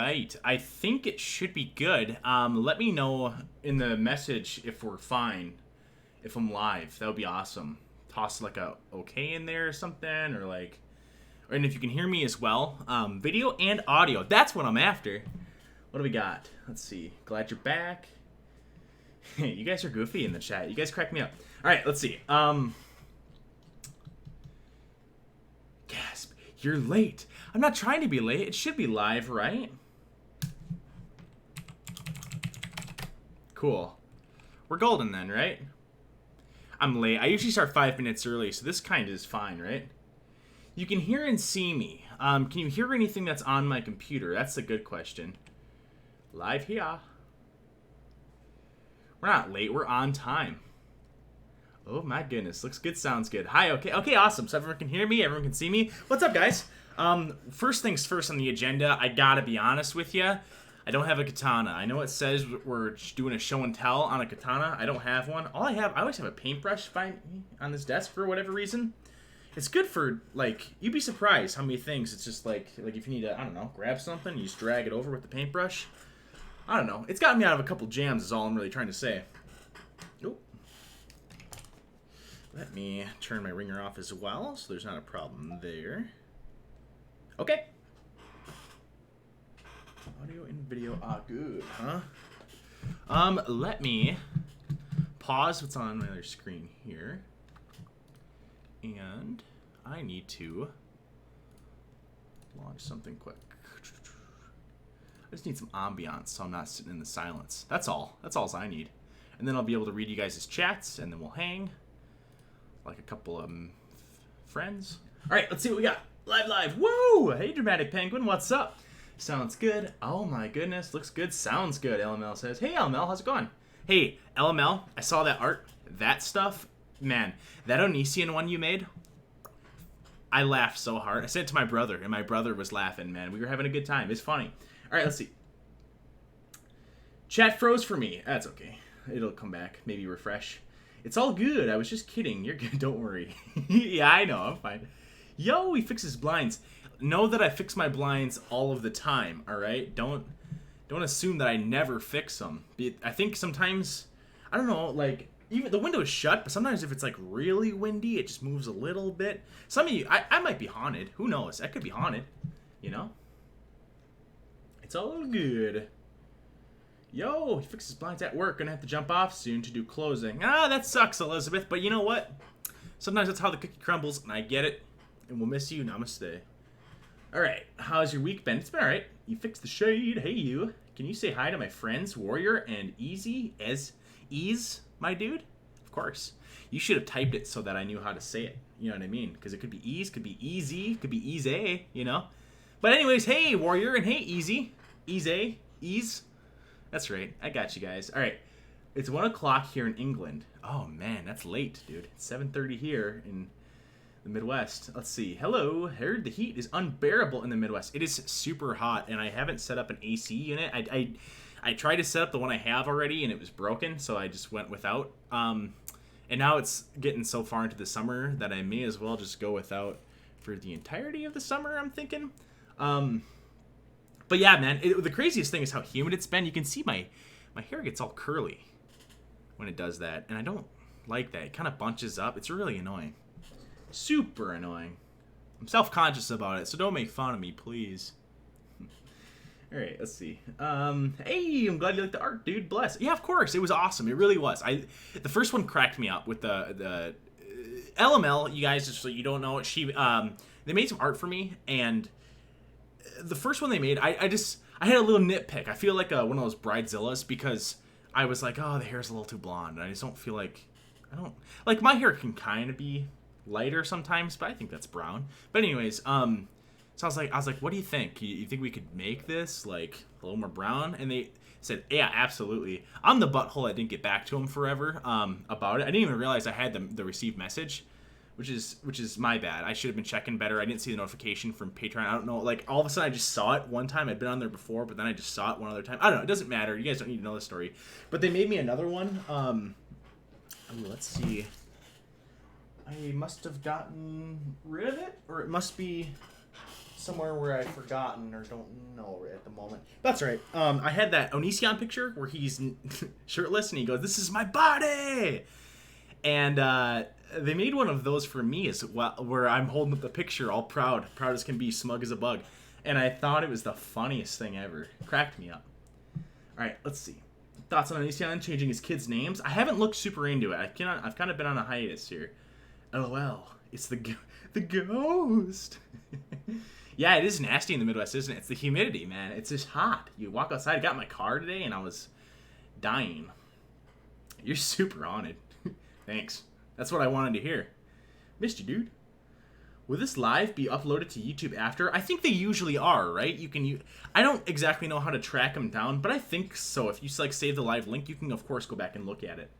right. I think it should be good. Let me know in the message if we're fine. If I'm live, that would be awesome. Toss like a okay in there or something, or like, and if you can hear me as well, video and audio. That's what I'm after. What do we got? Let's see. Glad you're back. You guys are goofy in the chat. You guys crack me up. All right, let's see. Gasp. You're late. I'm not trying to be late. It should be live, right? Cool. We're golden then, right? I'm late. I usually start 5 minutes early, so this kind of is fine, right? You can hear and see me. Can you hear anything that's on my computer? That's a good question. Live here. We're not late. We're on time. Oh my goodness. Looks good. Sounds good. Hi. Okay. Okay. Awesome. So everyone can hear me. Everyone can see me. What's up, guys? First things first on the agenda. I gotta be honest with you. I don't have a katana. I know it says we're doing a show and tell on a katana. I don't have one. I always have a paintbrush by me on this desk for whatever reason. It's good for, like, you'd be surprised how many things. It's just like if you need to, I don't know, grab something, you just drag it over with the paintbrush. I don't know. It's gotten me out of a couple jams is all I'm really trying to say. Nope. Let me turn my ringer off as well, so there's not a problem there. Okay. Audio and video are good, huh? Let me pause what's on my other screen here. And I need to launch something quick. I just need some ambiance so I'm not sitting in the silence. That's all. That's all I need. And then I'll be able to read you guys' chats, and then we'll hang like a couple of friends. All right, let's see what we got. Live. Woo! Hey, Dramatic Penguin, what's up? Sounds good. Oh my goodness, looks good. Sounds good, LML says. Hey, LML, how's it going? Hey, LML, I saw that art. That stuff, man, that Onision one you made, I laughed so hard. I sent it to my brother, and my brother was laughing, man. We were having a good time. It's funny. All right, let's see. Chat froze for me. That's okay. It'll come back. Maybe refresh. It's all good. I was just kidding. You're good. Don't worry. Yeah, I know. I'm fine. Yo, he fixes blinds. Know that I fix my blinds all of the time, all right? Don't assume that I never fix them. I think sometimes, I don't know, like, even the window is shut, but sometimes if it's, like, really windy, it just moves a little bit. Some of you, I might be haunted. Who knows? I could be haunted, you know? It's all good. Yo, he fixes blinds at work. Gonna have to jump off soon to do closing. Ah, that sucks, Elizabeth, but you know what? Sometimes that's how the cookie crumbles, and I get it. And we'll miss you. Namaste. Alright, how's your week been? It's been alright. You fixed the shade. Hey, you. Can you say hi to my friends, Warrior and Ease, my dude? Of course. You should have typed it so that I knew how to say it. You know what I mean? Because it could be ease, could be easy, could be easy, you know? But anyways, hey, Warrior, and hey, Easy. Ease. That's right. I got you guys. Alright. It's 1 o'clock here in England. Oh, man, that's late, dude. It's 7:30 here in the Midwest. Let's see. Hello. Heard the heat is unbearable in the Midwest. It is super hot, and I haven't set up an AC unit. I tried to set up the one I have already, and it was broken, so I just went without. And now it's getting so far into the summer that I may as well just go without for the entirety of the summer, I'm thinking. But yeah, man, the craziest thing is how humid it's been. You can see my hair gets all curly when it does that, and I don't like that. It kind of bunches up. It's really annoying. Super annoying. I'm self-conscious about it, so don't make fun of me, please. Alright, let's see. Hey, I'm glad you liked the art, dude. Bless. Yeah, of course. It was awesome. It really was. The first one cracked me up with the LML, you guys, just so you don't know, they made some art for me, and the first one they made, I had a little nitpick. I feel like one of those Bridezillas, because I was like, oh, the hair's a little too blonde, and I just don't feel like, my hair can kind of be lighter sometimes, but I think that's brown. But anyways, so I was like, what do you think? You think we could make this like a little more brown? And they said, yeah, absolutely. I'm the butthole that didn't get back to him forever about it. I didn't even realize I had the received message, which is my bad. I should have been checking better. I didn't see the notification from Patron. I don't know, like all of a sudden I just saw it one time. I'd been on there before, but then I just saw it one other time. I don't know. It doesn't matter. You guys don't need to know the story. But they made me another one. Let's see. I must have gotten rid of it, or it must be somewhere where I've forgotten or don't know right at the moment. That's right. I had that Onision picture where he's shirtless and he goes, "This is my body," and they made one of those for me as well, where I'm holding up the picture, all proud as can be, smug as a bug, and I thought it was the funniest thing ever. Cracked me up. All right, let's see. Thoughts on Onision changing his kids' names? I haven't looked super into it. I've kind of been on a hiatus here. LOL. It's the ghost. Yeah, it is nasty in the Midwest, isn't it? It's the humidity, man. It's just hot. You walk outside. I got in my car today, and I was dying. You're super on it. Thanks. That's what I wanted to hear. Missed you, dude. Will this live be uploaded to YouTube after? I think they usually are, right? You can. I don't exactly know how to track them down, but I think so. If you like save the live link, you can of course go back and look at it.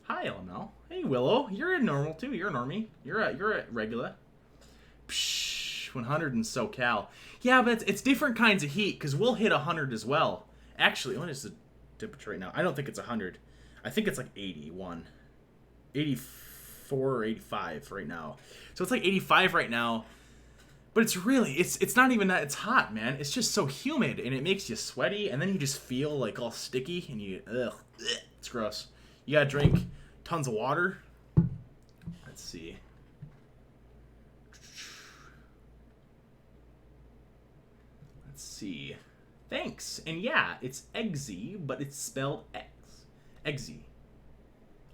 Hi, LML. Hey, Willow. You're a normal too. You're a normie. You're a regular. Psh, 100 in SoCal. Yeah, but it's different kinds of heat because we'll hit 100 as well. Actually, what is the temperature right now? I don't think it's 100. I think it's like 81, 84 or 85 right now. So it's like 85 right now, but it's really, it's not even that it's hot, man. It's just so humid, and it makes you sweaty, and then you just feel like all sticky, and you, it's gross. You gotta drink tons of water. Let's see. Let's see. Thanks. And yeah, it's Eggsy, but it's spelled X. Eggsy.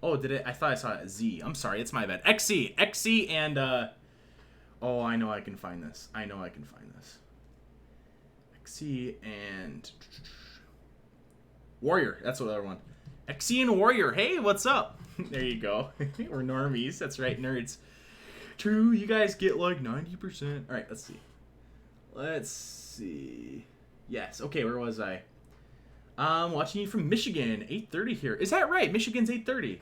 Oh, did it? I thought I saw a Z. I'm sorry, it's my bad. Xy, and oh, I know I can find this. Xy and Warrior. That's what the other one. Xy and Warrior. Hey, what's up? There you go. We're normies. That's right, nerds. True, you guys get like 90%. All right, let's see. Yes. Okay, where was I? Watching you from Michigan, 8:30 here. Is that right? Michigan's 8:30.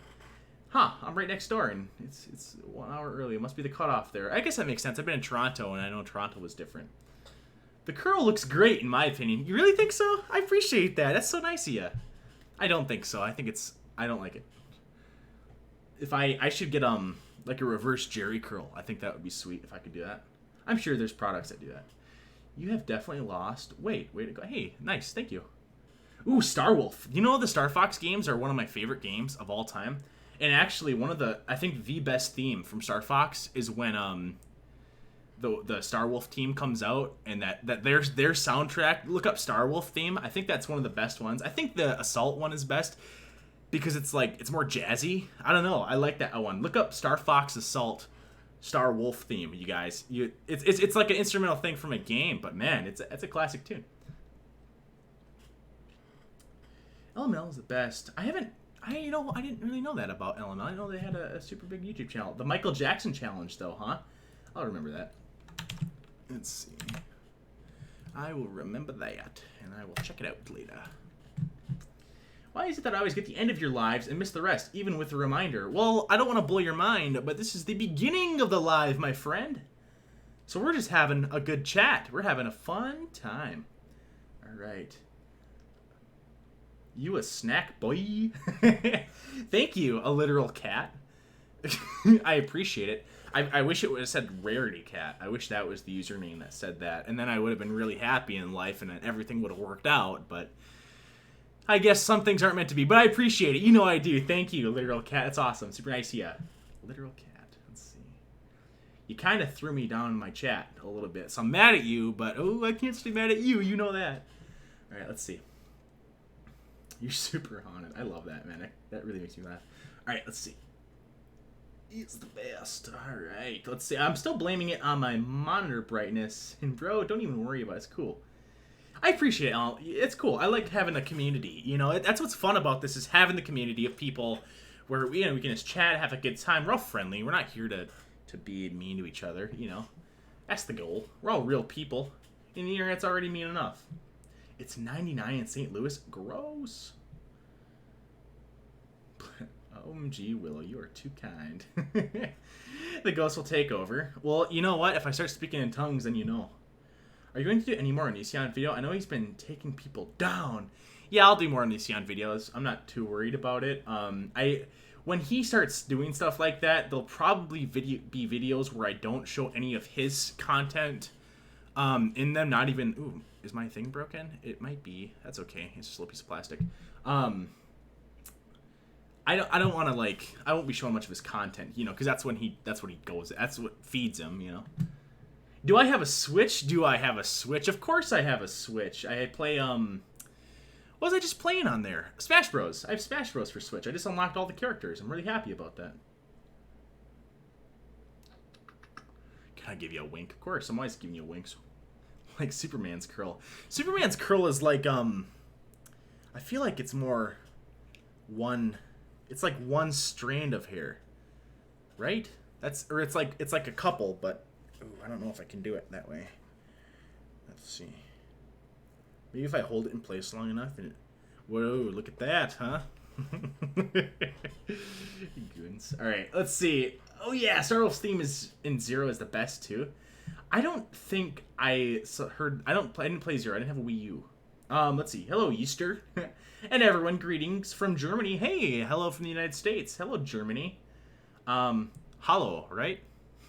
Huh, I'm right next door, and it's 1 hour early. It must be the cutoff there. I guess that makes sense. I've been in Toronto, and I know Toronto was different. The curl looks great, in my opinion. You really think so? I appreciate that. That's so nice of you. I don't think so. I don't like it. If I should get, like a reverse Jerry curl. I think that would be sweet if I could do that. I'm sure there's products that do that. You have definitely lost. Wait to go. Hey, nice. Thank you. Ooh, Star Wolf. You know, the Star Fox games are one of my favorite games of all time. And actually, I think the best theme from Star Fox is when the Star Wolf team comes out, and that their soundtrack. Look up Star Wolf theme. I think that's one of the best ones. I think the Assault one is best because it's more jazzy. I don't know. I like that one. Look up Star Fox Assault Star Wolf theme, you guys. It's like an instrumental thing from a game, but man, it's a classic tune. LML is the best. I didn't really know that about LML. I know they had a super big YouTube channel. The Michael Jackson challenge, though, huh? I'll remember that. Let's see. I will remember that, and I will check it out later. Why is it that I always get the end of your lives and miss the rest, even with a reminder? Well, I don't want to blow your mind, but this is the beginning of the live, my friend. So we're just having a good chat. We're having a fun time. All right. You a snack boy. Thank you, a literal cat. I appreciate it. I wish it would have said Rarity Cat. I wish that was the username that said that. And then I would have been really happy in life and then everything would have worked out. But I guess some things aren't meant to be. But I appreciate it. You know I do. Thank you, literal cat. That's awesome. Super nice of you. Literal cat. Let's see. You kind of threw me down in my chat a little bit. So I'm mad at you, but oh, I can't stay mad at you. You know that. All right, let's see. You're super on it. I love that, man. That really makes me laugh. All right, let's see. It's the best. All right, let's see. I'm still blaming it on my monitor brightness. And bro, don't even worry about it. It's cool. I appreciate it, Al. It's cool. I like having a community. You know, that's what's fun about this is having the community of people where we can just chat, have a good time. We're all friendly. We're not here to be mean to each other. You know, that's the goal. We're all real people. And the internet's already mean enough. It's 99 in St. Louis. Gross. OMG, Willow, you are too kind. The ghost will take over. Well, you know what? If I start speaking in tongues, then you know. Are you going to do any more Onision video? I know he's been taking people down. Yeah, I'll do more Onision videos. I'm not too worried about it. When he starts doing stuff like that, there'll probably be videos where I don't show any of his content. In them, not even. Ooh, is my thing broken? It might be. That's okay. It's just a little piece of plastic. I don't want to like. I won't be showing much of his content, you know, because that's what he goes. That's what feeds him, you know. Do I have a Switch? Do I have a Switch? Of course I have a Switch. I play what was I just playing on there? Smash Bros. I have Smash Bros for Switch. I just unlocked all the characters. I'm really happy about that. Can I give you a wink? Of course, I'm always giving you winks. Like Superman's curl. Superman's curl is like I feel like it's more one. It's like one strand of hair, right? It's like a couple, but ooh, I don't know if I can do it that way. Let's see. Maybe if I hold it in place long enough and whoa, look at that, huh? Goons. All right, let's see. Oh yeah, Star Wars theme is in Zero is the best too. I don't think I heard. I didn't play Zero. I didn't have a Wii U. Let's see. Hello, Easter, and everyone. Greetings from Germany. Hey, hello from the United States. Hello, Germany. Hallo, right?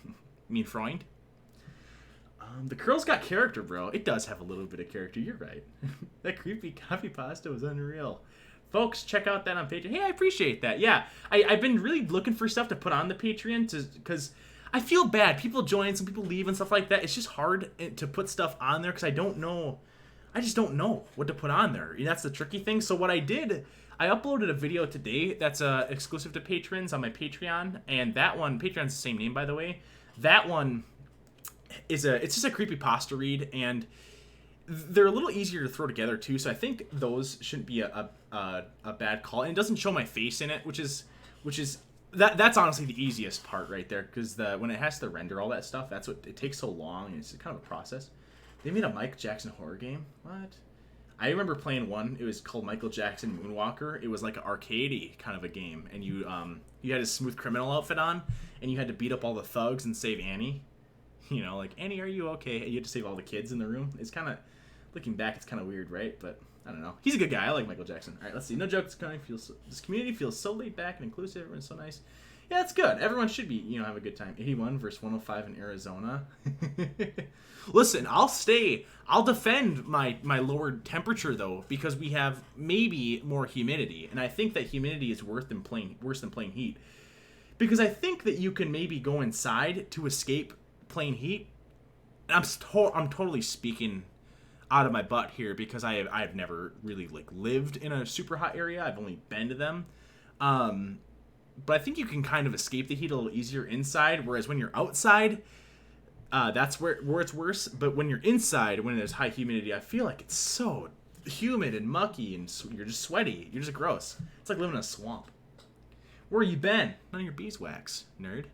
You mean Freund? The curl's got character, bro. It does have a little bit of character. You're right. That creepy coffee pasta was unreal. Folks, check out that on Patreon. Hey, I appreciate that. Yeah, I've been really looking for stuff to put on the Patreon because I feel bad. People join, some people leave and stuff like that. It's just hard to put stuff on there because I just don't know what to put on there. And that's the tricky thing. So what I did, I uploaded a video today that's exclusive to patrons on my Patreon. And that one, Patreon's the same name, by the way. That one it's just a creepypasta read, and they're a little easier to throw together too, so I think those shouldn't be a bad call. And it doesn't show my face in it, which is that's honestly the easiest part right there, because when it has to render all that stuff, that's what it takes so long, and it's kind of a process. They made a Michael Jackson horror game. What? I remember playing one. It was called Michael Jackson Moonwalker. It was like an arcadey kind of a game, and you had a smooth criminal outfit on, and you had to beat up all the thugs and save Annie. You know, like, Annie, are you okay? And you had to save all the kids in the room. It's kind of, looking back, it's kind of weird, right? But I don't know. He's a good guy. I like Michael Jackson. All right, let's see. No jokes. This community feels so laid back and inclusive. Everyone's so nice. Yeah, it's good. Everyone should be, have a good time. 81 versus 105 in Arizona. Listen, I'll defend my lowered temperature, though, because we have maybe more humidity. And I think that humidity is worse than plain heat. Because I think that you can maybe go inside to escape plain heat. I'm totally speaking out of my butt here, because I've never really lived in a super hot area. I've only been to them. But I think you can kind of escape the heat a little easier inside, whereas when you're outside, that's where it's worse. But when you're inside, when there's high humidity, I feel like it's so humid and mucky, and you're just sweaty. You're just gross. It's like living in a swamp. Where you been? None of your beeswax, nerd.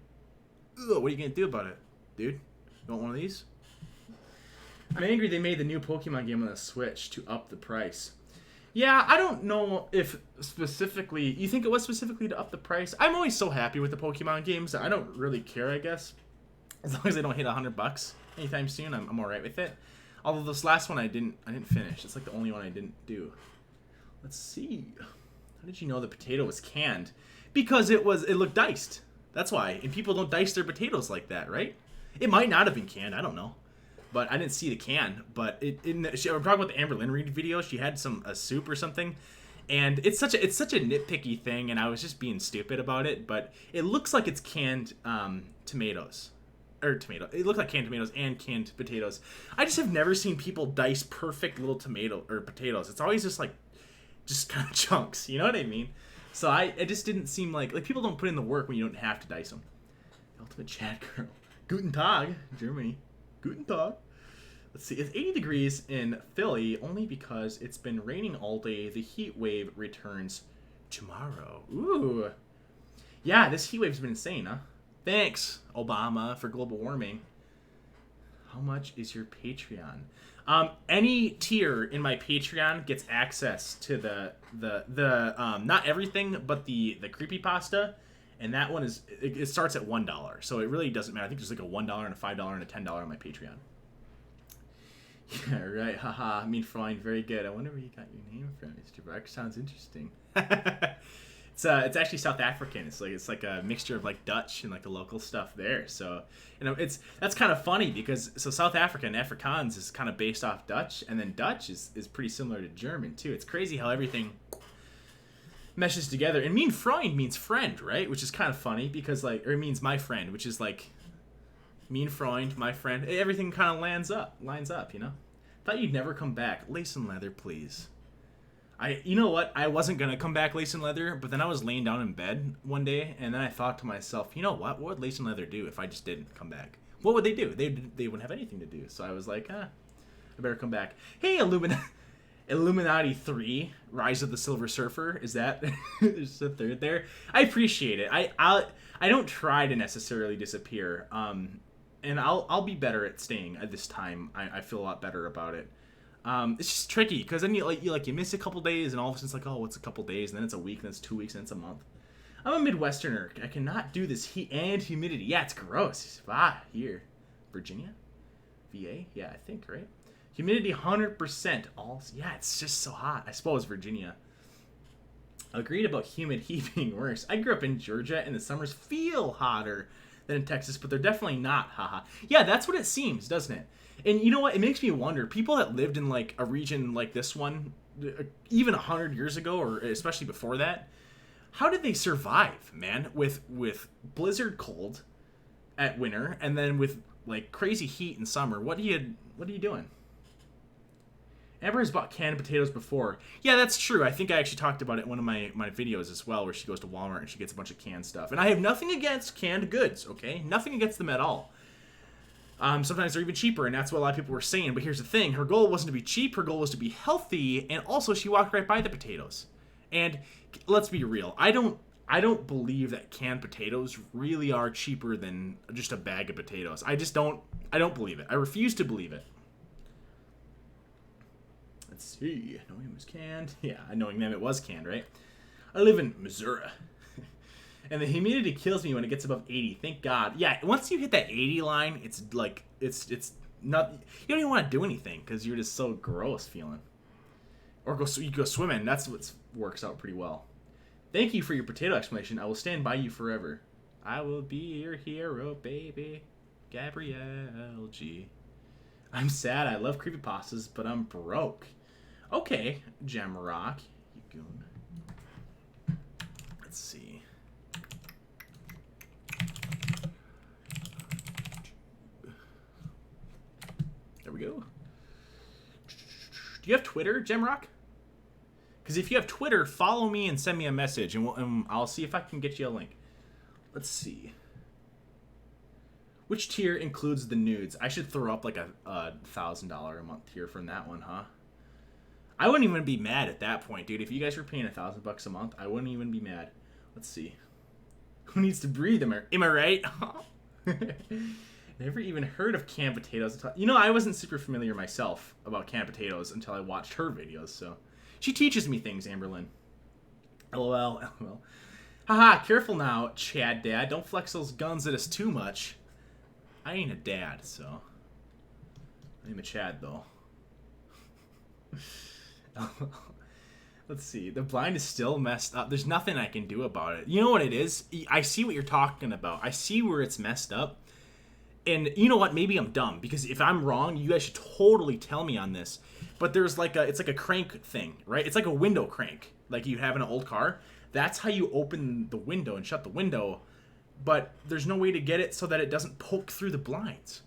Ugh, what are you gonna do about it, dude? You want one of these? I'm angry they made the new Pokemon game on the Switch to up the price. Yeah, I don't know if specifically... You think it was specifically to up the price? I'm always so happy with the Pokemon games that I don't really care, I guess. As long as they don't hit $100 anytime soon, I'm alright with it. Although this last one I didn't finish. It's like the only one I didn't do. Let's see. How did you know the potato was canned? Because it looked diced. That's why. And people don't dice their potatoes like that, right? It might not have been canned. I don't know. But I didn't see the can. But I'm talking about the Amber Lynn Reed video. She had a soup or something, and it's such a nitpicky thing. And I was just being stupid about it. But it looks like it's canned tomatoes, or tomato. It looks like canned tomatoes and canned potatoes. I just have never seen people dice perfect little tomato or potatoes. It's always just kind of chunks. You know what I mean? So it just didn't seem like people don't put in the work when you don't have to dice them. The ultimate chat girl. Guten Tag, Germany. Guten Tag. Let's see. It's 80 degrees in Philly only because it's been raining all day. The heat wave returns tomorrow. Ooh. Yeah, this heat wave's been insane, huh? Thanks, Obama, for global warming. How much is your Patreon? Any tier in my Patreon gets access to the not everything, but the creepypasta. And that one it starts at $1, so it really doesn't matter. I think there's like a $1 and a $5 and a $10 on my Patreon. Yeah, right. Haha. I mean, fine. Very good. I wonder where you got your name from, Mr. Bark. Sounds interesting. It's actually South African. It's like a mixture of like Dutch and like the local stuff there. So that's kind of funny because South African Afrikaans is kind of based off Dutch, and then Dutch is pretty similar to German too. It's crazy how everything meshes together. And mein Freund means friend, right? Which is kind of funny because like, or it means my friend, which is like mein Freund, my friend. Everything kind of lines up, you know. Thought you'd never come back. Lace and leather, please. You know what? I wasn't gonna come back lace and leather, but then I was laying down in bed one day, and then I thought to myself, you know what? What would lace and leather do if I just didn't come back? What would they do? They wouldn't have anything to do. So I was like, I better come back. Hey, Illuminati 3, Rise of the Silver Surfer. Is that there's a third there? I appreciate it. I don't try to necessarily disappear. And I'll be better at staying at this time. I feel a lot better about it. It's just tricky because then you miss a couple days, and all of a sudden it's like, oh, it's a couple days, and then it's a week, and then it's 2 weeks, and it's a month. I'm a Midwesterner. I cannot do this heat and humidity. Yeah, it's gross. Here, Virginia, VA. Yeah, I think right. Humidity 100%. Yeah, it's just so hot. I suppose Virginia. Agreed about humid heat being worse. I grew up in Georgia, and the summers feel hotter than in Texas, but they're definitely not. Haha. Yeah, that's what it seems, doesn't it? And you know what? It makes me wonder. People that lived in like a region like this one, even 100 years ago, or especially before that, how did they survive, man? With blizzard cold at winter, and then with like crazy heat in summer. What are you doing? Amber has bought canned potatoes before. Yeah, that's true. I think I actually talked about it in one of my videos as well, where she goes to Walmart and she gets a bunch of canned stuff. And I have nothing against canned goods, okay? Nothing against them at all. Sometimes they're even cheaper, and that's what a lot of people were saying. But here's the thing. Her goal wasn't to be cheap. Her goal was to be healthy, and also she walked right by the potatoes. And let's be real. I don't believe that canned potatoes really are cheaper than just a bag of potatoes. I don't believe it. I refuse to believe it. Let's see. Knowing it was canned. Yeah, knowing them it was canned, right? I live in Missouri. And the humidity kills me when it gets above 80. Thank God. Yeah, once you hit that 80 line, it's like, it's not, you don't even want to do anything because you're just so gross feeling. Or you go swimming. That's what works out pretty well. Thank you for your potato explanation. I will stand by you forever. I will be your hero, baby. Gabrielle G. I'm sad. I love creepypastas, but I'm broke. Okay, Jamrock. You goon. Let's see. There we go. Do you have Twitter, Gemrock? Because if you have Twitter, follow me and send me a message, and I'll see if I can get you a link. Let's see. Which tier includes the nudes? I should throw up like a $1,000 a month tier from that one, huh? I wouldn't even be mad at that point, dude. If you guys were paying $1,000 a month, I wouldn't even be mad. Let's see. Who needs to breathe? Am I right? Never even heard of canned potatoes. You know, I wasn't super familiar myself about canned potatoes until I watched her videos, so. She teaches me things, Amberlyn. LOL, LOL. Haha, careful now, Chad Dad. Don't flex those guns at us too much. I ain't a dad, so. I'm a Chad, though. Let's see. The blind is still messed up. There's nothing I can do about it. You know what it is? I see what you're talking about. I see where it's messed up. And you know what? Maybe I'm dumb, because if I'm wrong, you guys should totally tell me on this. But there's like it's like a crank thing, right? It's like a window crank, like you have in an old car. That's how you open the window and shut the window. But there's no way to get it so that it doesn't poke through the blinds.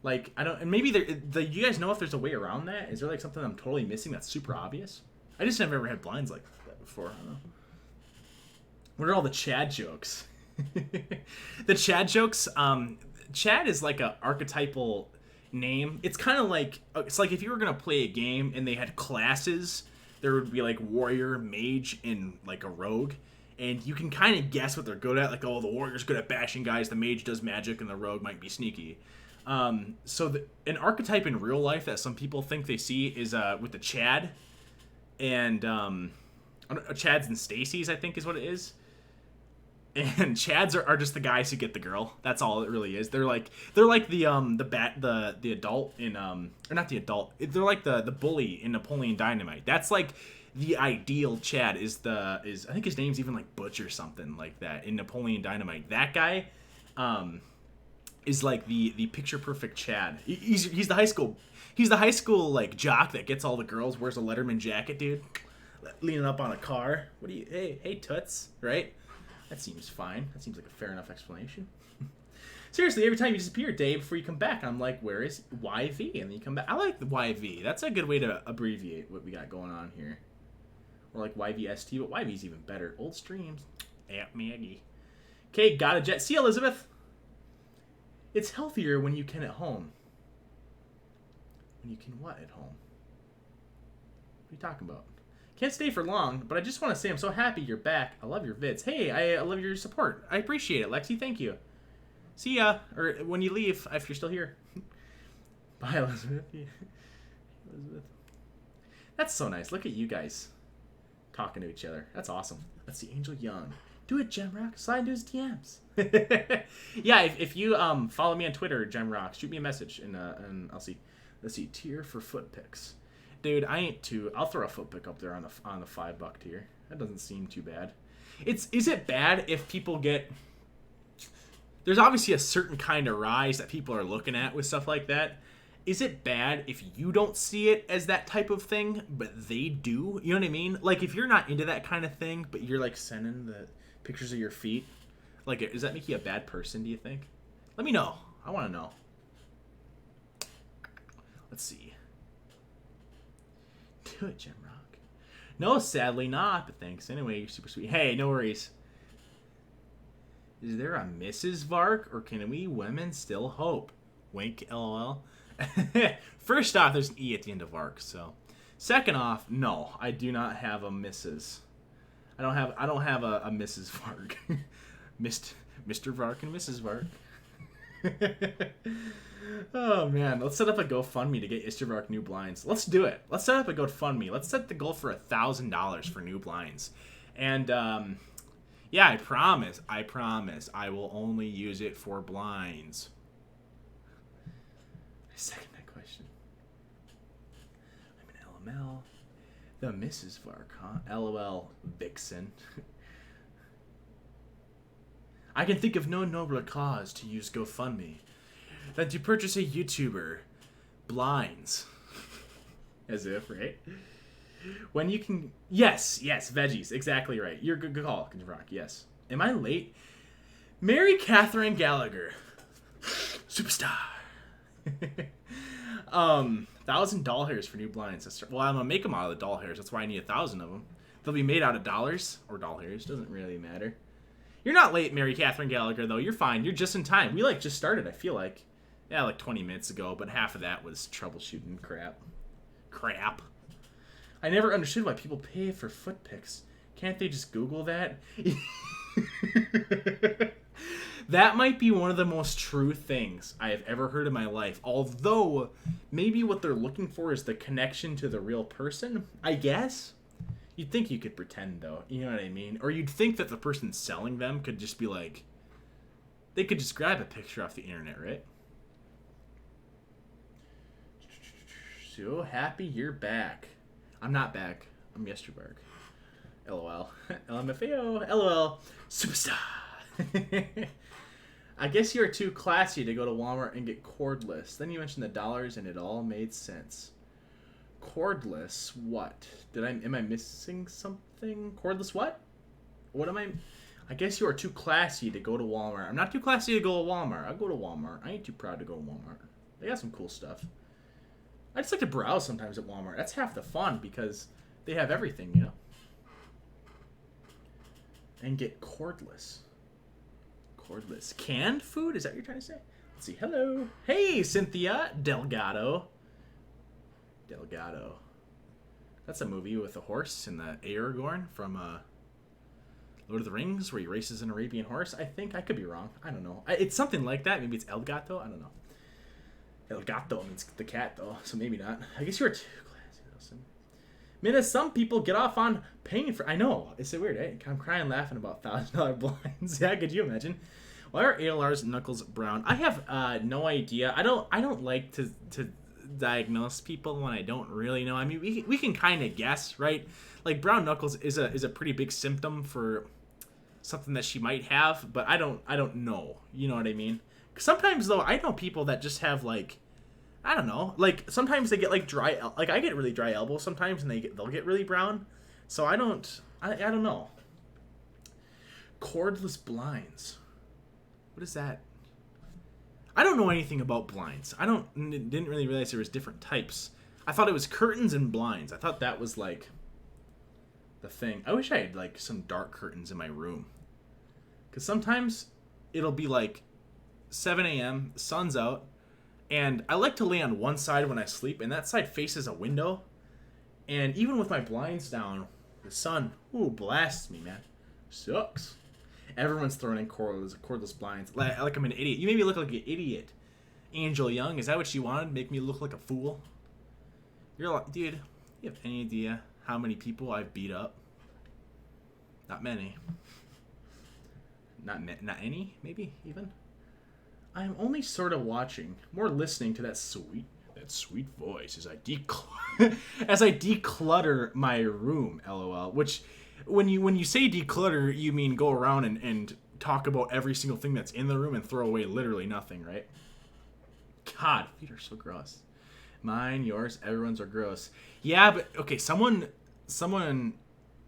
Like, I don't, and maybe you guys know if there's a way around that? Is there like something I'm totally missing that's super obvious? I just have never had blinds like that before. I don't know. What are all the Chad jokes? The Chad jokes, Chad is like a archetypal name. It's kind of like, it's like if you were going to play a game and they had classes, there would be like warrior, mage, and like a rogue. And you can kind of guess what they're good at. Like, oh, the warrior's good at bashing guys, the mage does magic, and the rogue might be sneaky. So an archetype in real life that some people think they see is with the Chad. And Chads and Stacy's, I think, is what it is. And Chads are just the guys who get the girl. That's all it really is. They're like the adult in or not the adult. They're like the bully in Napoleon Dynamite. That's like the ideal Chad is I think his name's even like Butch or something like that in Napoleon Dynamite. That guy is like the picture perfect Chad. He's the high school like jock that gets all the girls, wears a Letterman jacket, dude, leaning up on a car. What do you hey toots, right? That seems fine. That seems like a fair enough explanation. Seriously, every time you disappear, Dave, before you come back, I'm like, where is YV? And then you come back. I like the YV. That's a good way to abbreviate what we got going on here. Or like YVST, but YV's even better. Old streams. Aunt Maggie. Okay, got a jet. See, Elizabeth? It's healthier when you can at home. When you can what at home? What are you talking about? Can't stay for long, but I just want to say I'm so happy you're back. I love your vids. Hey, I love your support. I appreciate it, Lexi. Thank you. See ya. Or when you leave, if you're still here. Bye, Elizabeth. Elizabeth. That's so nice. Look at you guys talking to each other. That's awesome. Let's see. Angel Young. Do it, Gemrock. Slide into his DMs. Yeah, if you follow me on Twitter, Gemrock, shoot me a message and I'll see. Let's see. Tier for foot pics. Dude, I ain't too. I'll throw a foot pic up there on the $5 tier. That doesn't seem too bad. Is it bad if people get? There's obviously a certain kind of rise that people are looking at with stuff like that. Is it bad if you don't see it as that type of thing, but they do? You know what I mean? Like, if you're not into that kind of thing, but you're, like, sending the pictures of your feet, like, does that make you a bad person, do you think? Let me know. I want to know. Let's see. Do it, Gemrock. No, sadly not, but thanks anyway. You're super sweet. Hey, no worries. Is there a Mrs. Vark, or can we women still hope? Wink, lol. First off, there's an E at the end of Vark, so. Second off, no, I do not have a Mrs. I don't have a Mrs. Vark. Mr. Vark and Mrs. Vark. Oh man, let's set up a GoFundMe to get Mr. Vark new blinds. Let's do it. Let's set up a GoFundMe. Let's set the goal for $1,000 for new blinds. And yeah, I promise, I will only use it for blinds. I second that question. I'm an LML. The Mrs. Vark, huh? LOL, Vixen. I can think of no nobler cause to use GoFundMe than to purchase a YouTuber blinds. As if, right? When you can... Yes, veggies. Exactly right. You're good call, Rock. Yes. Am I late? Mary Catherine Gallagher. Superstar. $1,000 hairs for new blinds. Well, I'm going to make them out of the doll hairs. That's why I need 1,000 of them. They'll be made out of dollars or doll hairs. Doesn't really matter. You're not late, Mary Catherine Gallagher, though. You're fine. You're just in time. We, just started, I feel like. Yeah, 20 minutes ago, but half of that was troubleshooting crap. I never understood why people pay for foot pics. Can't they just Google that? That might be one of the most true things I have ever heard in my life. Although, maybe what they're looking for is the connection to the real person, I guess. You'd think you could pretend, though. You know what I mean? Or you'd think that the person selling them could just be like... They could just grab a picture off the internet, right? So happy you're back. I'm not back. I'm Yesterbark. LOL. LMFAO. LOL. Superstar. I guess you're too classy to go to Walmart and get cordless. Then you mentioned the dollars and it all made sense. Cordless what? Am I missing something? Cordless what? What am I guess you are too classy to go to Walmart. I'm not too classy to go to Walmart. I'll go to Walmart. I ain't too proud to go to Walmart. They got some cool stuff. I just like to browse sometimes at Walmart. That's half the fun because they have everything, you know? And get cordless. Cordless. Canned food? Is that what you're trying to say? Let's see. Hello. Hey, Cynthia Delgado. That's a movie with a horse and the Aragorn from Lord of the Rings where he races an Arabian horse. I think. I could be wrong. I don't know. It's something like that. Maybe it's El Gato. I don't know. El Gato means the cat, though, so maybe not. I guess you're too classy, Wilson. Mina, some people get off on paying for... I know. It's so weird, eh? I'm crying laughing about $1,000 blinds. Yeah, could you imagine? Why are ALR's knuckles brown? I have no idea. I don't like to diagnose people when I don't really know. I mean, we can kind of guess, right? Like brown knuckles is a pretty big symptom for something that she might have, but I don't know. You know what I mean? 'Cause sometimes though, I know people that just have like, I don't know, like sometimes they get like like I get really dry elbows sometimes, and they'll get really brown. So I don't know. Cordless blinds. What is that? I don't know anything about blinds. Didn't really realize there was different types. I thought it was curtains and blinds. I thought that was like the thing. I wish I had like some dark curtains in my room. Cause sometimes it'll be like 7 a.m., sun's out, and I like to lay on one side when I sleep, and that side faces a window. And even with my blinds down, the sun, blasts me, man. Sucks. Everyone's throwing in cordless blinds. Like I'm an idiot. You made me look like an idiot. Angel Young, is that what you wanted? Make me look like a fool? You're like, dude, you have any idea how many people I've beat up? Not many. Not any, maybe, even. I'm only sort of watching, more listening to that sweet voice as I declutter my room, lol. Which, when you say declutter, you mean go around and talk about every single thing that's in the room and throw away literally nothing, right? God, feet are so gross. Mine, yours, everyone's are gross. Yeah, but okay, someone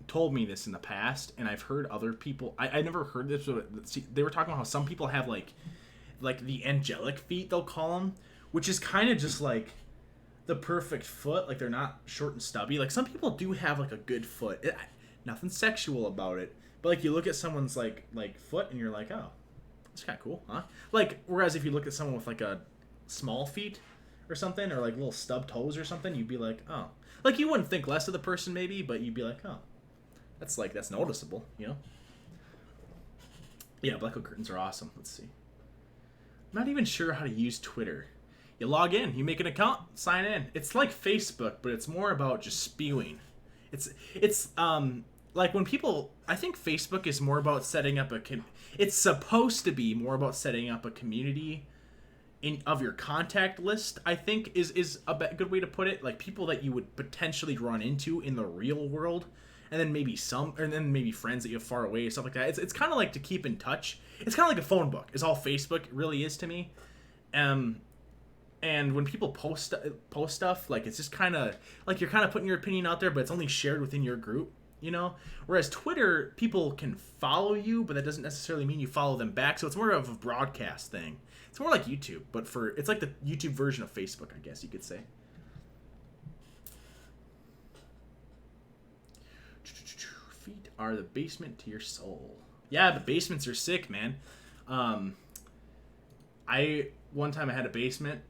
told me this in the past, and I've heard other people. I never heard this, but they were talking about how some people have like the angelic feet, they'll call them, which is kind of just like the perfect foot. Like they're not short and stubby. Like some people do have like a good foot. Nothing sexual about it, but like you look at someone's like foot and you're like, oh, that's kind of cool, huh? Like whereas if you look at someone with like a small feet or something, or like little stub toes or something, you'd be like, oh, like you wouldn't think less of the person maybe, but you'd be like, oh, that's noticeable, you know? Yeah, blackout curtains are awesome. Let's see. I'm not even sure how to use Twitter. You log in, you make an account, sign in. It's like Facebook, but it's more about just spewing. It's like when people, I think Facebook is more about setting up it's supposed to be more about setting up a community of your contact list, I think is a good way to put it. Like people that you would potentially run into in the real world, and then maybe friends that you have far away, stuff like that. It's kind of like to keep in touch. It's kind of like a phone book is all Facebook really is to me. And when people post stuff, like it's just kind of like you're kind of putting your opinion out there, but it's only shared within your group, you know? Whereas Twitter, people can follow you, but that doesn't necessarily mean you follow them back. So it's more of a broadcast thing. It's more like YouTube, but it's like the YouTube version of Facebook, I guess you could say. Feet are the basement to your soul. Yeah, the basements are sick, man. One time I had a basement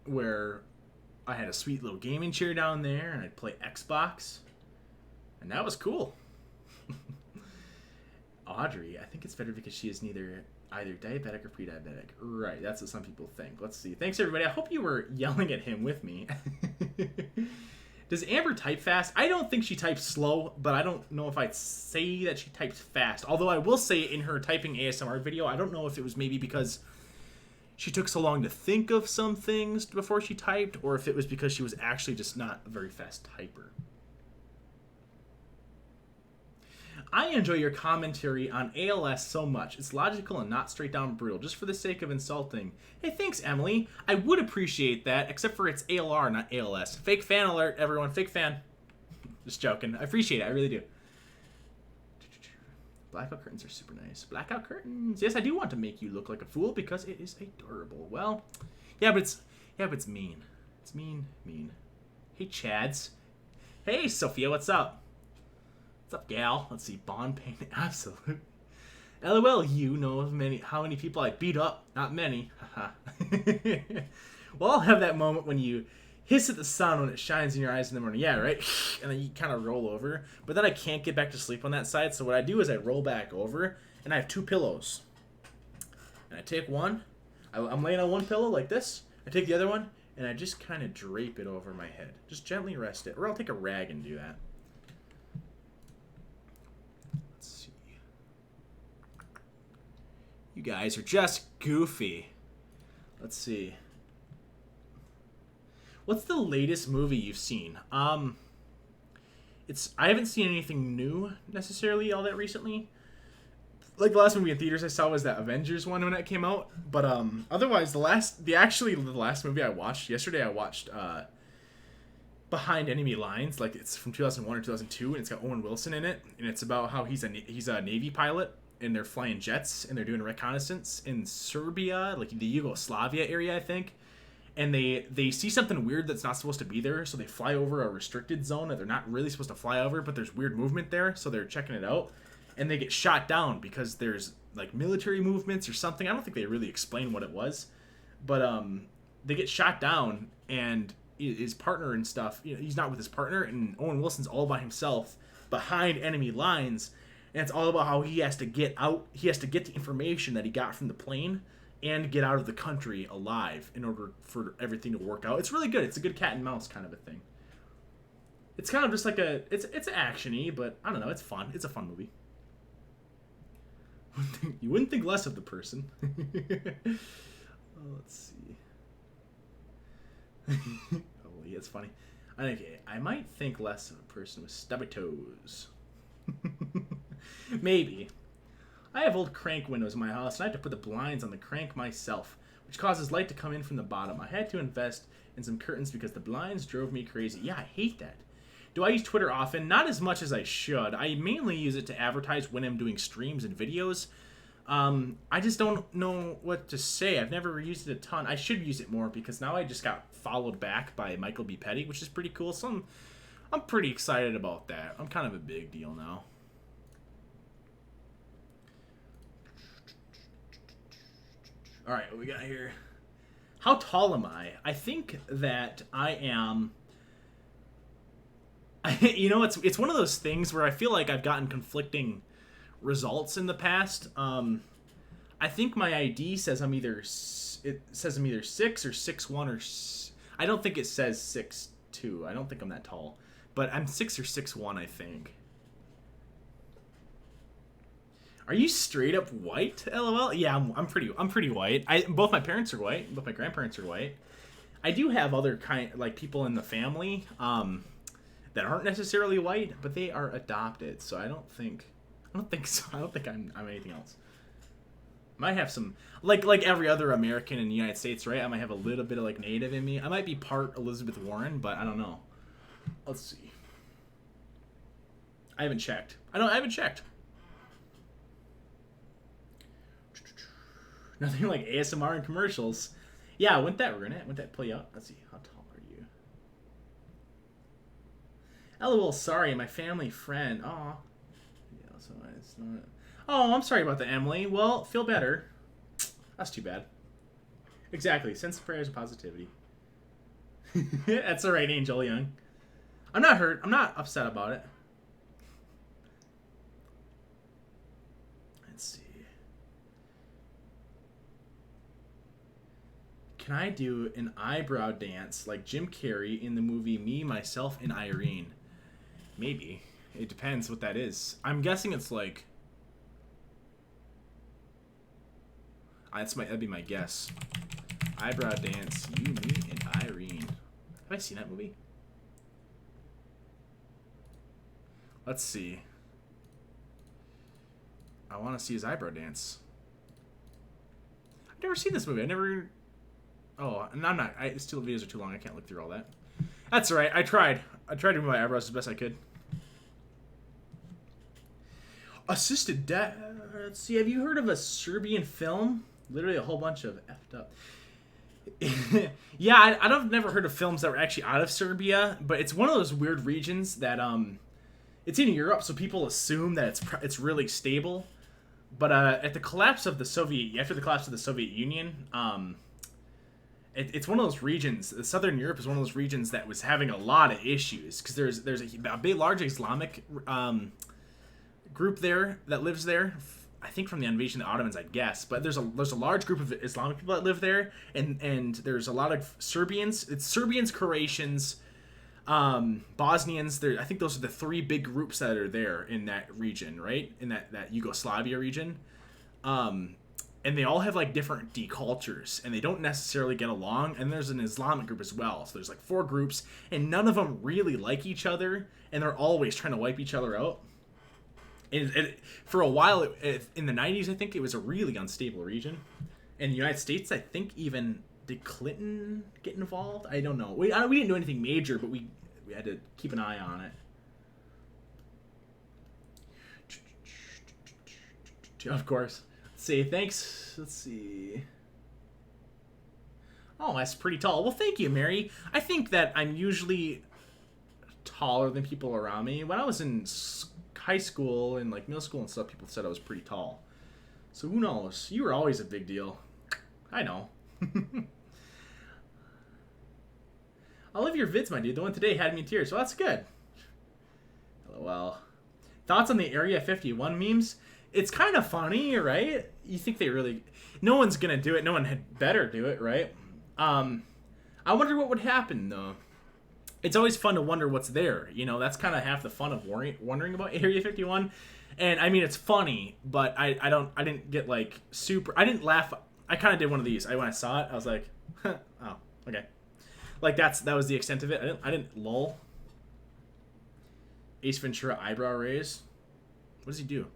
where I had a sweet little gaming chair down there, and I'd play Xbox, and that was cool. Audrey, I think it's better because she is either diabetic or pre-diabetic. Right, that's what some people think. Let's see. Thanks, everybody. I hope you were yelling at him with me. Does Amber type fast? I don't think she types slow, but I don't know if I'd say that she types fast. Although I will say in her typing ASMR video, I don't know if it was maybe because she took so long to think of some things before she typed, or if it was because she was actually just not a very fast typer. I enjoy your commentary on ALS so much. It's logical and not straight down brutal, just for the sake of insulting. Hey, thanks, Emily. I would appreciate that, except for it's ALR, not ALS. Fake fan alert, everyone. Fake fan. Just joking. I appreciate it. I really do. Blackout curtains are super nice. Blackout curtains. Yes, I do want to make you look like a fool because it is adorable. Well, yeah, but it's mean. It's mean. Hey, Chads. Hey, Sophia, what's up? What's up, gal? Let's see. Bond payment. Absolute. LOL, you know how many people I beat up. Not many. Haha. Well, I'll have that moment when you hiss at the sun when it shines in your eyes in the morning. Yeah, right? And then you kind of roll over. But then I can't get back to sleep on that side. So what I do is I roll back over, and I have two pillows. And I take one. I'm laying on one pillow like this. I take the other one, and I just kind of drape it over my head. Just gently rest it. Or I'll take a rag and do that. Let's see. You guys are just goofy. Let's see. What's the latest movie you've seen? I haven't seen anything new necessarily all that recently. Like the last movie in theaters I saw was that Avengers one when it came out. But otherwise the last movie I watched yesterday, I watched Behind Enemy Lines. Like it's from 2001 or 2002, and it's got Owen Wilson in it, and it's about how he's a Navy pilot, and they're flying jets, and they're doing reconnaissance in Serbia, like the Yugoslavia area, I think. And they see something weird that's not supposed to be there, so they fly over a restricted zone that they're not really supposed to fly over, but there's weird movement there, so they're checking it out. And they get shot down because there's like military movements or something. I don't think they really explain what it was, but they get shot down, and his partner and stuff, he's not with his partner, and Owen Wilson's all by himself behind enemy lines, and it's all about how he has to get out. He has to get the information that he got from the plane and get out of the country alive in order for everything to work out. It's really good. It's a good cat and mouse kind of a thing. It's kind of just like it's action-y, but I don't know. It's fun. It's a fun movie. You wouldn't think less of the person. Let's see. Oh, yeah, it's funny. Okay, I might think less of a person with stubby toes. Maybe. I have old crank windows in my house, and I have to put the blinds on the crank myself, which causes light to come in from the bottom. I had to invest in some curtains because the blinds drove me crazy. Yeah, I hate that. Do I use Twitter often? Not as much as I should. I mainly use it to advertise when I'm doing streams and videos. I just don't know what to say. I've never used it a ton. I should use it more because now I just got followed back by Michael B. Petty, which is pretty cool. So I'm pretty excited about that. I'm kind of a big deal now. All right, what we got here? How tall am I? I think that I am... it's one of those things where I feel like I've gotten conflicting results in the past. I think my ID says I'm either 6 or 6'1" or I don't think it says 6'2". I don't think I'm that tall, but I'm 6 or 6'1", I think. Are you straight up white? LOL. Yeah, I'm pretty white. Both my parents are white. Both my grandparents are white. I do have other people in the family that aren't necessarily white, but they are adopted. So I don't think so. I don't think I'm anything else. Might have some like every other American in the United States, right? I might have a little bit of like native in me. I might be part Elizabeth Warren, but I don't know. Let's see. I haven't checked. I haven't checked. Nothing like ASMR and commercials. Yeah, wouldn't that play out? Let's see. How tall are you? LOL, sorry, my family friend. Aw. Yeah, so it's not... Oh, I'm sorry about that, Emily. Well, feel better. That's too bad. Exactly. Send some prayers of positivity. That's alright, Angel Young. I'm not hurt. I'm not upset about it. Let's see. Can I do an eyebrow dance like Jim Carrey in the movie Me, Myself, and Irene? Maybe. It depends what that is. I'm guessing it's like... That'd be my guess. Eyebrow dance, you, me, and Irene. Have I seen that movie? Let's see. I want to see his eyebrow dance. I've never seen this movie. Oh, and I'm not. Still, videos are too long. I can't look through all that. That's alright. I tried to move my eyebrows as best I could. Assisted death. Let's see. Have you heard of a Serbian film? Literally a whole bunch of effed up. Yeah, I've never heard of films that were actually out of Serbia, but it's one of those weird regions that it's in Europe, so people assume that it's really stable. But after the collapse of the Soviet Union, it's one of those regions. Southern Europe is one of those regions that was having a lot of issues because there's a big, large Islamic group there that lives there. I think from the invasion of the Ottomans, I'd guess. But there's a large group of Islamic people that live there, and there's a lot of Serbians. It's Serbians, Croatians, Bosnians. I think those are the three big groups that are there in that region, right? In that Yugoslavia region. and they all have like different decultures, and they don't necessarily get along. And there's an Islamic group as well, so there's like 4 groups, and none of them really like each other, and they're always trying to wipe each other out. And for a while, in the 90s, I think it was a really unstable region. In the United States, I think even did Clinton get involved? I don't know. We didn't do anything major, but we had to keep an eye on it. Of course. Let's see. Thanks. Let's see. Oh, that's pretty tall. Well, thank you, Mary. I think that I'm usually taller than people around me. When I was in high school and like middle school and stuff, people said I was pretty tall. So who knows? You were always a big deal. I know. I love your vids, my dude. The one today had me in tears. So that's good. LOL. Thoughts on the Area 51 memes? It's kind of funny, right? You think they really... No one's going to do it. No one had better do it, right? I wonder what would happen, though. It's always fun to wonder what's there. You know, that's kind of half the fun of wondering about Area 51. And, I mean, it's funny, but I didn't get, like, super... I didn't laugh. I kind of did one of these. When I saw it, I was like, oh, okay. Like, that was the extent of it. I didn't lull. Ace Ventura eyebrow raise. What does he do?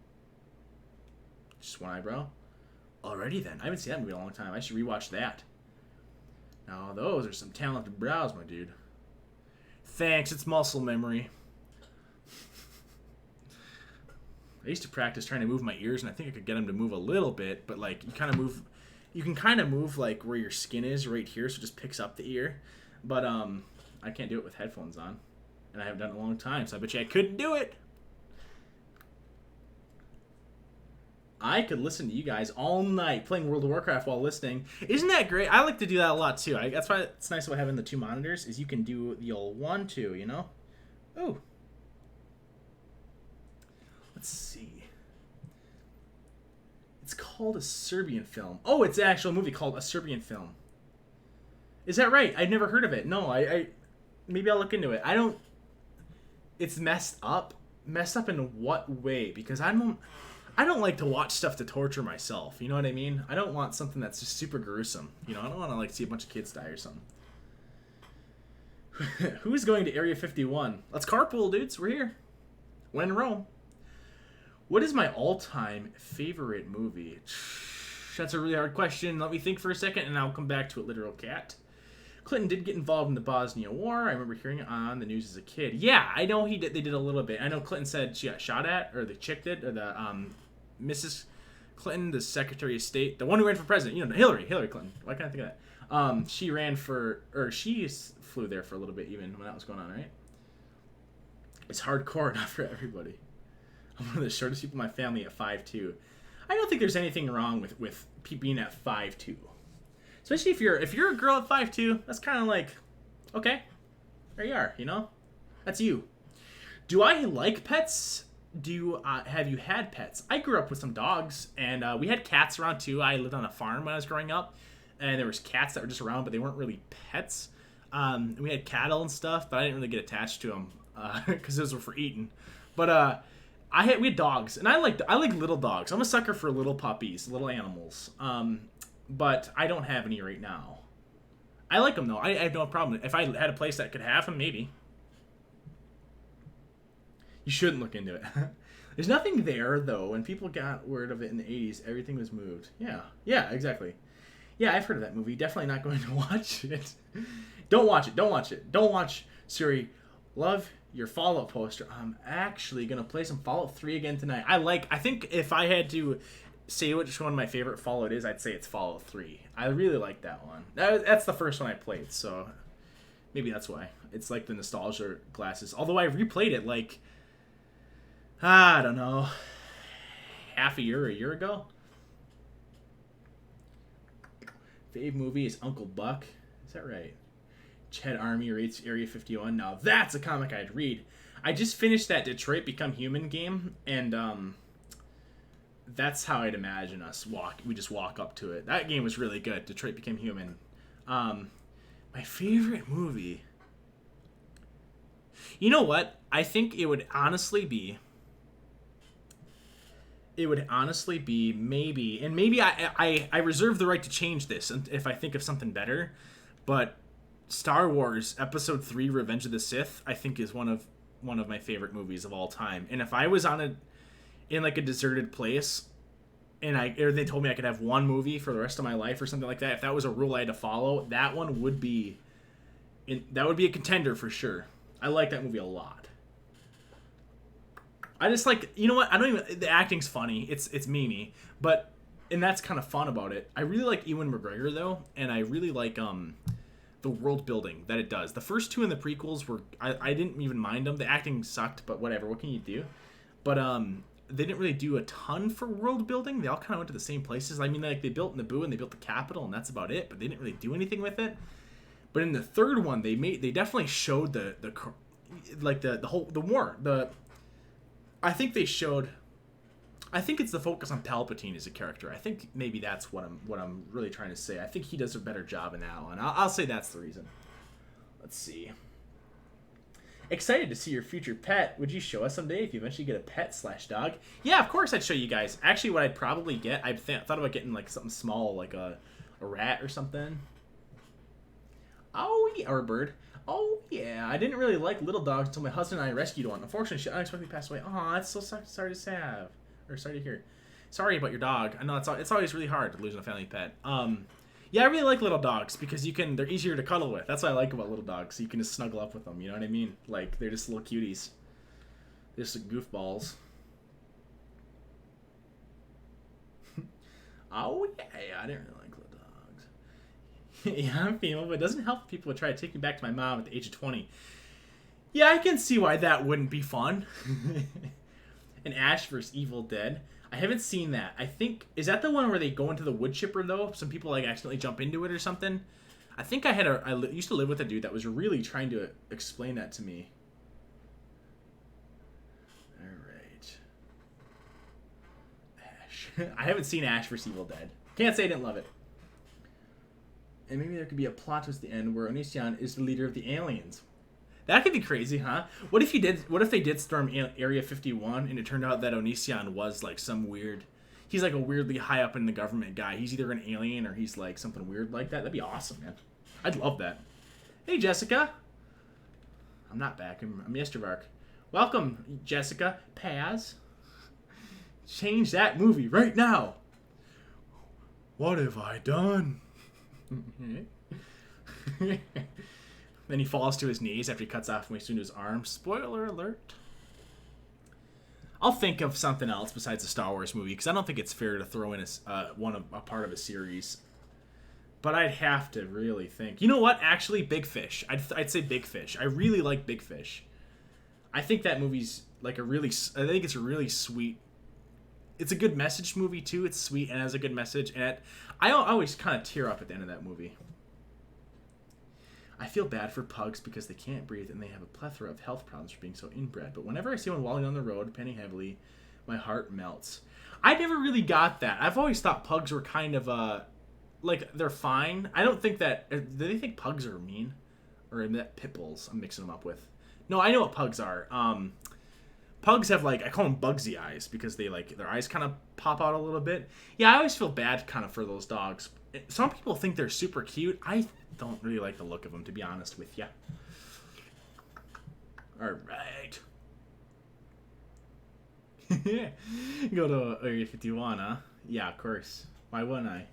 Just one eyebrow? Alrighty then. I haven't seen that movie in a long time. I should rewatch that. Now, those are some talented brows, my dude. Thanks, it's muscle memory. I used to practice trying to move my ears, and I think I could get them to move a little bit, but like you can kind of move like where your skin is right here, so it just picks up the ear. But I can't do it with headphones on, and I haven't done it in a long time, so I bet you I couldn't do it. I could listen to you guys all night playing World of Warcraft while listening. Isn't that great? I like to do that a lot too. That's why it's nice about having the 2 monitors, is you can do the old 1, 2, you know? Ooh. Let's see. It's called a Serbian film. Oh, it's an actual movie called A Serbian Film. Is that right? I've never heard of it. No, I maybe I'll look into it. It's messed up. Messed up in what way? Because I don't like to watch stuff to torture myself. You know what I mean? I don't want something that's just super gruesome. You know, I don't want to like see a bunch of kids die or something. Who's going to Area 51? Let's carpool, dudes. We're here. When in Rome. What is my all-time favorite movie? That's a really hard question. Let me think for a second, and I'll come back to it, literal cat. Clinton did get involved in the Bosnia War. I remember hearing it on the news as a kid. Yeah, I know he did. They did a little bit. I know Clinton said she got shot at, or the chick did, or the Mrs. Clinton, the Secretary of State, the one who ran for president. You know, Hillary Clinton. Why can't I think of that? She ran for, or she flew there for a little bit even when that was going on, right? It's hardcore, not for everybody. I'm one of the shortest people in my family at 5'2". I don't think there's anything wrong with being at 5'2". Especially if you're a girl at 5'2", that's kind of like, okay, there you are, you know? That's you. Do I like pets? Have you had pets? I grew up with some dogs, and we had cats around too. I lived on a farm when I was growing up, and there was cats that were just around, but they weren't really pets. We had cattle and stuff, but I didn't really get attached to them because those were for eating. But we had dogs, and I like little dogs. I'm a sucker for little puppies, little animals. But I don't have any right now. I like them though. I have no problem. If I had a place that could have them, maybe. You shouldn't look into it. There's nothing there though. When people got word of it in the 80s, everything was moved. Yeah, exactly. Yeah, I've heard of that movie. Definitely not going to watch it. Don't watch it. Don't watch Suri. Love your Fallout poster. I'm actually gonna play some Fallout 3 again tonight. I think if I had to say which one my favorite Fallout is, I'd say it's Fallout 3. I really like that one. That's the first one I played, so maybe that's why. It's like the nostalgia glasses. Although I replayed it like, I don't know, a year ago. Fave movie is Uncle Buck. Is that right? Ched Army rates Area 51. Now that's a comic I'd read. I just finished that Detroit Become Human game, and that's how I'd imagine us we just walk up to it. That game was really good. Detroit Became Human. My favorite movie. You know what? I think it would honestly be it would honestly be maybe, and maybe I reserve the right to change this if I think of something better, but Star Wars Episode 3 Revenge of the Sith I think is one of my favorite movies of all time. And if I was in like a deserted place and or they told me I could have one movie for the rest of my life or something like that, if that was a rule I had to follow, that one would be that would be a contender for sure. I like that movie a lot. I just like, you know what? I don't even, the acting's funny. It's memey, but, and that's kind of fun about it. I really like Ewan McGregor though, and I really like the world building that it does. The first two in the prequels were, I didn't even mind them. The acting sucked, but whatever. What can you do? But they didn't really do a ton for world building. They all kind of went to the same places. I mean, like they built Naboo and they built the capital, and that's about it. But they didn't really do anything with it. But in the third one, they definitely showed the war. I think they showed. I think it's the focus on Palpatine as a character. I think maybe that's what I'm really trying to say. I think he does a better job in that one. I'll say that's the reason. Let's see. Excited to see your future pet. Would you show us someday if you eventually get a pet/dog? Yeah, of course I'd show you guys. Actually, what I'd probably get, I thought about getting like something small, like a rat or something. Oh yeah, or a bird. Oh yeah, I didn't really like little dogs until my husband and I rescued one. Unfortunately, she unexpectedly passed away. Oh, it's so sorry to have, or sorry to hear. Sorry about your dog. I know it's always really hard losing a family pet. Yeah, I really like little dogs because they're easier to cuddle with. That's what I like about little dogs. You can just snuggle up with them. You know what I mean? Like they're just little cuties, they're just goofballs. Oh yeah, I didn't really like little dogs. Yeah, I'm female, but it doesn't help if people would try to take me back to my mom at the age of 20. Yeah, I can see why that wouldn't be fun. An Ash vs. Evil Dead. I haven't seen that. I think, is that the one where they go into the wood chipper though? Some people like accidentally jump into it or something. I think I used to live with a dude that was really trying to explain that to me. All right. Ash. I haven't seen Ash vs. Evil Dead. Can't say I didn't love it. And maybe there could be a plot twist at the end where Onision is the leader of the aliens. That could be crazy, huh? What if they did storm Area 51 and it turned out that Onision was like he's like a weirdly high up in the government guy. He's either an alien or he's like something weird like that. That'd be awesome, man. I'd love that. Hey, Jessica. I'm not back. I'm Yestervark. Welcome, Jessica. Paz. Change that movie right now. What have I done? Then he falls to his knees after he cuts off way soon to his arm. Spoiler alert. I'll think of something else besides the Star Wars movie because I don't think it's fair to throw in a part of a series. But I'd have to really think. You know what? Actually, Big Fish. I'd say Big Fish. I really like Big Fish. I think that movie's like I think it's a really sweet. It's a good message movie too. It's sweet and has a good message. And I always kind of tear up at the end of that movie. I feel bad for pugs because they can't breathe and they have a plethora of health problems for being so inbred. But whenever I see one walking down the road, panting heavily, my heart melts. I never really got that. I've always thought pugs were kind of like they're fine. I don't think that. Do they think pugs are mean, or is that pit bulls? I'm mixing them up with. No, I know what pugs are. Pugs have I call them Bugsy eyes because they their eyes kind of pop out a little bit. Yeah, I always feel bad kind of for those dogs. Some people think they're super cute. I don't really like the look of them, to be honest with you. All right. Go to Area 51, huh? Yeah, of course. Why wouldn't I?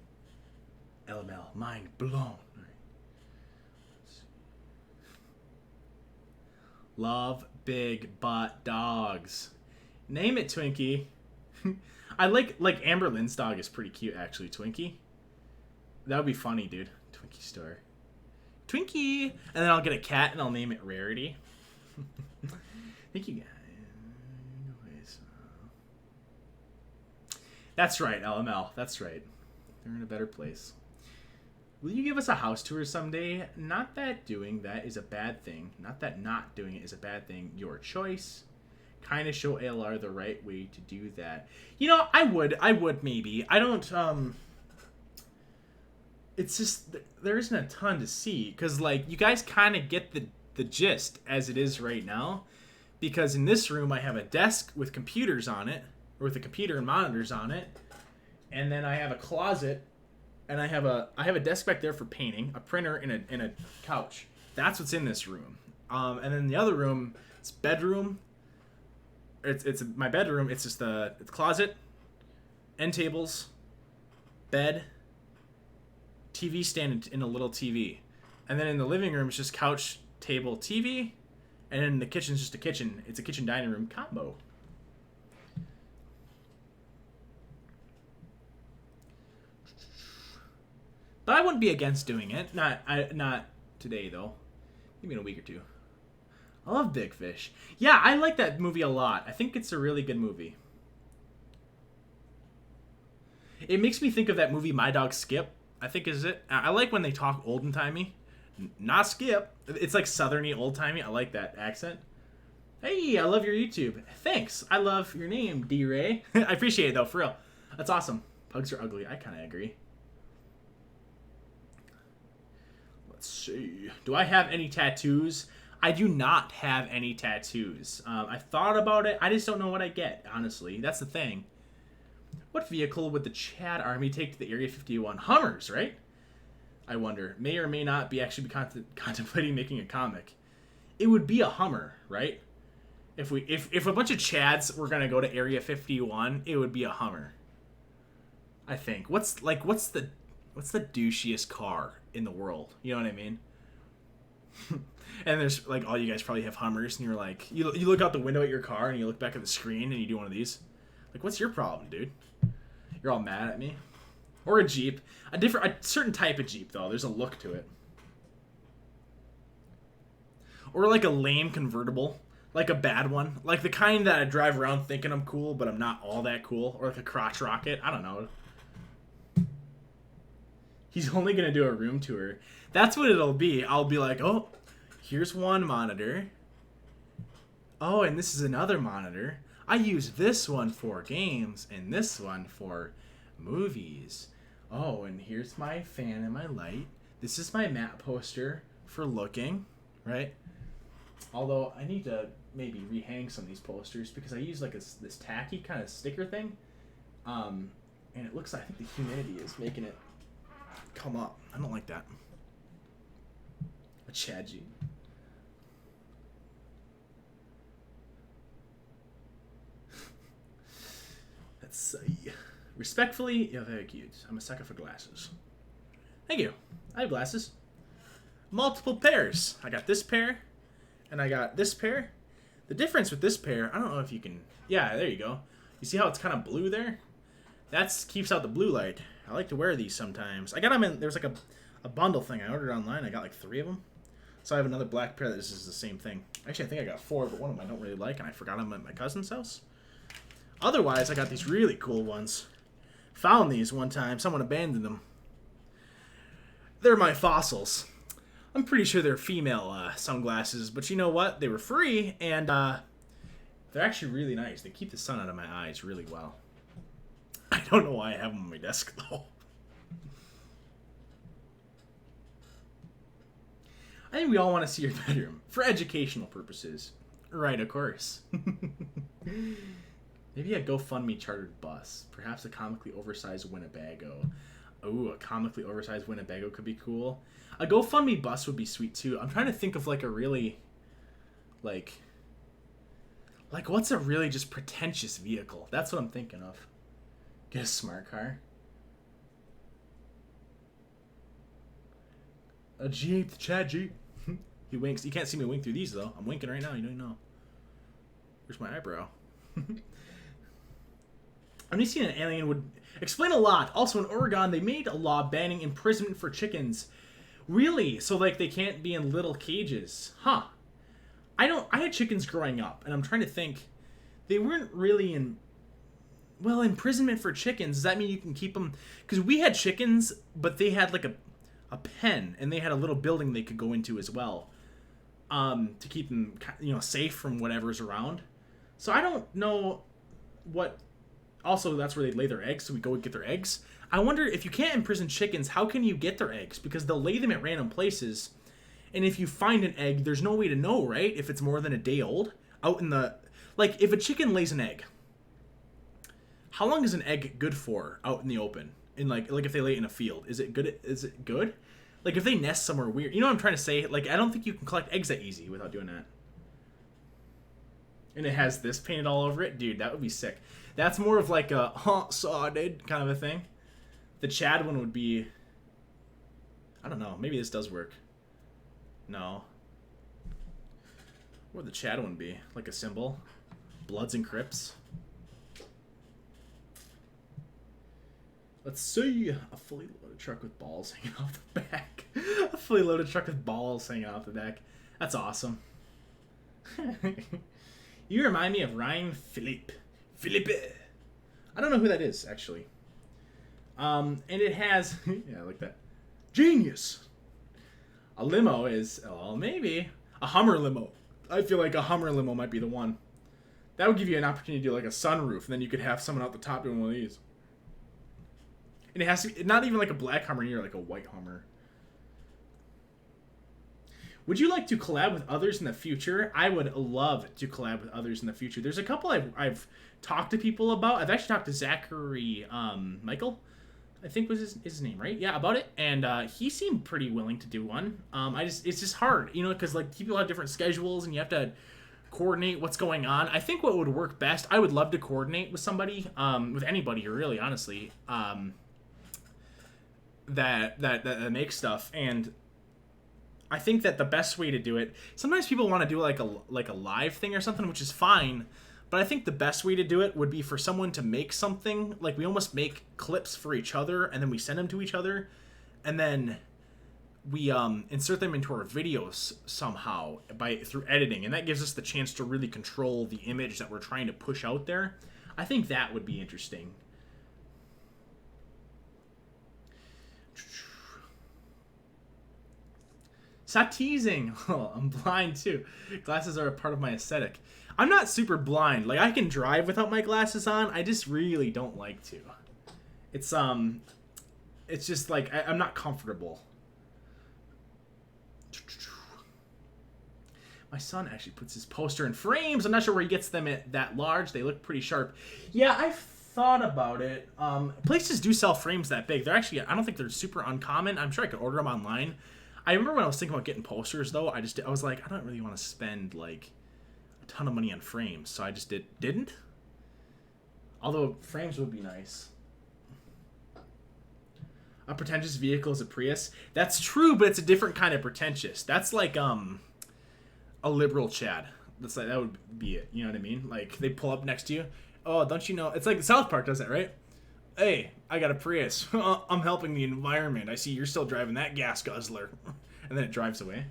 LML, mind blown. All right. Love big butt dogs. Name it, Twinkie. I like Amber Lynn's dog is pretty cute, actually. Twinkie. That would be funny, dude. Twinkie store. Twinkie! And then I'll get a cat and I'll name it Rarity. Thank you, guys. That's right, LML. That's right. They're in a better place. Will you give us a house tour someday? Not that doing that is a bad thing. Not that not doing it is a bad thing. Your choice. Kind of show ALR the right way to do that. You know, I would maybe. I don't, it's just, there isn't a ton to see. Because, you guys kind of get the gist as it is right now. Because in this room, I have a desk with computers on it. or with a computer and monitors on it. And then I have a closet, and I have a desk back there for painting, a printer, and a couch. That's what's in this room. And then the other room, it's bedroom. It's my bedroom. It's just it's closet, end tables, bed, TV stand, and a little TV. And then in the living room, it's just couch, table, TV. And then the kitchen's just a kitchen. It's a kitchen dining room combo. But I wouldn't be against doing it. Not today, though. Maybe in a week or two. I love Big Fish. Yeah, I like that movie a lot. I think it's a really good movie. It makes me think of that movie My Dog Skip, I think is it. I like when they talk olden-timey. Not Skip. It's like southerny, old-timey. I like that accent. Hey, I love your YouTube. Thanks. I love your name, D-Ray. I appreciate it, though, for real. That's awesome. Pugs are ugly. I kind of agree. Let's see. Do I have any tattoos? I do not have any tattoos. I thought about it. I just don't know what I get, honestly. That's the thing. What vehicle would the Chad Army take to the Area 51? Hummers, right? I wonder. May or may not be actually contemplating making a comic. It would be a Hummer, right? If a bunch of Chads were gonna go to Area 51, it would be a Hummer. I think. What's the douchiest car in the world? You know what I mean? And there's like all you guys probably have Hummers, and you're like you look out the window at your car and you look back at the screen and you do one of these. Like, what's your problem, dude? You're all mad at me. Or a Jeep. A certain type of Jeep, though. There's a look to it. Or like a lame convertible. Like a bad one. Like the kind that I drive around thinking I'm cool, but I'm not all that cool. Or like a crotch rocket. I don't know. He's only going to do a room tour. That's what it'll be. I'll be like, oh, here's one monitor. Oh, and this is another monitor. I use this one for games and this one for movies. Oh, and here's my fan and my light. This is my map poster for looking, right? Although I need to maybe rehang some of these posters because I use like this tacky kind of sticker thing. And it looks like I think the humidity is making it come up. I don't like that. A Chadji. Let's see. Respectfully, you're very cute. I'm a sucker for glasses. Thank you. I have glasses. Multiple pairs. I got this pair, and I got this pair. The difference with this pair, I don't know if you can... Yeah, there you go. You see how it's kind of blue there? That keeps out the blue light. I like to wear these sometimes. I got them in... There's like a bundle thing I ordered online. I got like 3 of them. So I have another black pair that is the same thing. Actually, I think I got 4, but one of them I don't really like, and I forgot them at my cousin's house. Otherwise, I got these really cool ones. Found these one time. Someone abandoned them. They're my fossils. I'm pretty sure they're female sunglasses, but you know what? They were free, and they're actually really nice. They keep the sun out of my eyes really well. I don't know why I have them on my desk, though. I think we all want to see your bedroom for educational purposes. Right, of course. Maybe a GoFundMe chartered bus. Perhaps a comically oversized Winnebago. Ooh, a comically oversized Winnebago could be cool. A GoFundMe bus would be sweet, too. I'm trying to think of, like, a really, like, what's a really just pretentious vehicle? That's what I'm thinking of. Get a smart car. A Jeep, the Chad Jeep. He winks. You can't see me wink through these, though. I'm winking right now. You don't know. Where's my eyebrow? I've only seen an alien would explain a lot. Also, in Oregon, they made a law banning imprisonment for chickens. Really? So, like, they can't be in little cages? Huh. I had chickens growing up, and I'm trying to think. They weren't really in... Well, imprisonment for chickens, does that mean you can keep them... Because we had chickens, but they had, like, a pen, and they had a little building they could go into as well. To keep them, you know, safe from whatever's around. So I don't know what... Also, that's where they lay their eggs, so we go and get their eggs. I wonder, if you can't imprison chickens, how can you get their eggs? Because they'll lay them at random places, and if you find an egg, there's no way to know, right? If it's more than a day old. Out in the... Like, if a chicken lays an egg, How long is an egg good for out in the open? In like if they lay it in a field, is it good? Is it good? Like if they nest somewhere weird, you know what I'm trying to say? Like I don't think you can collect eggs that easy without doing that. And it has this painted all over it, dude. That would be sick. That's more of like a sodded kind of a thing. The Chad one would be. I don't know. Maybe this does work. No. What would the Chad one be? Like a symbol? Bloods and Crips. Let's see. A fully loaded truck with balls hanging off the back. A fully loaded truck with balls hanging off the back. That's awesome. You remind me of Ryan Philippe. Philippe. I don't know who that is, actually. And it has... yeah, like that. Genius. A limo is... oh, maybe. A Hummer limo. I feel like a Hummer limo might be the one. That would give you an opportunity to do like a sunroof, and then you could have someone out the top doing one of these. And it has to be not even like a black Hummer here, like a white Hummer. Would you like to collab with others in the future? I would love to collab with others in the future. There's a couple I've talked to people about. I've actually talked to Zachary Michael, I think was his name, right? Yeah, about it. And he seemed pretty willing to do one. It's just hard, you know, because like people have different schedules and you have to coordinate what's going on. I think what would work best, I would love to coordinate with somebody, with anybody really, honestly, that makes stuff. And I think that the best way to do it, sometimes people want to do like a live thing or something, which is fine, but I think the best way to do it would be for someone to make something, like we almost make clips for each other and then we send them to each other and then we insert them into our videos somehow through editing, and that gives us the chance to really control the image that we're trying to push out there. I think that would be interesting. Stop teasing. Oh, I'm blind too. Glasses are a part of my aesthetic. I'm not super blind. Like I can drive without my glasses on. I just really don't like to. It's just like I'm not comfortable. My son actually puts his poster in frames. I'm not sure where he gets them at that large. They look pretty sharp. Yeah, I've thought about it. Places do sell frames that big. They're actually, I don't think they're super uncommon. I'm sure I could order them online. I remember when I was thinking about getting posters, though, I was like, I don't really want to spend, like, a ton of money on frames, so I just didn't. Although, frames would be nice. A pretentious vehicle is a Prius. That's true, but it's a different kind of pretentious. That's like, a liberal Chad. That's like, that would be it, you know what I mean? Like, they pull up next to you. Oh, don't you know? It's like South Park does that, right? Hey, I got a Prius. I'm helping the environment. I see you're still driving that gas guzzler. And then it drives away.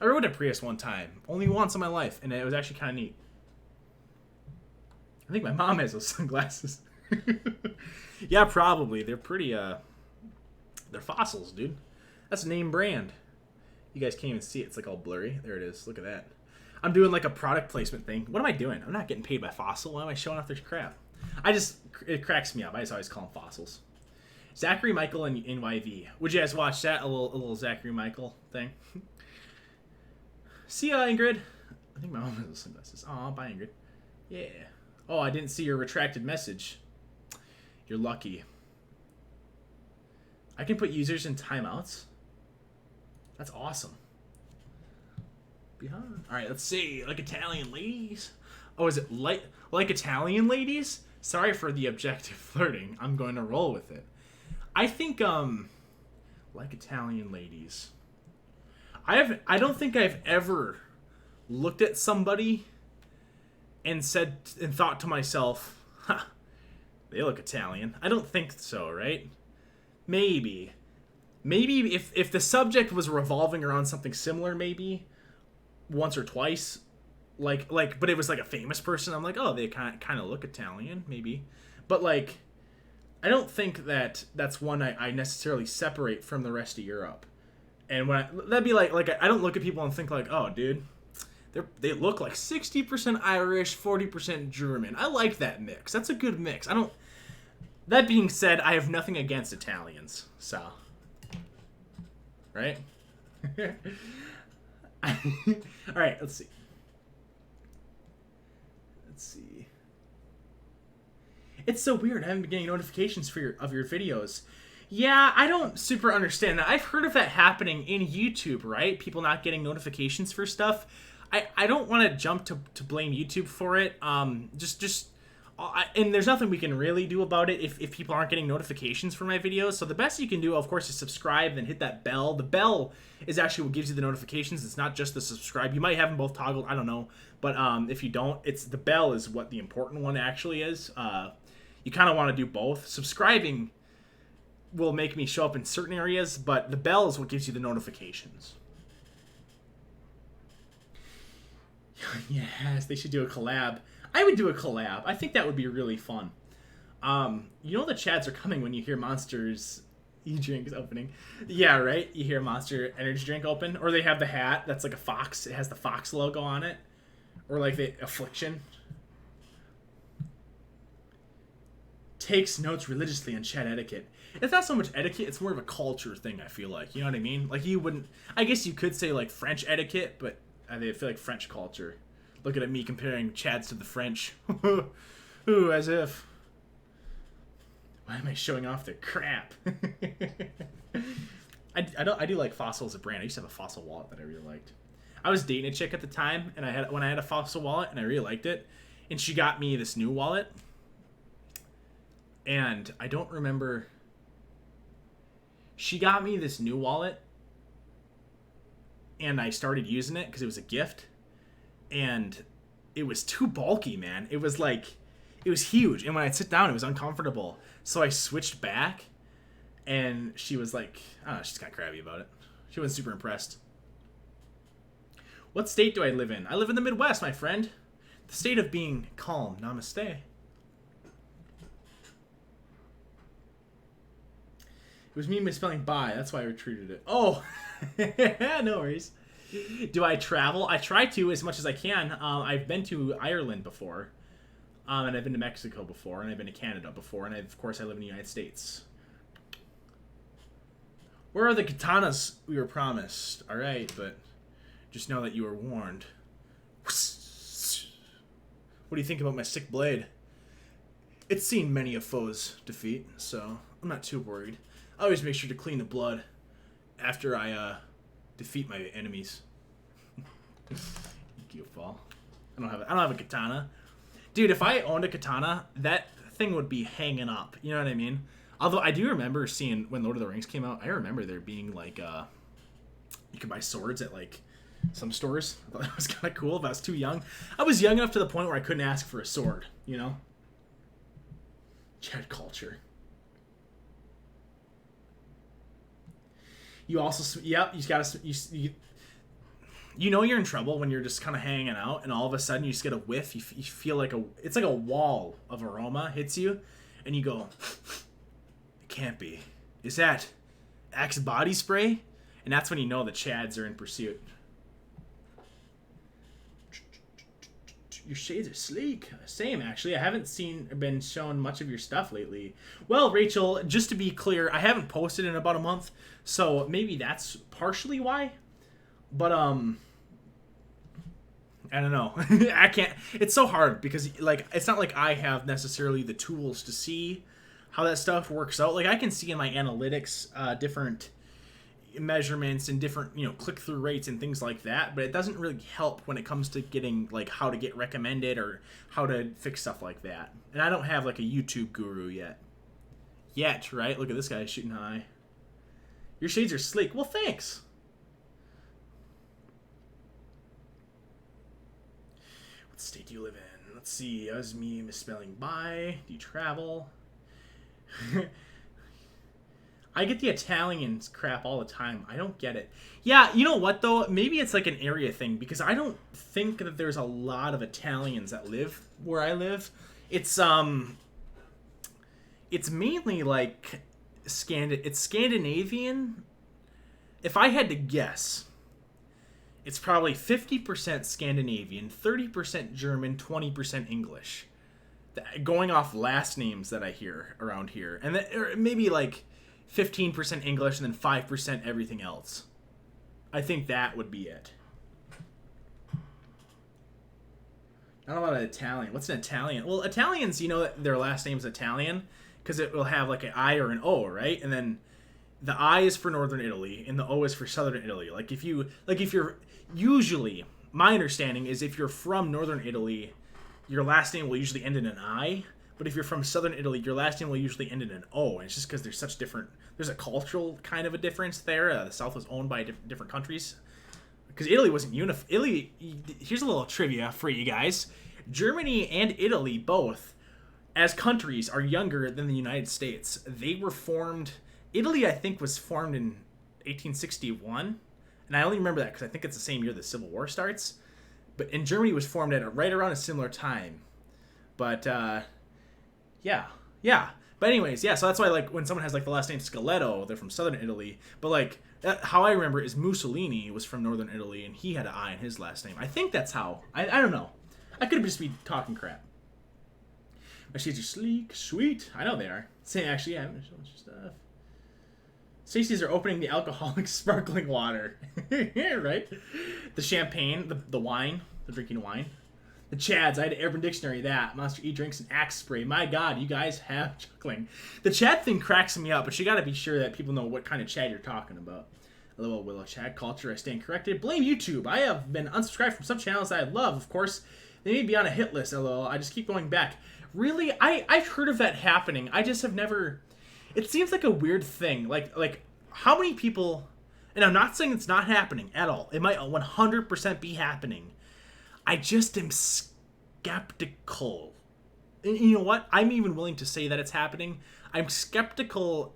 I rode a Prius one time. Only once in my life. And it was actually kind of neat. I think my mom has those sunglasses. Yeah, probably. They're pretty, they're fossils, dude. That's a name brand. You guys can't even see it. It's like all blurry. There it is. Look at that. I'm doing like a product placement thing. What am I doing? I'm not getting paid by Fossil. Why am I showing off this crap? It cracks me up. I just always call them fossils. Zachary Michael and NYV. Would you guys watch that? A little Zachary Michael thing. See ya, Ingrid. I think my mom has those sunglasses. Aw, bye, Ingrid. Yeah. Oh, I didn't see your retracted message. You're lucky. I can put users in timeouts. That's awesome. Behind. All right, let's see. Like Italian ladies. Oh, is it like Italian ladies? Sorry for the objective flirting. I'm going to roll with it. I think like Italian ladies. I don't think I've ever looked at somebody and thought to myself, "Ha, they look Italian." I don't think so, right? Maybe if the subject was revolving around something similar, maybe once or twice, like, but it was like a famous person. I'm like, oh, they kind of look Italian, maybe, but like, I don't think that's one I necessarily separate from the rest of Europe. And that'd be like I don't look at people and think like, oh, dude, they look like 60% Irish, 40% German. I like that mix. That's a good mix. That being said, I have nothing against Italians, so. Right? Alright, let's see. It's so weird. I haven't been getting notifications for your videos. Yeah, I don't super understand that. I've heard of that happening in YouTube, right? People not getting notifications for stuff. I don't want to jump to blame YouTube for it. And there's nothing we can really do about it if people aren't getting notifications for my videos. So the best you can do, of course, is subscribe, then hit that bell. The bell is actually what gives you the notifications. It's not just the subscribe. You might have them both toggled. I don't know. But if you don't, it's the bell is what the important one actually is. You kind of want to do both. Subscribing will make me show up in certain areas, but the bell is what gives you the notifications. Yes, they should do a collab. I would do a collab. I think that would be really fun. You know the chads are coming when you hear Monster's e-drinks opening. Yeah, right? You hear Monster energy drink open. Or they have the hat that's like a fox. It has the fox logo on it. Or like the Affliction. Takes notes religiously on chat etiquette. It's not so much etiquette, it's more of a culture thing, I feel like. You know what I mean? Like, you wouldn't... I guess you could say, like, French etiquette, but I feel like French culture. Looking at me comparing Chads to the French. Ooh, as if. Why am I showing off their crap? I do like Fossil as a brand. I used to have a Fossil wallet that I really liked. I was dating a chick at the time, and when I had a Fossil wallet, and I really liked it, and she got me this new wallet, and I don't remember. She got me this new wallet, and I started using it because it was a gift, and it was too bulky, man. It was huge, and when I'd sit down, it was uncomfortable. So I switched back, and she was like, I don't know, she's kind of crabby about it. She wasn't super impressed. What state do I live in? I live in the Midwest, my friend. The state of being calm. Namaste. It was me misspelling bye. That's why I retweeted it. Oh, no worries. Do I travel? I try to as much as I can. I've been to Ireland before, and I've been to Mexico before, and I've been to Canada before, and of course I live in the United States. Where are the katanas we were promised? All right, but just know that you were warned. What do you think about my sick blade? It's seen many a foe's defeat, so I'm not too worried. I always make sure to clean the blood after I defeat my enemies. You fall. I don't have a katana. Dude, if I owned a katana, that thing would be hanging up. You know what I mean? Although I do remember seeing when Lord of the Rings came out, I remember there being like you could buy swords at like some stores. I thought that was kind of cool, but I was too young. I was young enough to the point where I couldn't ask for a sword, you know? Chat culture. You also, yep, you gotta, you know you're in trouble when you're just kind of hanging out, and all of a sudden you just get a whiff. You feel like it's like a wall of aroma hits you, and you go, it can't be. Is that Axe body spray? And that's when you know the Chads are in pursuit. Your shades are sleek. Same, actually. I haven't been shown much of your stuff lately. Well, Rachel, just to be clear, I haven't posted in about a month, so maybe that's partially why. But, I don't know. I can't... It's so hard because, like, it's not like I have necessarily the tools to see how that stuff works out. Like, I can see in my analytics different measurements and different, you know, click-through rates and things like that, but it doesn't really help when it comes to getting like how to get recommended or how to fix stuff like that. And I don't have like a YouTube guru yet, right? Look at this guy shooting high. Your shades are sleek. Well, thanks. What state do you live in? Let's see. That was me misspelling bye. Do you travel? I get the Italians crap all the time. I don't get it. Yeah, you know what, though? Maybe it's like an area thing, because I don't think that there's a lot of Italians that live where I live. It's mainly like it's Scandinavian. If I had to guess, it's probably 50% Scandinavian, 30% German, 20% English. Going off last names that I hear around here. And then, or maybe like 15% English and then 5% everything else. I think that would be it. I don't know about an Italian. What's an Italian? Well, Italians, you know that their last name's Italian because it will have like an I or an O, right? And then the I is for Northern Italy and the O is for Southern Italy. If you're usually, my understanding is if you're from Northern Italy, your last name will usually end in an I. But if you're from Southern Italy, your last name will usually end in an O. And it's just because there's such different. There's a cultural kind of a difference there. The South was owned by different countries. Because Italy wasn't unified. Italy, here's a little trivia for you guys. Germany and Italy both, as countries, are younger than the United States. They were formed. Italy, I think, was formed in 1861, and I only remember that because I think it's the same year the Civil War starts. And Germany was formed at right around a similar time. But yeah. But anyways, yeah. So that's why when someone has the last name Skeletto, they're from Southern Italy. But how I remember is Mussolini was from Northern Italy, and he had an I in his last name. I think that's how. I don't know. I could just be talking crap. My shades are sleek, sweet. I know they are. Same, actually, yeah. So much stuff. Stacey's are opening the alcoholic sparkling water. Right? The champagne, the wine, the drinking wine. The Chads, I had to Urban Dictionary that. Monster E drinks and Axe spray. My God, you guys have chuckling. The Chad thing cracks me up, but you gotta be sure that people know what kind of Chad you're talking about. A little Willow Chad culture, I stand corrected. Blame YouTube. I have been unsubscribed from some channels that I love, of course. They may be on a hit list, lol. I just keep going back. Really? I've heard of that happening. I just have never... It seems like a weird thing. Like how many people... And I'm not saying it's not happening at all. It might 100% be happening. I just am skeptical. And you know what? I'm even willing to say that it's happening. I'm skeptical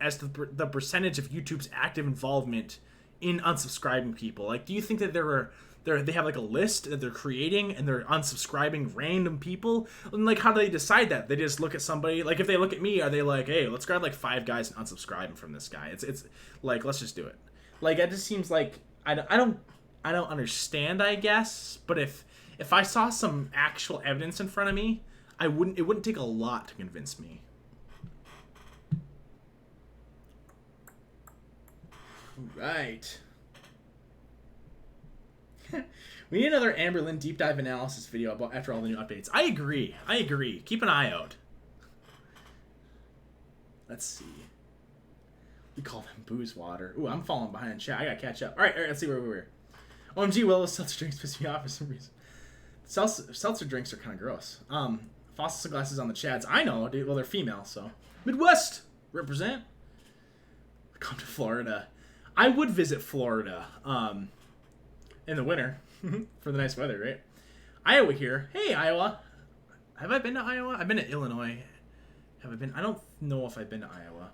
as to the percentage of YouTube's active involvement in unsubscribing people. Do you think that they have a list that they're creating and they're unsubscribing random people? And how do they decide that? They just look at somebody. If they look at me, are they hey, let's grab 5 guys and unsubscribe them from this guy? It's let's just do it. It just seems like I don't understand, I guess. But if I saw some actual evidence in front of me, it wouldn't take a lot to convince me. Right. We need another Amberlin deep dive analysis video after all the new updates. I agree. Keep an eye out. Let's see. We call them booze water. Ooh, I'm falling behind in chat. I gotta catch up. All right, let's see where we were. OMG, Willow's seltzer drinks piss me off for some reason. Seltzer drinks are kind of gross. Fossil sunglasses on the Chads. I know, dude. Well, they're female, so. Midwest! Represent. Come to Florida. I would visit Florida in the winter for the nice weather, right? Iowa here. Hey, Iowa. Have I been to Iowa? I've been to Illinois. Have I been? I don't know if I've been to Iowa.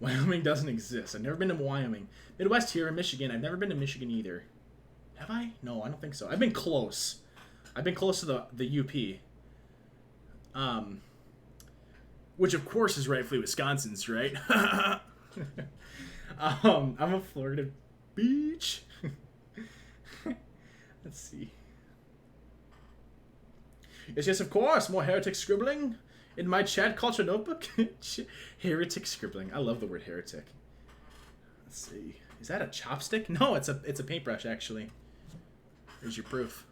Wyoming doesn't exist. I've never been to Wyoming. Midwest here in Michigan. I've never been to Michigan either. Have I? No, I don't think so. I've been close. I've been close to the UP. Which of course is rightfully Wisconsin's, right? I'm a Florida beach. Let's see. Yes, of course. More heretic scribbling in my chat culture notebook. Heretic scribbling. I love the word heretic. Let's see. Is that a chopstick? No, it's a paintbrush, actually. Here's your proof.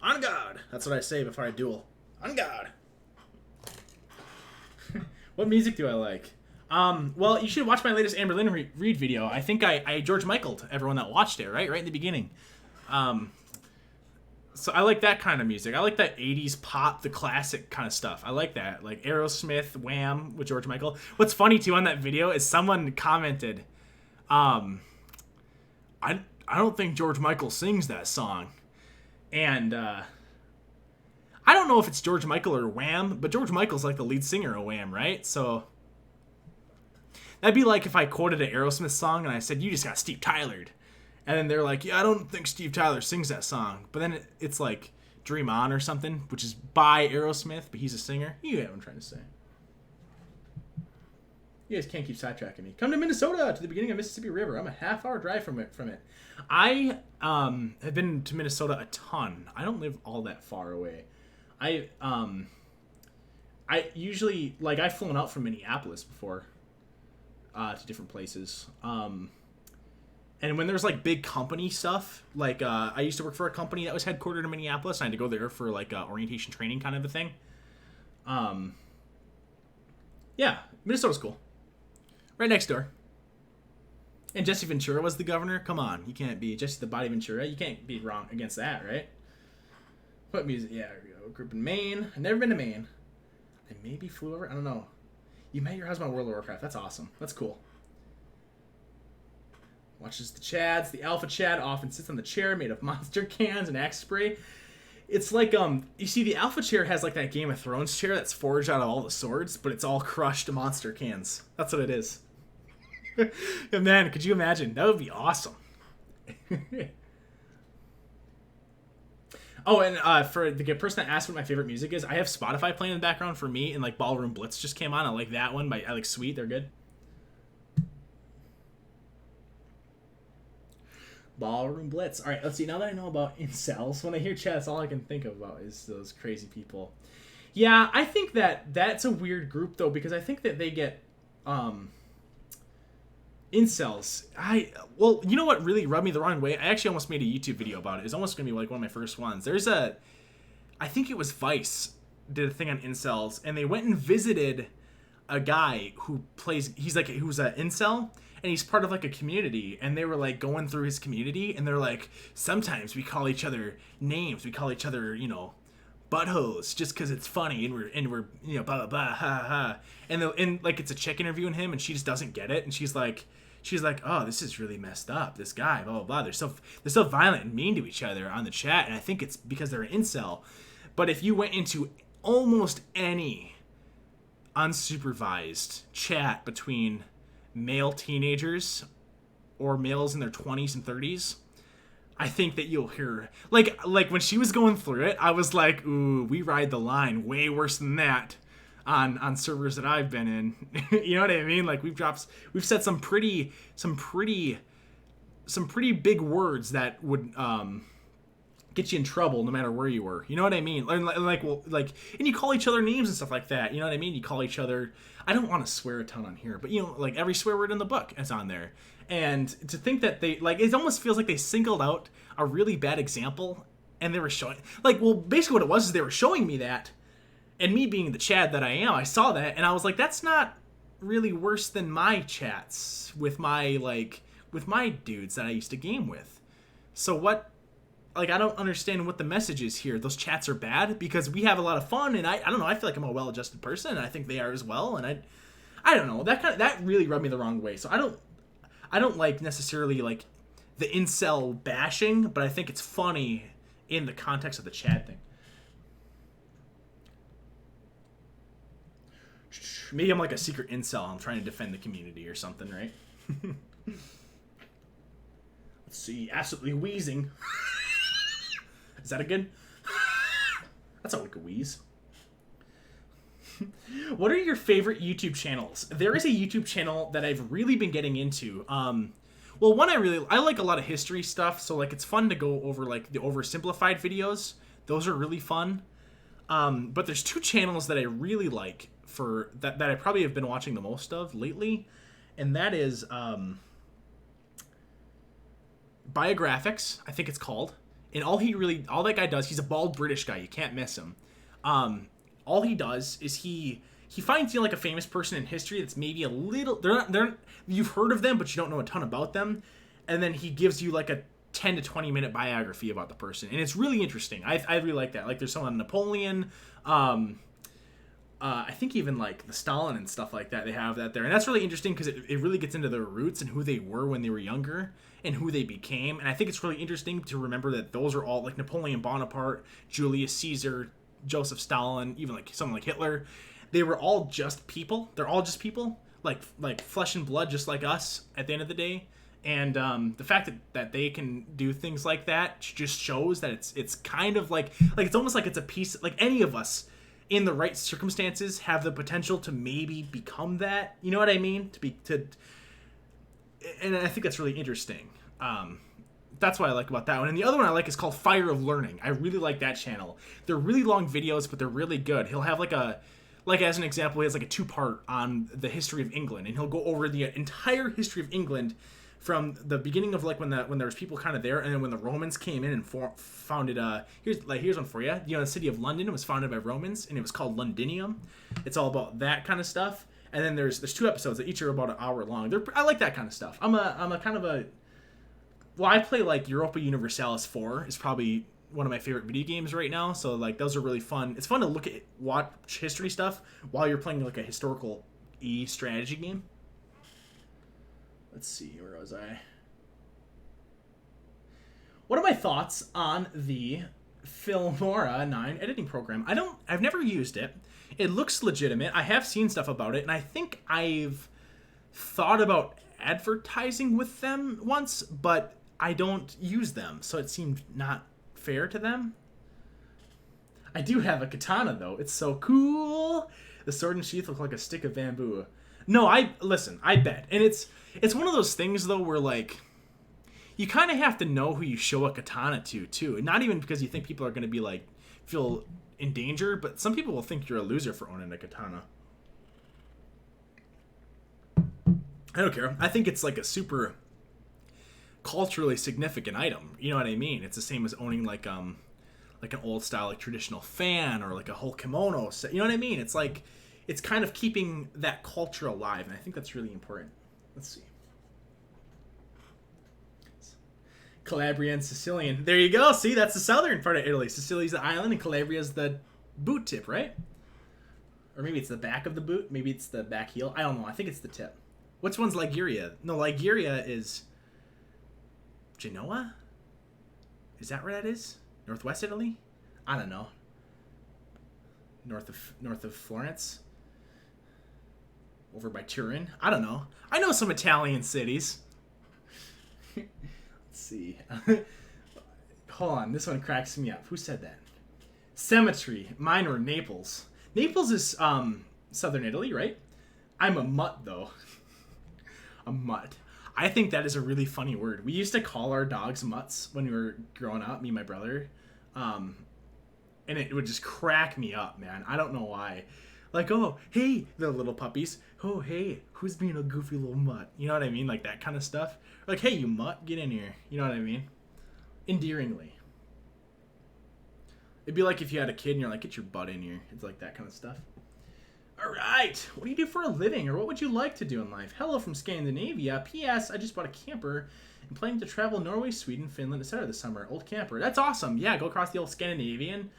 On guard. That's what I say before I duel. On guard. What music do I like? Well, you should watch my latest Amber Lynn Reed video. I think I George Michael'd everyone that watched it, right in the beginning. So I like that kind of music. I like that 80s pop, the classic kind of stuff. I like that. Like Aerosmith, Wham! With George Michael. What's funny, too, on that video is someone commented, I don't think George Michael sings that song. And, I don't know if it's George Michael or Wham! But George Michael's the lead singer of Wham!, right? So that'd be like if I quoted an Aerosmith song and I said, you just got Steve Tylered. And then they're like, yeah, I don't think Steve Tyler sings that song. But then it's like Dream On or something, which is by Aerosmith, but he's a singer. You get what I'm trying to say. You guys can't keep sidetracking me. Come to Minnesota, to the beginning of Mississippi River. I'm a half-hour drive from it. I have been to Minnesota a ton. I don't live all that far away. I usually, I've flown out from Minneapolis before to different places. And when there's like big company stuff, like I used to work for a company that was headquartered in Minneapolis, and I had to go there for like orientation training kind of a thing. Yeah, Minnesota's cool. Right next door. And Jesse Ventura was the governor. Come on, you can't be Jesse the Body Ventura. You can't be wrong against that, right? What music? Yeah, there we go. Group in Maine. I've never been to Maine. I maybe flew over. I don't know. You met your husband on World of Warcraft. That's awesome. That's cool. Watches the Chads. The Alpha Chad often sits on the chair made of monster cans and axe spray. It's like, you see, the Alpha chair has like that Game of Thrones chair that's forged out of all the swords, but it's all crushed monster cans. That's what it is. And man, could you imagine? That would be awesome. Oh, and for the person that asked what my favorite music is, I have Spotify playing in the background for me, and like Ballroom Blitz just came on. I like that one. I like Sweet. They're good. Ballroom Blitz. All right, let's see. Now that I know about incels, when I hear chat, that's all I can think about is those crazy people. Yeah, I think that's a weird group though, because I think that they get incels. Well, you know what really rubbed me the wrong way? I actually almost made a YouTube video about it. It's almost gonna be like one of my first ones. I think it was Vice did a thing on incels, and they went and visited a guy who who's an incel, and he's part of like a community, and they were like going through his community, and they're like, sometimes we call each other names, we call each other, buttholes, just because it's funny, and we're blah blah blah ha ha, and like it's a chick interviewing him, and she just doesn't get it, and she's like, oh, this is really messed up, this guy, blah blah blah, they're so violent and mean to each other on the chat, and I think it's because they're an incel. But if you went into almost any unsupervised chat between male teenagers or males in their 20s and 30s, I think that you'll hear like when she was going through it, I was like, ooh, we ride the line way worse than that on servers that I've been in. You know what I mean? Like we've said some pretty big words that would get you in trouble no matter where you were. You know what I mean? And you call each other names and stuff like that. You know what I mean? You call each other. I don't want to swear a ton on here, but like every swear word in the book is on there. And to think that they it almost feels like they singled out a really bad example, and they were showing basically what it was is they were showing me that, and me being the Chad that I am, I saw that and I was like, that's not really worse than my chats with my dudes that I used to game with. So what? Like, I don't understand what the message is here. Those chats are bad because we have a lot of fun, and I don't know. I feel like I'm a well-adjusted person, and I think they are as well. And I don't know. That really rubbed me the wrong way. So I don't like necessarily like the incel bashing, but I think it's funny in the context of the chat thing. Maybe I'm like a secret incel. I'm trying to defend the community or something, right? Let's see. Absolutely wheezing. Is that a good? That's not like a wheeze. What are your favorite YouTube channels? There is a YouTube channel that I've really been getting into. Well, one I like a lot of history stuff, so like it's fun to go over like the oversimplified videos. Those are really fun. But there's two channels that I really like for that I probably have been watching the most of lately, and that is Biographics, I think it's called. And all that guy does, he's a bald British guy. You can't miss him. All he does is he finds like a famous person in history that's maybe a little you've heard of them, but you don't know a ton about them, and then he gives you like a 10 to 20 minute biography about the person, and it's really interesting. I really like that. Like there's someone on Napoleon, I think even like the Stalin and stuff like that. They have that there, and that's really interesting because it really gets into their roots and who they were when they were younger and who they became. And I think it's really interesting to remember that those are all like Napoleon Bonaparte, Julius Caesar, Joseph Stalin, even like someone like Hitler. They were all just people. They're all just people, like flesh and blood, just like us at the end of the day. And the fact that they can do things like that just shows that it's kind of like it's almost like it's a piece, like any of us in the right circumstances have the potential to maybe become that. You know what I mean? And I think that's really interesting. That's what I like about that one. And the other one I like is called Fire of Learning. I really like that channel. They're really long videos, but they're really good. He'll have as an example, he has like a 2-part on the history of England, and he'll go over the entire history of England from the beginning of like when there was people kind of there, and then when the Romans came in and founded here's one for you. You know, the city of London was founded by Romans, and it was called Londinium. It's all about that kind of stuff. And then there's 2 episodes that each are about an hour long. I like that kind of stuff. I'm a kind of a well, I play like Europa Universalis 4 is probably one of my favorite video games right now. So like those are really fun. It's fun to watch history stuff while you're playing like a historical strategy game. Let's see, where was I? What are my thoughts on the Filmora 9 editing program? I've never used it. It looks legitimate. I have seen stuff about it, and I think I've thought about advertising with them once, but I don't use them, so it seemed not fair to them. I do have a katana, though. It's so cool. The sword and sheath look like a stick of bamboo. No, I bet. And it's one of those things, though, where, like, you kind of have to know who you show a katana to, too. And not even because you think people are going to be, like, feel in danger, but some people will think you're a loser for owning a katana. I don't care. I think it's, like, a super culturally significant item. You know what I mean? It's the same as owning, like an old-style, like, traditional fan or, like, a whole kimono set. You know what I mean? It's, like, it's kind of keeping that culture alive, and I think that's really important. Let's see. Calabrian, Sicilian. There you go. See, that's the southern part of Italy. Sicily's the island, and Calabria's the boot tip, right? Or maybe it's the back of the boot. Maybe it's the back heel. I don't know. I think it's the tip. Which one's Liguria? No, Liguria is Genoa? Is that where that is? Northwest Italy? I don't know. North of Florence? Over by Turin? I don't know. I know some Italian cities. Let's see. Hold on. This one cracks me up. Who said that? Cemetery. Mine were Naples. Naples is southern Italy, right? I'm a mutt, though. A mutt. I think that is a really funny word. We used to call our dogs mutts when we were growing up, me and my brother. And it would just crack me up, man. I don't know why. Like, oh, hey, the little puppies. Oh, hey, who's being a goofy little mutt? You know what I mean? Like that kind of stuff. Like, hey, you mutt, get in here. You know what I mean? Endearingly. It'd be like if you had a kid and you're like, get your butt in here. It's like that kind of stuff. All right. What do you do for a living, or what would you like to do in life? Hello from Scandinavia. P.S. I just bought a camper and planning to travel Norway, Sweden, Finland, etc. this summer. Old camper. That's awesome. Yeah, go across the old Scandinavian.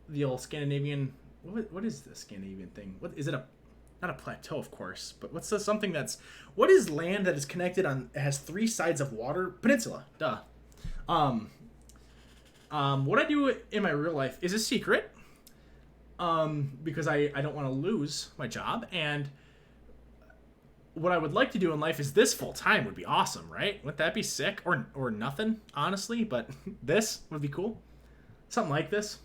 What is the Scandinavian thing? What is it? Not a plateau, of course, but what's something that's... What is land that is connected on... It has 3 sides of water? Peninsula. Duh. What I do in my real life is a secret. Because I don't want to lose my job, and what I would like to do in life is this full time would be awesome, right? Wouldn't that be sick? Or nothing, honestly, but this would be cool. Something like this.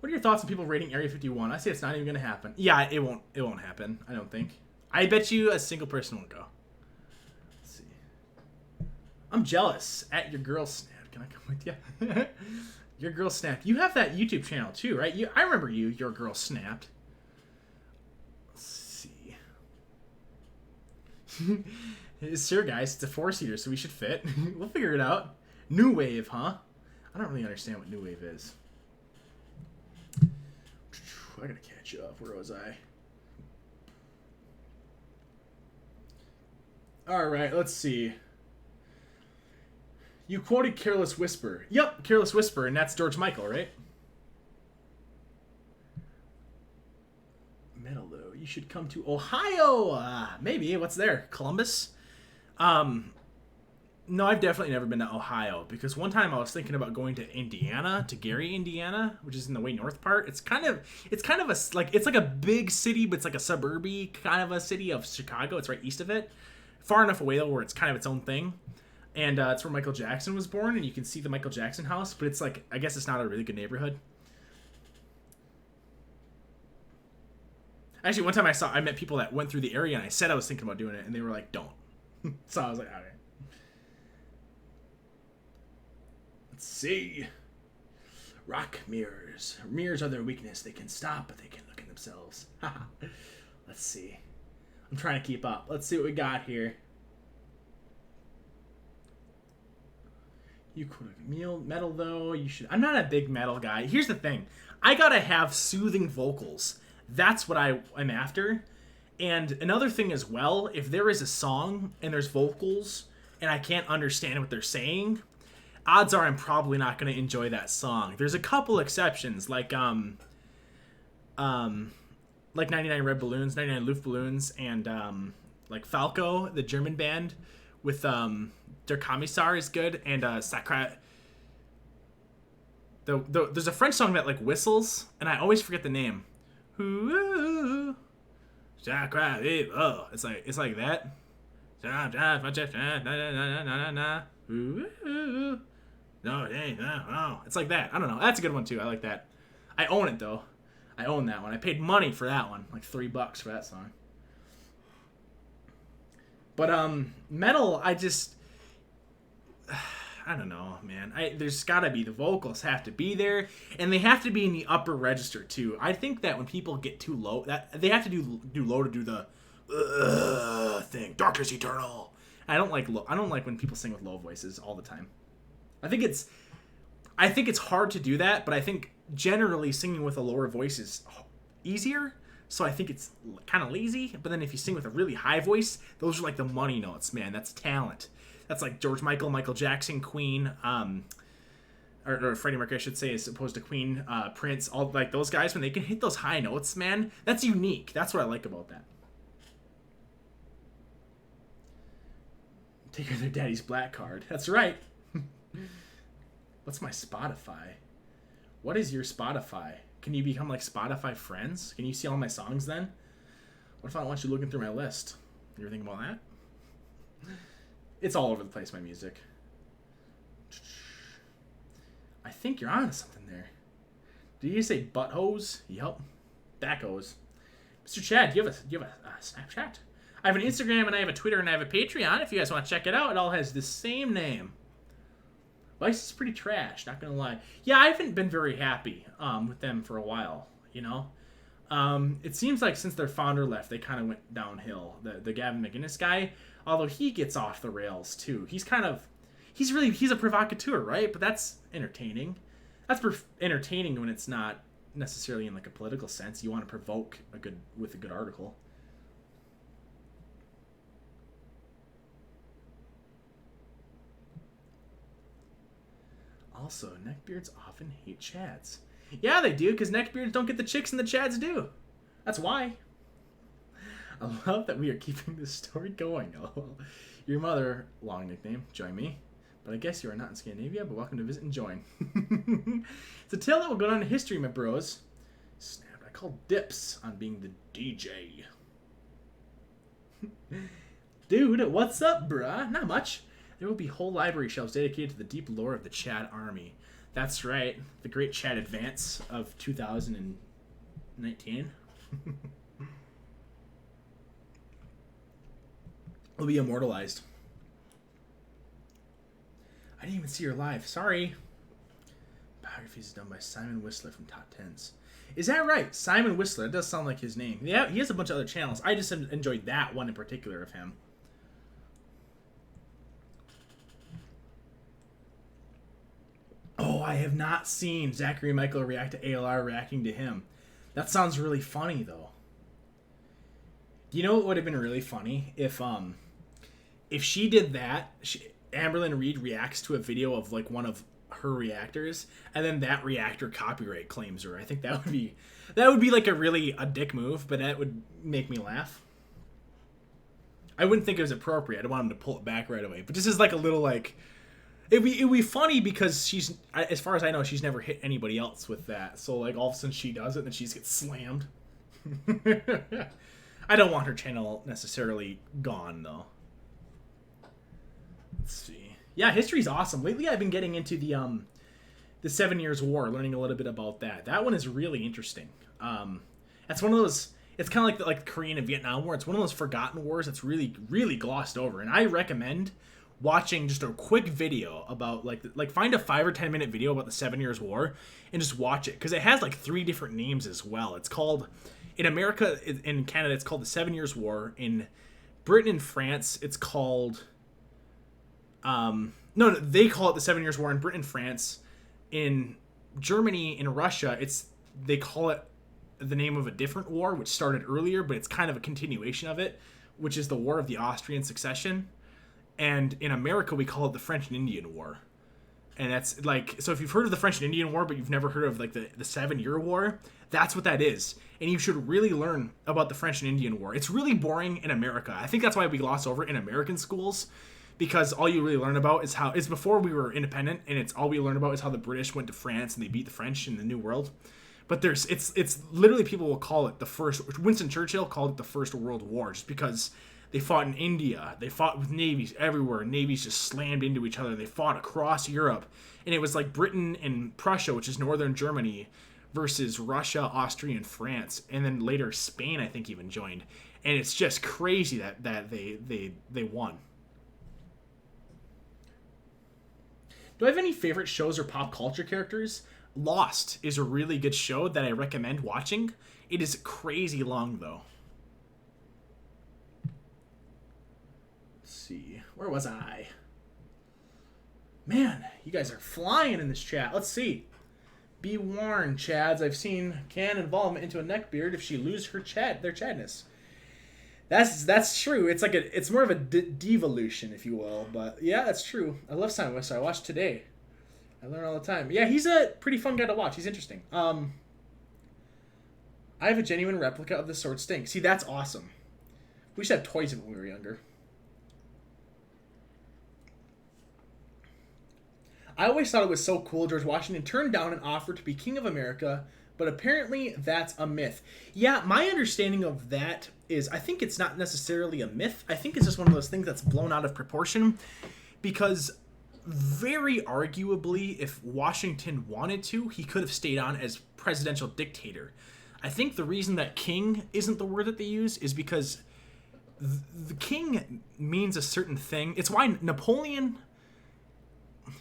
What are your thoughts on people raiding Area 51? I say it's not even gonna happen. Yeah, it won't happen, I don't think. I bet you a single person will go. Let's see. I'm jealous. At your girl snap. Can I come with you? Your girl snapped. You have that YouTube channel too, right? I remember you. Your girl snapped. Let's see. Sure, guys. It's a 4-seater, so we should fit. We'll figure it out. New wave, huh? I don't really understand what new wave is. I gotta catch up. Where was I? All right. Let's see. You quoted Careless Whisper. Yep, Careless Whisper, and that's George Michael, right? Metal, though. You should come to Ohio. Maybe. What's there? Columbus? No, I've definitely never been to Ohio, because one time I was thinking about going to Indiana, to Gary, Indiana, which is in the way north part. It's kind of it's like a big city, but it's like a suburby kind of a city of Chicago. It's right east of it. Far enough away, though, where it's kind of its own thing. And it's where Michael Jackson was born, and you can see the Michael Jackson house, but it's like, I guess it's not a really good neighborhood. Actually, one time I met people that went through the area, and I said I was thinking about doing it, and they were like, don't. So I was like, all right. Let's see. Rock mirrors. Mirrors are their weakness. They can stop, but they can look at themselves. Let's see. I'm trying to keep up. Let's see what we got here. You could have metal though. You should. I'm not a big metal guy. Here's the thing. I gotta have soothing vocals. That's what I'm after. And another thing as well, if there is a song and there's vocals and I can't understand what they're saying, odds are I'm probably not going to enjoy that song. There's a couple exceptions, like 99 Luft Balloons, and like Falco, the German band with Der Kommissar is good, and Sacra. There's a French song that like whistles, and I always forget the name. Ooh, it's like that. No, it's like that. I don't know. That's a good one too. I like that. I own it though. I own that one. I paid money for that one, like $3 for that song. But metal, I don't know, man. There's gotta be, the vocals have to be there, and they have to be in the upper register too. I think that when people get too low, that they have to do low to do the thing. Darkness eternal. I don't like when people sing with low voices all the time. I think it's hard to do that, but I think generally singing with a lower voice is easier. So I think it's kind of lazy. But then if you sing with a really high voice, those are like the money notes, man. That's talent. That's like George Michael, Michael Jackson, Queen, or Freddie Mercury, I should say, as opposed to Queen, Prince, all like those guys, when they can hit those high notes, man, that's unique. That's what I like about that. Take their daddy's black card. That's right. What's my Spotify? What is your Spotify? Can you become like Spotify friends? Can you see all my songs then? What if I don't want you looking through my list? You ever think about that? It's all over the place, my music. I think you're onto something there. Did you say butt hose? Yep. Back hose. Mr. Chad, do you have a Snapchat? I have an Instagram, and I have a Twitter, and I have a Patreon. If you guys want to check it out, it all has the same name. Vice is pretty trash, not gonna lie. Yeah, I haven't been very happy with them for a while, you know? It seems like since their founder left, they kind of went downhill. The Gavin McInnes guy, although he gets off the rails too. He's a provocateur, right? But that's entertaining. That's entertaining when it's not necessarily in like a political sense. You want to provoke with a good article. Also, neckbeards often hate chads. Yeah, they do, because neckbeards don't get the chicks and the chads do. That's why. I love that we are keeping this story going. LOL. Your mother, long nickname, join me. But I guess you are not in Scandinavia, but welcome to visit and join. It's a tale that will go down in history, my bros. Snap, I call dips on being the DJ. Dude, what's up, bruh? Not much. There will be whole library shelves dedicated to the deep lore of the Chad Army. That's right, the Great Chad Advance of 2019. Will be immortalized. I didn't even see her live. Sorry. Biography is done by Simon Whistler from Top Tens. Is that right? Simon Whistler. That does sound like his name. Yeah, he has a bunch of other channels. I just enjoyed that one in particular of him. Oh, I have not seen Zachary Michael react to ALR reacting to him. That sounds really funny, though. You know what would have been really funny? If she did that, Amberlyn Reed reacts to a video of like one of her reactors, and then that reactor copyright claims her. I think that would be like a dick move, but that would make me laugh. I wouldn't think it was appropriate. I want him to pull it back right away. But this is like a little like... It'd be funny because she's, as far as I know, she's never hit anybody else with that. So, like, all of a sudden she does it and then she just gets slammed. I don't want her channel necessarily gone, though. Let's see. Yeah, history's awesome. Lately I've been getting into the 7 Years' War, learning a little bit about that. That one is really interesting. That's one of those... It's kind of like the Korean and Vietnam War. It's one of those forgotten wars that's really, really glossed over. And I recommend... watching just a quick video about like find a 5 or 10 minute video about the 7 Years' War and just watch it, because it has like 3 different names as well. It's called, in America, in Canada, it's called the 7 Years' War. In Britain and France, it's called No, they call it the 7 Years' War in Britain and France. In Germany and Russia, they call it the name of a different war, which started earlier, but it's kind of a continuation of it, which is the War of the Austrian Succession. And in America, we call it the French and Indian War. And that's like, so if you've heard of the French and Indian War, but you've never heard of like the 7-Year War, that's what that is. And you should really learn about the French and Indian War. It's really boring in America. I think that's why we gloss over it in American schools, because all you really learn about is how it's before we were independent, and it's all we learn about is how the British went to France and they beat the French in the New World. But it's literally, people will call it the first. Winston Churchill called it the First World War, just because they fought in India. They fought with navies everywhere. Navies just slammed into each other. They fought across Europe. And it was like Britain and Prussia, which is northern Germany, versus Russia, Austria, and France. And then later Spain, I think, even joined. And it's just crazy that they won. Do I have any favorite shows or pop culture characters? Lost is a really good show that I recommend watching. It is crazy long, though. See, where was I? Man, you guys are flying in this chat. Let's see. Be warned, Chads. I've seen can involvement into a neckbeard if she lose their Chadness. That's true. It's more of a devolution, if you will. But yeah, that's true. I love Simon West. I watched today. I learn all the time. Yeah, he's a pretty fun guy to watch. He's interesting. I have a genuine replica of the Sword Sting. See, that's awesome. We should have toys of it when we were younger. I always thought it was so cool George Washington turned down an offer to be King of America, but apparently that's a myth. Yeah, my understanding of that is I think it's not necessarily a myth. I think it's just one of those things that's blown out of proportion, because very arguably, if Washington wanted to, he could have stayed on as presidential dictator. I think the reason that king isn't the word that they use is because the king means a certain thing. It's why Napoleon,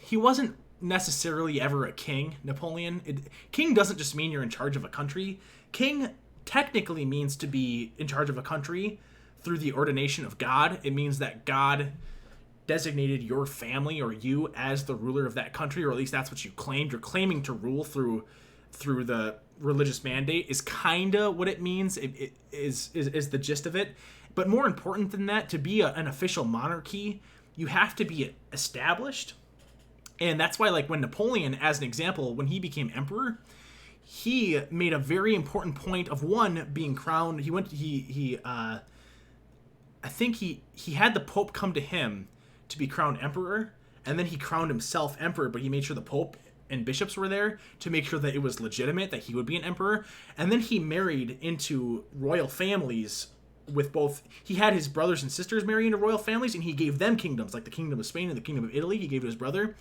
he wasn't necessarily ever a king. King doesn't just mean you're in charge of a country. King technically means to be in charge of a country through the ordination of God. It means that God designated your family or you as the ruler of that country, or at least that's what you claimed. You're claiming to rule through the religious mandate is kind of what it means. It is the gist of it. But more important than that, to be an official monarchy, you have to be established. And that's why, like, when Napoleon, as an example, when he became emperor, he made a very important point of, one, being crowned. I think he had the Pope come to him to be crowned emperor, and then he crowned himself emperor, but he made sure the Pope and bishops were there to make sure that it was legitimate, that he would be an emperor. And then he married into royal families with both, he had his brothers and sisters marry into royal families, and he gave them kingdoms, like the Kingdom of Spain and the Kingdom of Italy, he gave to his brother.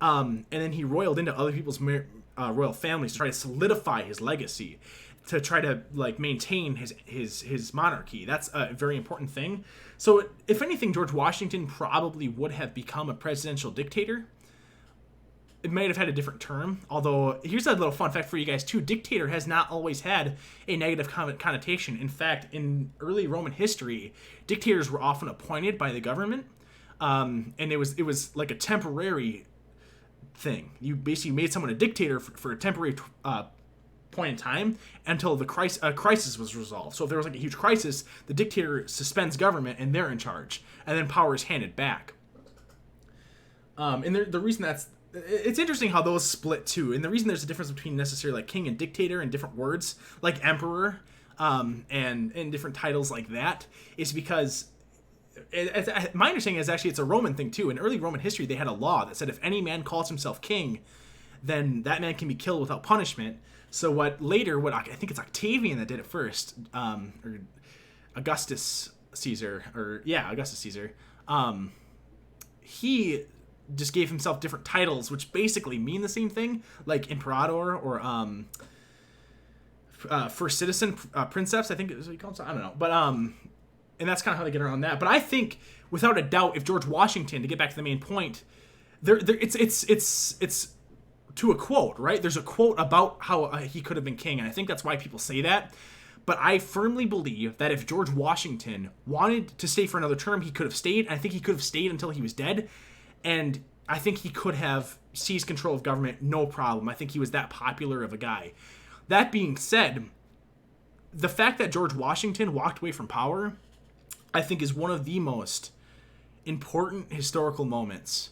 And then he royaled into other people's royal families to try to solidify his legacy, to try to like maintain his monarchy. That's a very important thing. So if anything, George Washington probably would have become a presidential dictator. It might have had a different term, although here's a little fun fact for you guys too. Dictator has not always had a negative connotation. In fact, in early Roman history, dictators were often appointed by the government, and it was like a temporary thing. You basically made someone a dictator for a temporary point in time until the crisis was resolved. So if there was like a huge crisis, the dictator suspends government and they're in charge, and then power is handed back. And the reason it's interesting how those split too, and the reason there's a difference between necessarily like king and dictator and different words like emperor, and different titles like that is because my understanding is actually it's a Roman thing too. In early Roman history, they had a law that said if any man calls himself king, then that man can be killed without punishment. So I think it's Octavian that did it first, or Augustus Caesar. He just gave himself different titles, which basically mean the same thing, like imperator or first citizen, princeps, I think is what he calls it. I don't know, but and that's kind of how they get around that. But I think, without a doubt, if George Washington, to get back to the main point, it's to a quote, right? There's a quote about how he could have been king, and I think that's why people say that. But I firmly believe that if George Washington wanted to stay for another term, he could have stayed. I think he could have stayed until he was dead. And I think he could have seized control of government, no problem. I think he was that popular of a guy. That being said, the fact that George Washington walked away from power, I think, is one of the most important historical moments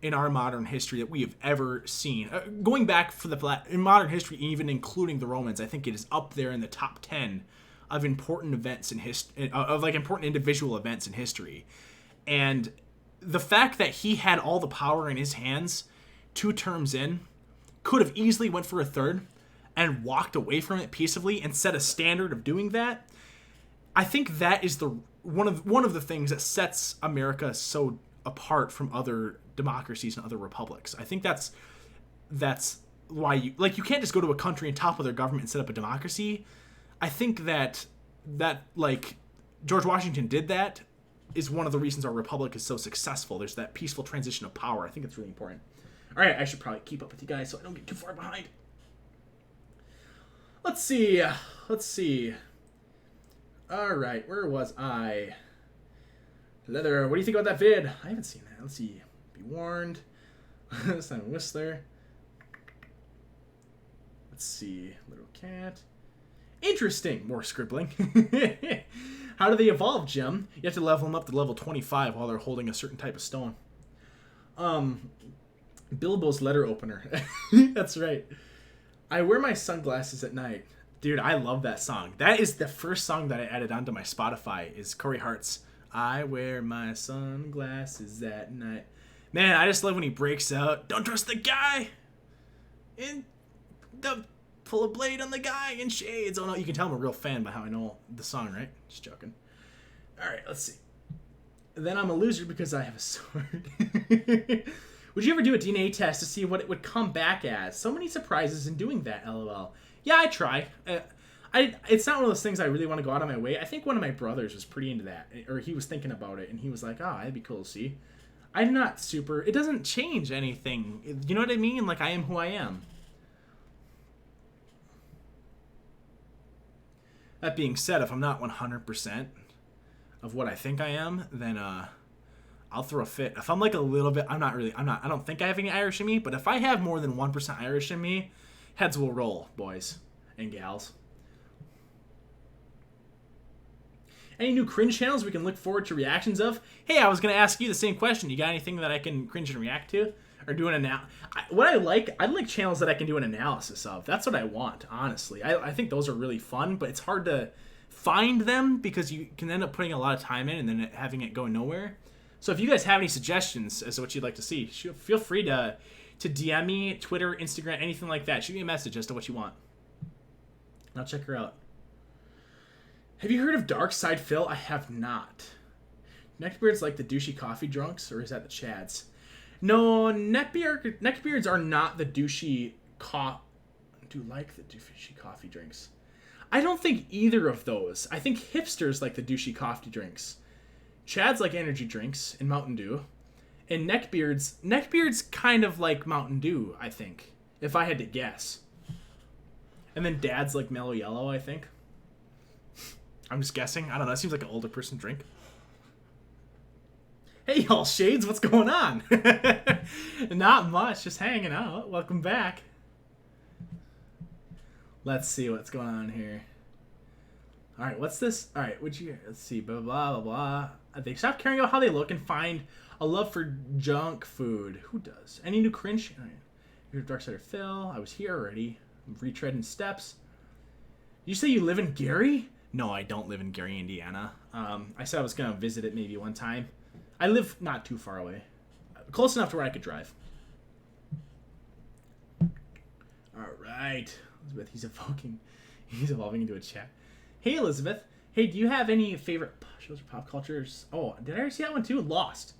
in our modern history that we have ever seen. Going back in modern history, even including the Romans, I think it is up there in the top 10 of important events in history, of like important individual events in history. And the fact that he had all the power in his hands 2 terms in, could have easily went for a third and walked away from it peaceably and set a standard of doing that. I think that is one of the things that sets America so apart from other democracies and other republics. I think that's why you can't just go to a country and topple their government and set up a democracy. I think that like George Washington did that is one of the reasons our republic is so successful. There's that peaceful transition of power. I think it's really important. All right, I should probably keep up with you guys so I don't get too far behind. Let's see. All right, where was I? Leather, what do you think about that vid? I haven't seen that. Let's see. Be warned. Simon Whistler. Let's see. Little cat. Interesting. More scribbling. How do they evolve, Jim? You have to level them up to level 25 while they're holding a certain type of stone. Bilbo's letter opener. That's right. I wear my sunglasses at night. Dude, I love that song. That is the first song that I added onto my Spotify, is Corey Hart's I wear my sunglasses at night. Man, I just love when he breaks out. Don't trust the guy in the pull a blade on the guy in shades. Oh no, you can tell I'm a real fan by how I know the song, right? Just joking. All right, let's see. Then I'm a loser because I have a sword. Would you ever do a DNA test to see what it would come back as? So many surprises in doing that, LOL. Yeah, I try. It's not one of those things I really want to go out of my way. I think one of my brothers was pretty into that, or he was thinking about it, and he was like, that'd be cool to see. I'm not super... It doesn't change anything. You know what I mean? Like, I am who I am. That being said, if I'm not 100% of what I think I am, then I'll throw a fit. If I'm like a little bit... I don't think I have any Irish in me, but if I have more than 1% Irish in me, heads will roll, boys and gals. Any new cringe channels we can look forward to reactions of? Hey, I was going to ask you the same question. You got anything that I can cringe and react to? Or do an I like channels that I can do an analysis of. That's what I want, honestly. I think those are really fun, but it's hard to find them because you can end up putting a lot of time in and then having it go nowhere. So if you guys have any suggestions as to what you'd like to see, feel free to DM me, Twitter, Instagram, anything like that. Shoot me a message as to what you want. I'll check her out. Have you heard of Dark Side Phil? I have not. Neckbeards like the douchey coffee drunks, or is that the Chads? No, neckbeards are not the douchey like the douchey coffee drinks. I don't think either of those. I think hipsters like the douchey coffee drinks. Chads like energy drinks and Mountain Dew. And neckbeards kind of like Mountain Dew, I think, if I had to guess. And then dads like Mellow Yellow, I think. I'm just guessing. I don't know. It seems like an older person drink. Hey, y'all shades. What's going on? Not much. Just hanging out. Welcome back. Let's see what's going on here. All right, what's this? All right, let's see. Blah, blah, blah, blah. They stop caring about how they look and find a love for junk food. Who does? Any new cringe? All right. Here's Dark Side of Phil. I was here already. I'm retreading steps. You say you live in Gary? No, I don't live in Gary, Indiana. I said I was going to visit it maybe one time. I live not too far away. Close enough to where I could drive. All right. Elizabeth, he's evolving into a chat. Hey, Elizabeth. Hey, do you have any favorite shows or pop cultures? Oh, did I already see that one too? Lost.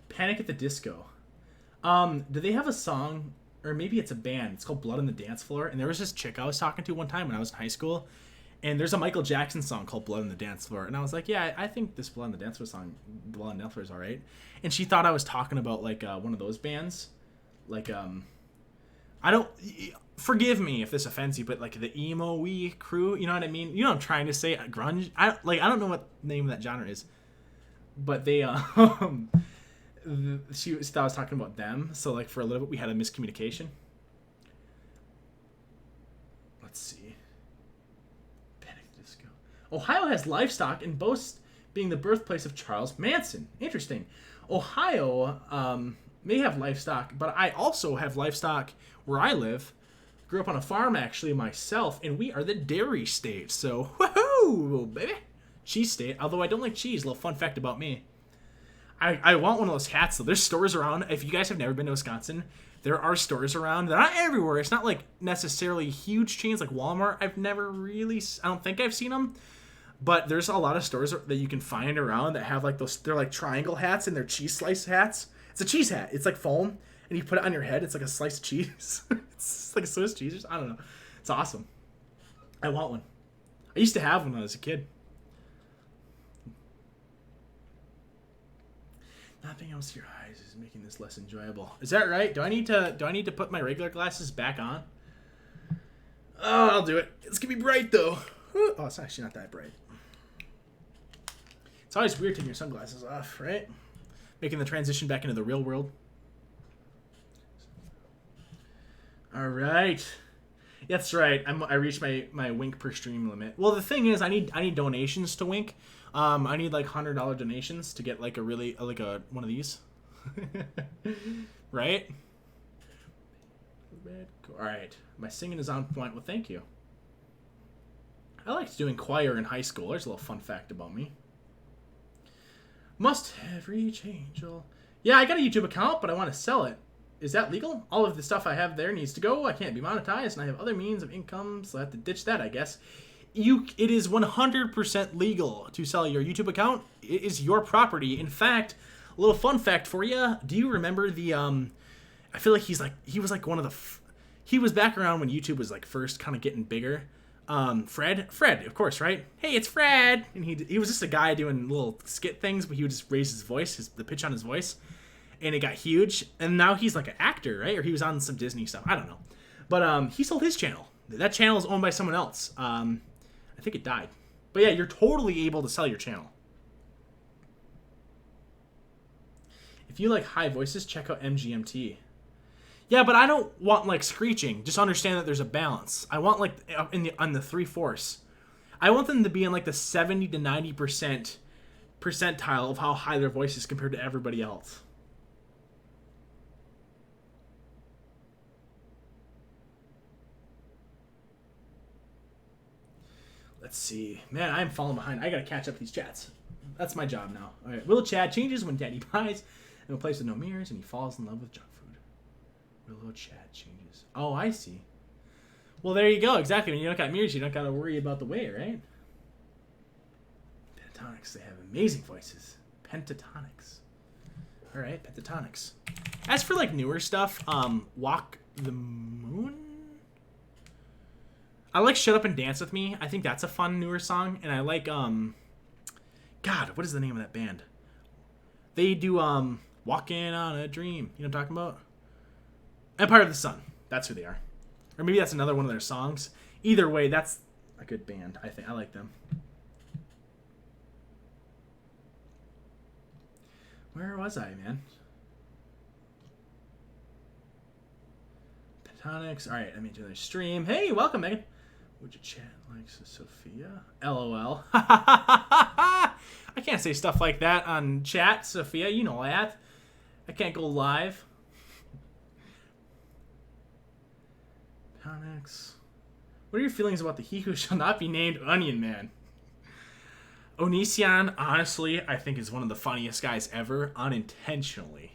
Panic at the Disco. Do they have a song, or maybe it's a band. It's called Blood on the Dance Floor. And there was this chick I was talking to one time when I was in high school. And there's a Michael Jackson song called Blood on the Dance Floor. And I was like, yeah, I think this Blood on the Dance Floor song, Blood on the Dance Floor is all right. And she thought I was talking about, like, one of those bands. Like, I don't... Forgive me if this offends you, but, like, the emo-y crew, you know what I mean? You know what I'm trying to say? Grunge? I don't know what the name of that genre is. But they She thought I was talking about them. So like for a little bit, we had a miscommunication. Let's see. Panic Disco. Ohio has livestock and boasts being the birthplace of Charles Manson. Interesting. Ohio may have livestock, but I also have livestock where I live. Grew up on a farm actually myself, and we are the dairy state. So woohoo, baby, cheese state. Although I don't like cheese. Little fun fact about me. I want one of those hats though. There's stores around. If you guys have never been to Wisconsin, there are stores around. They're not everywhere. It's not like necessarily huge chains like Walmart. I don't think I've seen them. But there's a lot of stores that you can find around that have like those, they're like triangle hats and they're cheese slice hats. It's a cheese hat. It's like foam and you put it on your head. It's like a slice of cheese. It's like a Swiss cheese. I don't know. It's awesome. I want one. I used to have one when I was a kid. Nothing else to your eyes is making this less enjoyable. Is that right? Do I need to put my regular glasses back on? Oh, I'll do it. It's gonna be bright though. Oh, it's actually not that bright. It's always weird taking your sunglasses off, right? Making the transition back into the real world. All right. That's right. I reached my Wink per stream limit. Well, the thing is, I need donations to Wink. I need like $100 donations to get like a one of these. Right? All right. My singing is on point. Well, thank you. I liked doing choir in high school. There's a little fun fact about me. Must have reach angel. Yeah, I got a YouTube account, but I want to sell it. Is that legal? All of the stuff I have there needs to go. I can't be monetized, and I have other means of income, so I have to ditch that, I guess. It is 100% legal to sell your YouTube account. It is your property. In fact, a little fun fact for you. Do you remember the I feel like he was like one of the he was back around when YouTube was like first kind of getting bigger. Fred, of course, right? Hey, it's Fred. And he was just a guy doing little skit things, but he would just raise his voice, the pitch on his voice, and it got huge. And now he's like an actor, right? Or he was on some Disney stuff. I don't know. But he sold his channel. That channel is owned by someone else. I think it died. But yeah, you're totally able to sell your channel. If you like high voices, check out MGMT. Yeah, but I don't want like screeching. Just understand that there's a balance. I want like on the 3/4. I want them to be in like the 70 to 90% percentile of how high their voice is compared to everybody else. Let's see. Man, I'm falling behind. I gotta catch up these chats. That's my job now. All right. Willow Chad changes when Daddy buys in a place with no mirrors and he falls in love with junk food. Willow Chad changes. Oh, I see. Well, there you go. Exactly. When you don't got mirrors, you don't gotta worry about the weight, right? Pentatonics. They have amazing voices. Pentatonics. All right, Pentatonics. As for like newer stuff, Walk the Moon. I like Shut Up and Dance With Me. I think that's a fun newer song. And I like, God, what is the name of that band? They do, Walking on a Dream. You know what I'm talking about? Empire of the Sun. That's who they are. Or maybe that's another one of their songs. Either way, that's a good band, I think. I like them. Where was I, man? Pentatonics. All right, let me do their stream. Hey, welcome, Megan. Would you chat like Sophia? LOL. I can't say stuff like that on chat, Sophia. You know that. I can't go live. Pentatonics. What are your feelings about the He Who Shall Not Be Named Onion Man? Onision, honestly, I think is one of the funniest guys ever, unintentionally.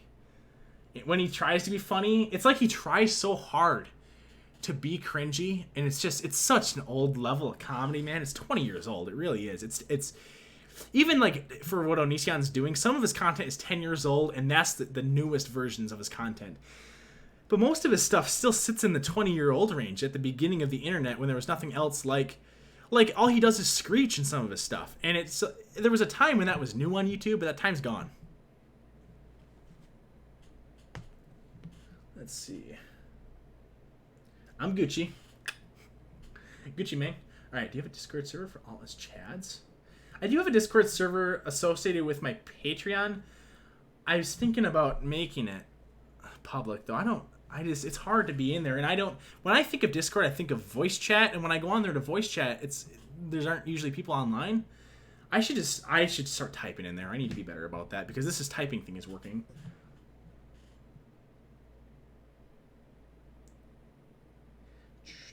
When he tries to be funny, it's like he tries so hard to be cringy, and it's such an old level of comedy, man. It's 20 years old. It really is. It's even like for what Onision's doing, some of his content is 10 years old, and that's the newest versions of his content. But most of his stuff still sits in the 20-year-old range at the beginning of the internet when there was nothing else like all he does is screech in some of his stuff. And there was a time when that was new on YouTube, but that time's gone. Let's see. I'm Gucci. Gucci, man. All right, do you have a Discord server for all his chads? I do have a Discord server associated with my Patreon, I was thinking about making it public though. It's hard to be in there, and I don't. When I think of Discord, I think of voice chat, and when I go on there to voice chat, there aren't usually people online. I should start typing in there. I need to be better about that because this typing thing is working.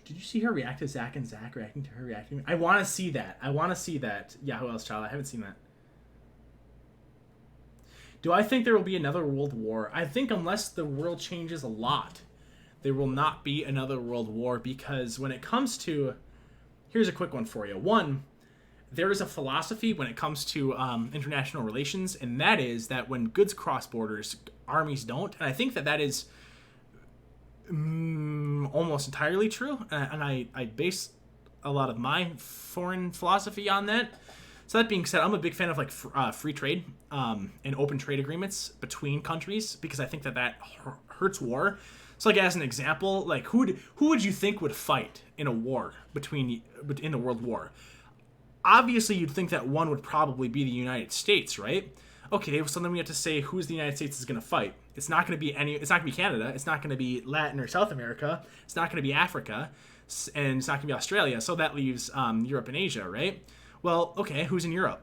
Did you see her react to Zach and Zach reacting to her reacting? I want to see that. Yeah, who else, child? I haven't seen that. Do I think there will be another world war? I think unless the world changes a lot, there will not be another world war because when it comes to... Here's a quick one for you. One, there is a philosophy when it comes to international relations, and that is that when goods cross borders, armies don't. And I think that is almost entirely true. And I base a lot of my foreign philosophy on that. So that being said, I'm a big fan of like free trade and open trade agreements between countries because I think that hurts war. So like as an example, like who would you think would fight in a war in the World War? Obviously, you'd think that one would probably be the United States, right? Okay, so then we have to say who's the United States is going to fight. It's not going to be It's not going to be Canada. It's not going to be Latin or South America. It's not going to be Africa, and it's not going to be Australia. So that leaves Europe and Asia, right? Well, okay, who's in Europe?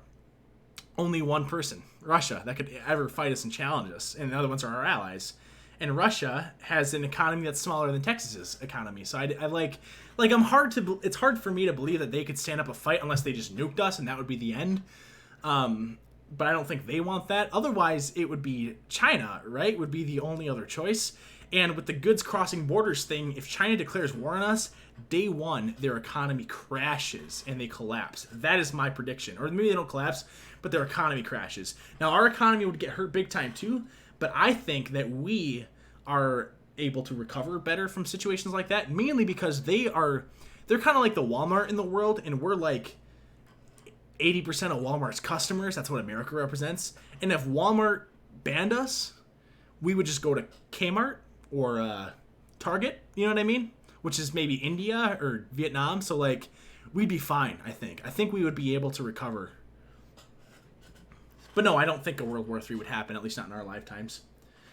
Only one person, Russia, that could ever fight us and challenge us, and the other ones are our allies. And Russia has an economy that's smaller than Texas's economy, so it's hard for me to believe that they could stand up a fight unless they just nuked us, and that would be the end. But I don't think they want that. Otherwise, it would be China, right? Would be the only other choice. And with the goods crossing borders thing, if China declares war on us, day one, their economy crashes and they collapse. That is my prediction. Or maybe they don't collapse, but their economy crashes. Now, our economy would get hurt big time too, but I think that we are able to recover better from situations like that, mainly because they're kind of like the Walmart in the world, and we're like 80% of Walmart's customers. That's what America represents. And if Walmart banned us, we would just go to Kmart or Target, you know what I mean? Which is maybe India or Vietnam. So, like, we'd be fine, I think. I think we would be able to recover. But no, I don't think a World War III would happen, at least not in our lifetimes.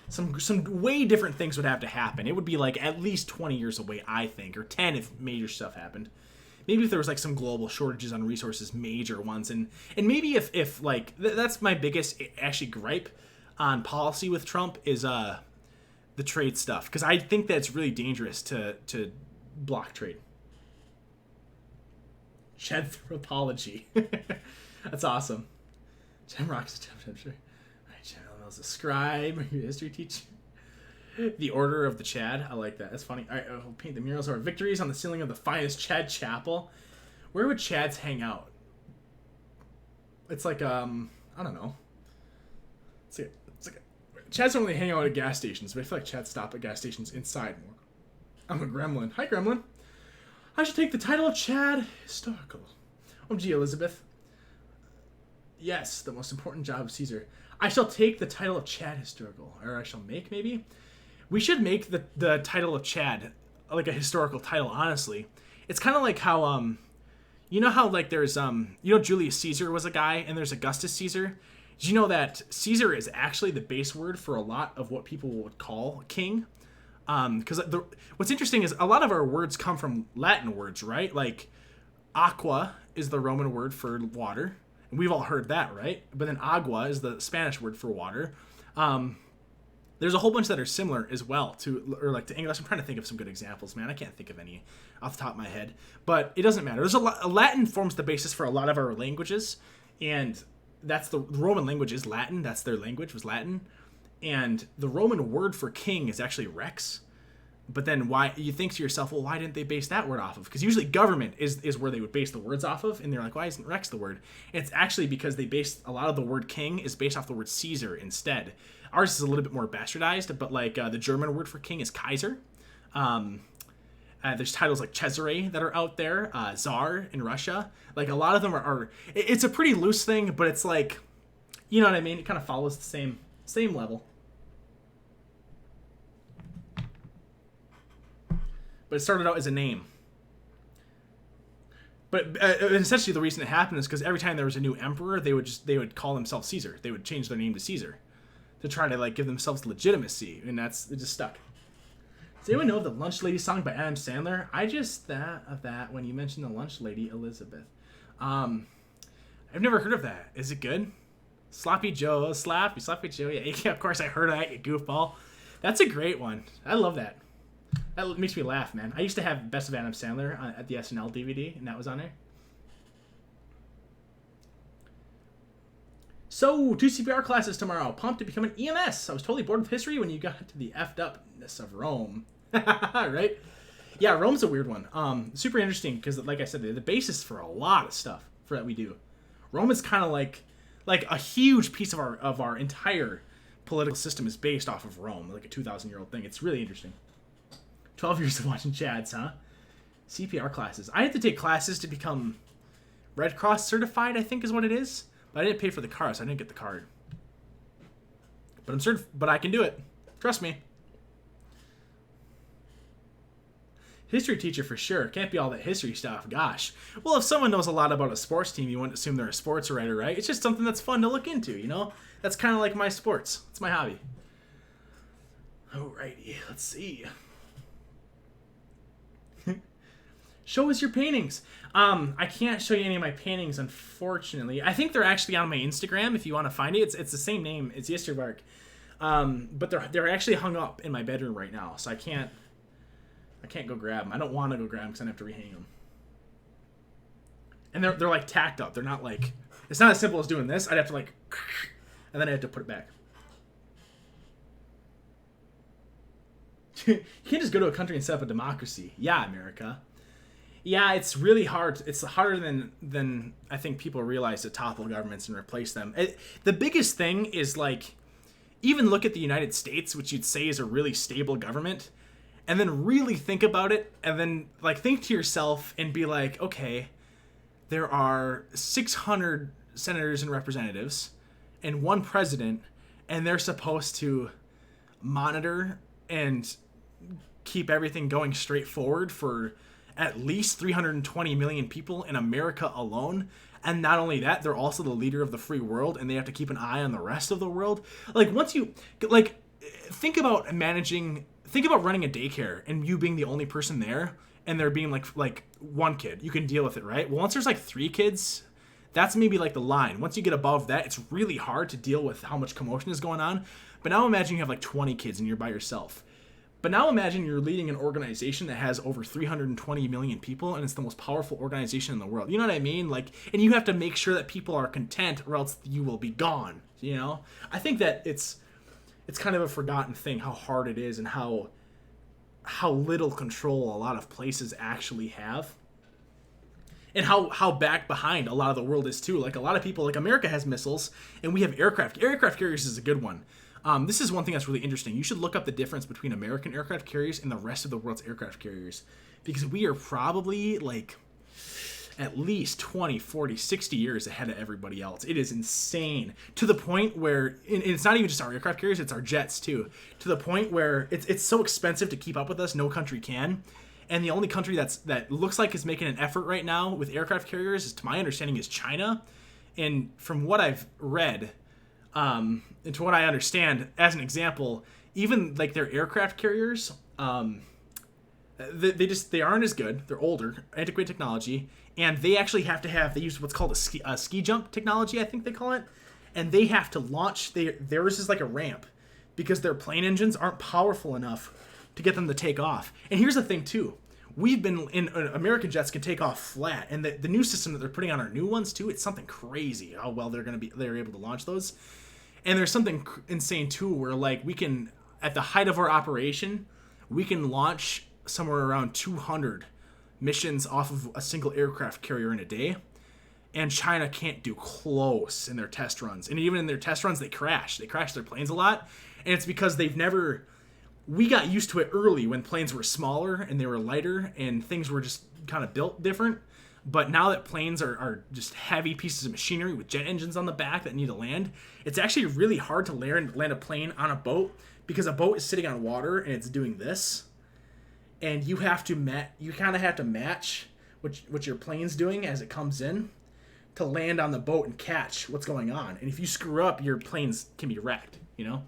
Some way different things would have to happen. It would be, like, at least 20 years away, I think, or 10 if major stuff happened. Maybe if there was, like, some global shortages on resources, major ones. And maybe if like, that's my biggest, actually, gripe on policy with Trump is the trade stuff, because I think that's really dangerous to block trade. Anthropology. That's awesome. Jim Rock's a sure. All right, Chad Mel's a scribe, your history teacher. The Order of the Chad. I like that. That's funny. All right, I'll paint the murals or victories on the ceiling of the finest Chad Chapel. Where would Chads hang out? It's like I don't know. It's like Chads don't really hang out at gas stations, but I feel like Chads stop at gas stations inside more. I'm a gremlin. Hi, gremlin. I should take the title of Chad Historical. Oh, gee, Elizabeth. Yes, the most important job of Caesar. I shall take the title of Chad Historical, or I shall make, maybe. We should make the title of Chad like a historical title. Honestly, it's kind of like how you know how like there's Julius Caesar was a guy and there's Augustus Caesar. Did you know that Caesar is actually the base word for a lot of what people would call king? Because what's interesting is a lot of our words come from Latin words, right? Like aqua is the Roman word for water. And we've all heard that, right? But then agua is the Spanish word for water. There's a whole bunch that are similar as well to English. I'm trying to think of some good examples, man. I can't think of any off the top of my head, but it doesn't matter. There's Latin forms the basis for a lot of our languages, and that's the Roman language is Latin. That's their language was Latin, and the Roman word for king is actually rex. But then why you think to yourself, well, why didn't they base that word off of? Because usually government is where they would base the words off of, and they're like, why isn't rex the word? And it's actually because they based a lot of the word king is based off the word Caesar instead. Ours is a little bit more bastardized, but like the German word for king is Kaiser. There's titles like Cesare that are out there, Tsar in Russia. Like a lot of them are. It's a pretty loose thing, but it's like, you know what I mean? It kind of follows the same level. But it started out as a name. But essentially the reason it happened is because every time there was a new emperor, they would call themselves Caesar. They would change their name to Caesar. to try to like give themselves legitimacy, and it just stuck. Does anyone know the Lunch Lady song by Adam Sandler? I just thought of that when you mentioned the Lunch Lady, Elizabeth. I've never heard of that. Is it good? Sloppy Joe, Sloppy Joe. Yeah, of course I heard of that, you goofball. That's a great one. I love that. That makes me laugh, man. I used to have Best of Adam Sandler at the SNL DVD, and that was on there. So, 2 CPR classes tomorrow. Pumped to become an EMS. I was totally bored with history when you got to the effed upness of Rome. Right? Yeah, Rome's a weird one. Super interesting because, like I said, the basis for a lot of stuff for that we do. Rome is kind of like a huge piece of our entire political system is based off of Rome, like a 2,000-year-old thing. It's really interesting. 12 years of watching Chads, huh? CPR classes. I had to take classes to become Red Cross certified, I think is what it is. But I didn't pay for the card, so I didn't get the card. But I'm certain, but I can do it. Trust me. History teacher for sure. Can't be all that history stuff. Gosh. Well, if someone knows a lot about a sports team, you wouldn't assume they're a sports writer, right? It's just something that's fun to look into, you know? That's kind of like my sports. It's my hobby. Alrighty, let's see. Show us your paintings. I can't show you any of my paintings, unfortunately. I think they're actually on my Instagram if you want to find it. It's the same name. It's Yesterbark. But they're actually hung up in my bedroom right now, so I can't go grab them. I don't want to go grab them because I have to rehang them. And they're like tacked up. They're not like, it's not as simple as doing this. I'd have to like, and then I have to put it back. You can't just go to a country and set up a democracy. Yeah, America. Yeah, it's really hard. It's harder than I think people realize to topple governments and replace them. The biggest thing is like, even look at the United States, which you'd say is a really stable government, and then really think about it, and then like think to yourself and be like, okay, there are 600 senators and representatives and one president, and they're supposed to monitor and keep everything going straight forward for at least 320 million people in America alone. And not only that, they're also the leader of the free world, and they have to keep an eye on the rest of the world. Like, once you, like, think about running a daycare and you being the only person there, and there being like one kid. You can deal with it, right? Well, once there's like 3 kids, that's maybe like the line. Once you get above that, it's really hard to deal with how much commotion is going on. But now imagine you have like 20 kids and you're by yourself. But now imagine you're leading an organization that has over 320 million people, and it's the most powerful organization in the world. You know what I mean? Like, and you have to make sure that people are content, or else you will be gone. You know? I think that it's kind of a forgotten thing how hard it is and how little control a lot of places actually have, and how back behind a lot of the world is too. Like, a lot of people, like America has missiles, and we have aircraft. Aircraft carriers is a good one. This is one thing that's really interesting. You should look up the difference between American aircraft carriers and the rest of the world's aircraft carriers, because we are probably like at least 20, 40, 60 years ahead of everybody else. It is insane, to the point where, and it's not even just our aircraft carriers, it's our jets too, to the point where it's so expensive to keep up with us, no country can. And the only country that looks like is making an effort right now with aircraft carriers, to my understanding, is China. And from what I've read, and to what I understand, as an example, even like their aircraft carriers, they aren't as good. They're older, antiquated technology, and they actually they use what's called a ski jump technology, I think they call it, and they have to launch. Theirs is like a ramp, because their plane engines aren't powerful enough to get them to take off. And here's the thing too. We've been in American jets can take off flat, and the new system that they're putting on our new ones too, it's something crazy how well they're able to launch those. And there's something insane too, where like we can, at the height of our operation, we can launch somewhere around 200 missions off of a single aircraft carrier in a day. And China can't do close in their test runs. And even in their test runs, they crash. They crash their planes a lot. And it's because we got used to it early when planes were smaller and they were lighter and things were just kind of built different. But now that planes are just heavy pieces of machinery with jet engines on the back that need to land, it's actually really hard to land a plane on a boat, because a boat is sitting on water and it's doing this. And you kind of have to match what your plane's doing as it comes in to land on the boat and catch what's going on. And if you screw up, your planes can be wrecked, you know?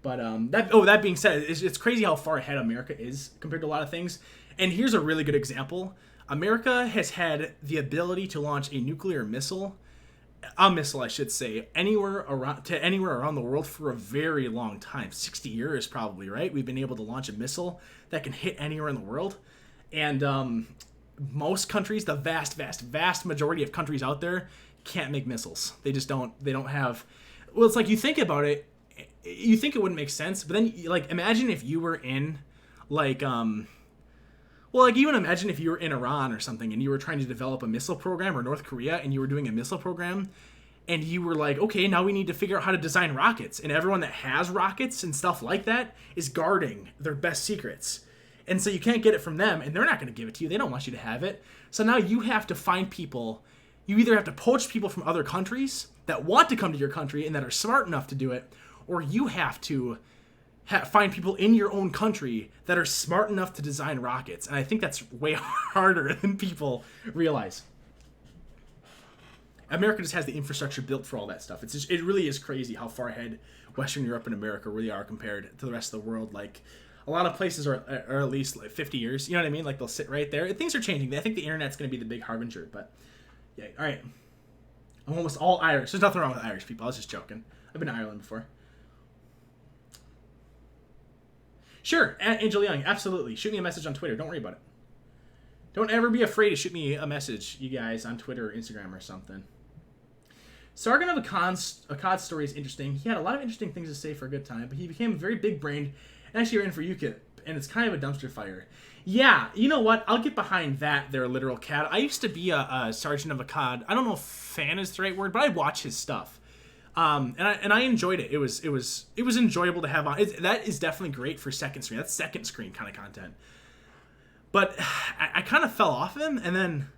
But that being said, it's crazy how far ahead America is compared to a lot of things. And here's a really good example. America has had the ability to launch a nuclear missile, I should say, anywhere around the world for a very long time. 60 years probably, right? We've been able to launch a missile that can hit anywhere in the world. And most countries, the vast majority of countries out there can't make missiles. They just don't. They don't have. Well, it's like you think about it, you think it wouldn't make sense, but then like imagine if you were in like even imagine if you were in Iran or something and you were trying to develop a missile program, or North Korea and you were doing a missile program, and you were like, okay, now we need to figure out how to design rockets, and everyone that has rockets and stuff like that is guarding their best secrets. And so you can't get it from them, and they're not going to give it to you. They don't want you to have it. So now you have to find people. You either have to poach people from other countries that want to come to your country and that are smart enough to do it, or you have to find people in your own country that are smart enough to design rockets. And I think that's way harder than people realize. America just has the infrastructure built for all that stuff. It really is crazy how far ahead Western Europe and America really are compared to the rest of the world. Like, a lot of places are at least like 50 years. You know what I mean? Like, they'll sit right there. Things are changing. I think the internet's going to be the big harbinger. But, yeah. All right. I'm almost all Irish. There's nothing wrong with Irish people. I was just joking. I've been to Ireland before. Sure. Angel Young. Absolutely. Shoot me a message on Twitter. Don't worry about it. Don't ever be afraid to shoot me a message, you guys, on Twitter or Instagram or something. Sargon of Akkad story is interesting. He had a lot of interesting things to say for a good time, but he became very big-brained and actually ran for UKIP, and it's kind of a dumpster fire. Yeah, you know what? I'll get behind that there, literal cat. I used to be a Sergeant of Akkad. I don't know if fan is the right word, but I watch his stuff. And I enjoyed it. It was enjoyable to have on. That is definitely great for second screen. That's second screen kind of content. But I kind of fell off him, and then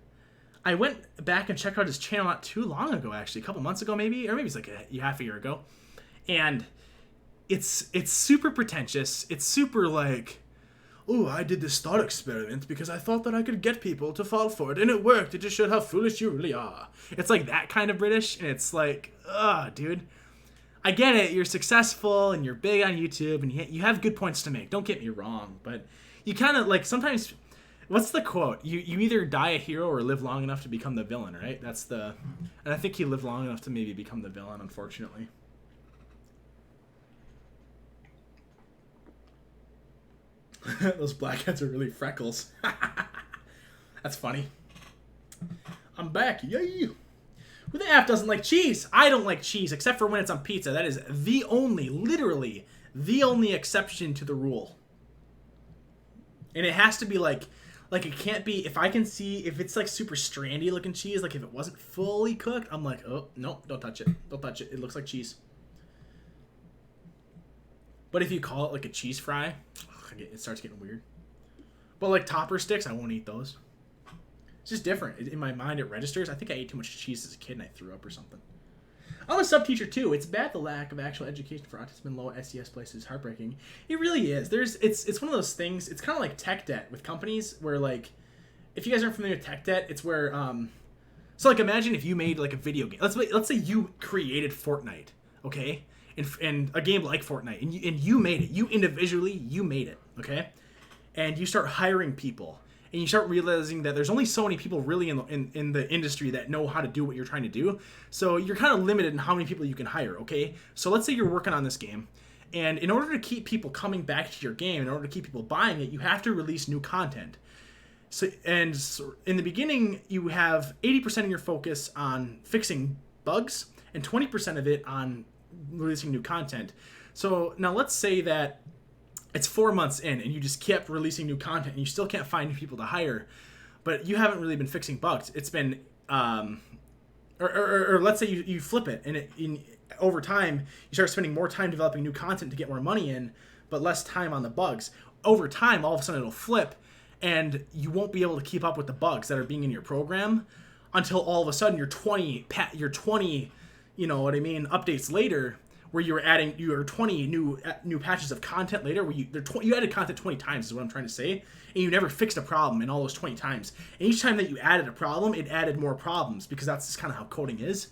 I went back and checked out his channel not too long ago, actually, a couple months ago maybe, or maybe it's like half a year ago. And it's super pretentious. It's super like, oh, I did this thought experiment because I thought that I could get people to fall for it, and it worked. It just showed how foolish you really are. It's like that kind of British, and it's like, dude, I get it. You're successful, and you're big on YouTube, and you have good points to make. Don't get me wrong, but you kind of, like, sometimes, what's the quote? You either die a hero or live long enough to become the villain, right? And I think he lived long enough to maybe become the villain, unfortunately. Those blackheads are really freckles. That's funny. I'm back. Yay! Who the F doesn't like cheese? I don't like cheese, except for when it's on pizza. That is literally the only exception to the rule. And it has to be like it can't be, if it's like super strandy looking cheese, like if it wasn't fully cooked, I'm like, oh, no, don't touch it. Don't touch it. It looks like cheese. But if you call it like a cheese fry, it starts getting weird. But like topper sticks, I won't eat those. It's just different. In my mind, it registers. I think I ate too much cheese as a kid and I threw up or something. I'm a sub teacher too. It's bad the lack of actual education for autism in low SES places is heartbreaking. It really is. It's one of those things. It's kind of like tech debt with companies where, like, if you guys aren't familiar with tech debt, it's where so like imagine if you made like a video game. Let's say you created Fortnite, okay? And a game like Fortnite, and you made it. You individually made it, okay? And you start hiring people, and you start realizing that there's only so many people really in the industry that know how to do what you're trying to do. So you're kind of limited in how many people you can hire, okay? So let's say you're working on this game, and in order to keep people coming back to your game, in order to keep people buying it, you have to release new content. So in the beginning, you have 80% of your focus on fixing bugs, and 20% of it on releasing new content. So now let's say that it's 4 months in and you just kept releasing new content and you still can't find people to hire, but you haven't really been fixing bugs. It's been or let's say you flip it, and over time you start spending more time developing new content to get more money in, but less time on the bugs. Over time, all of a sudden it'll flip, and you won't be able to keep up with the bugs that are being in your program until all of a sudden you're 20, you know what I mean, updates later, where you're adding your 20 new patches of content later, where you added content 20 times is what I'm trying to say, and you never fixed a problem in all those 20 times. And each time that you added a problem, it added more problems, because that's just kind of how coding is.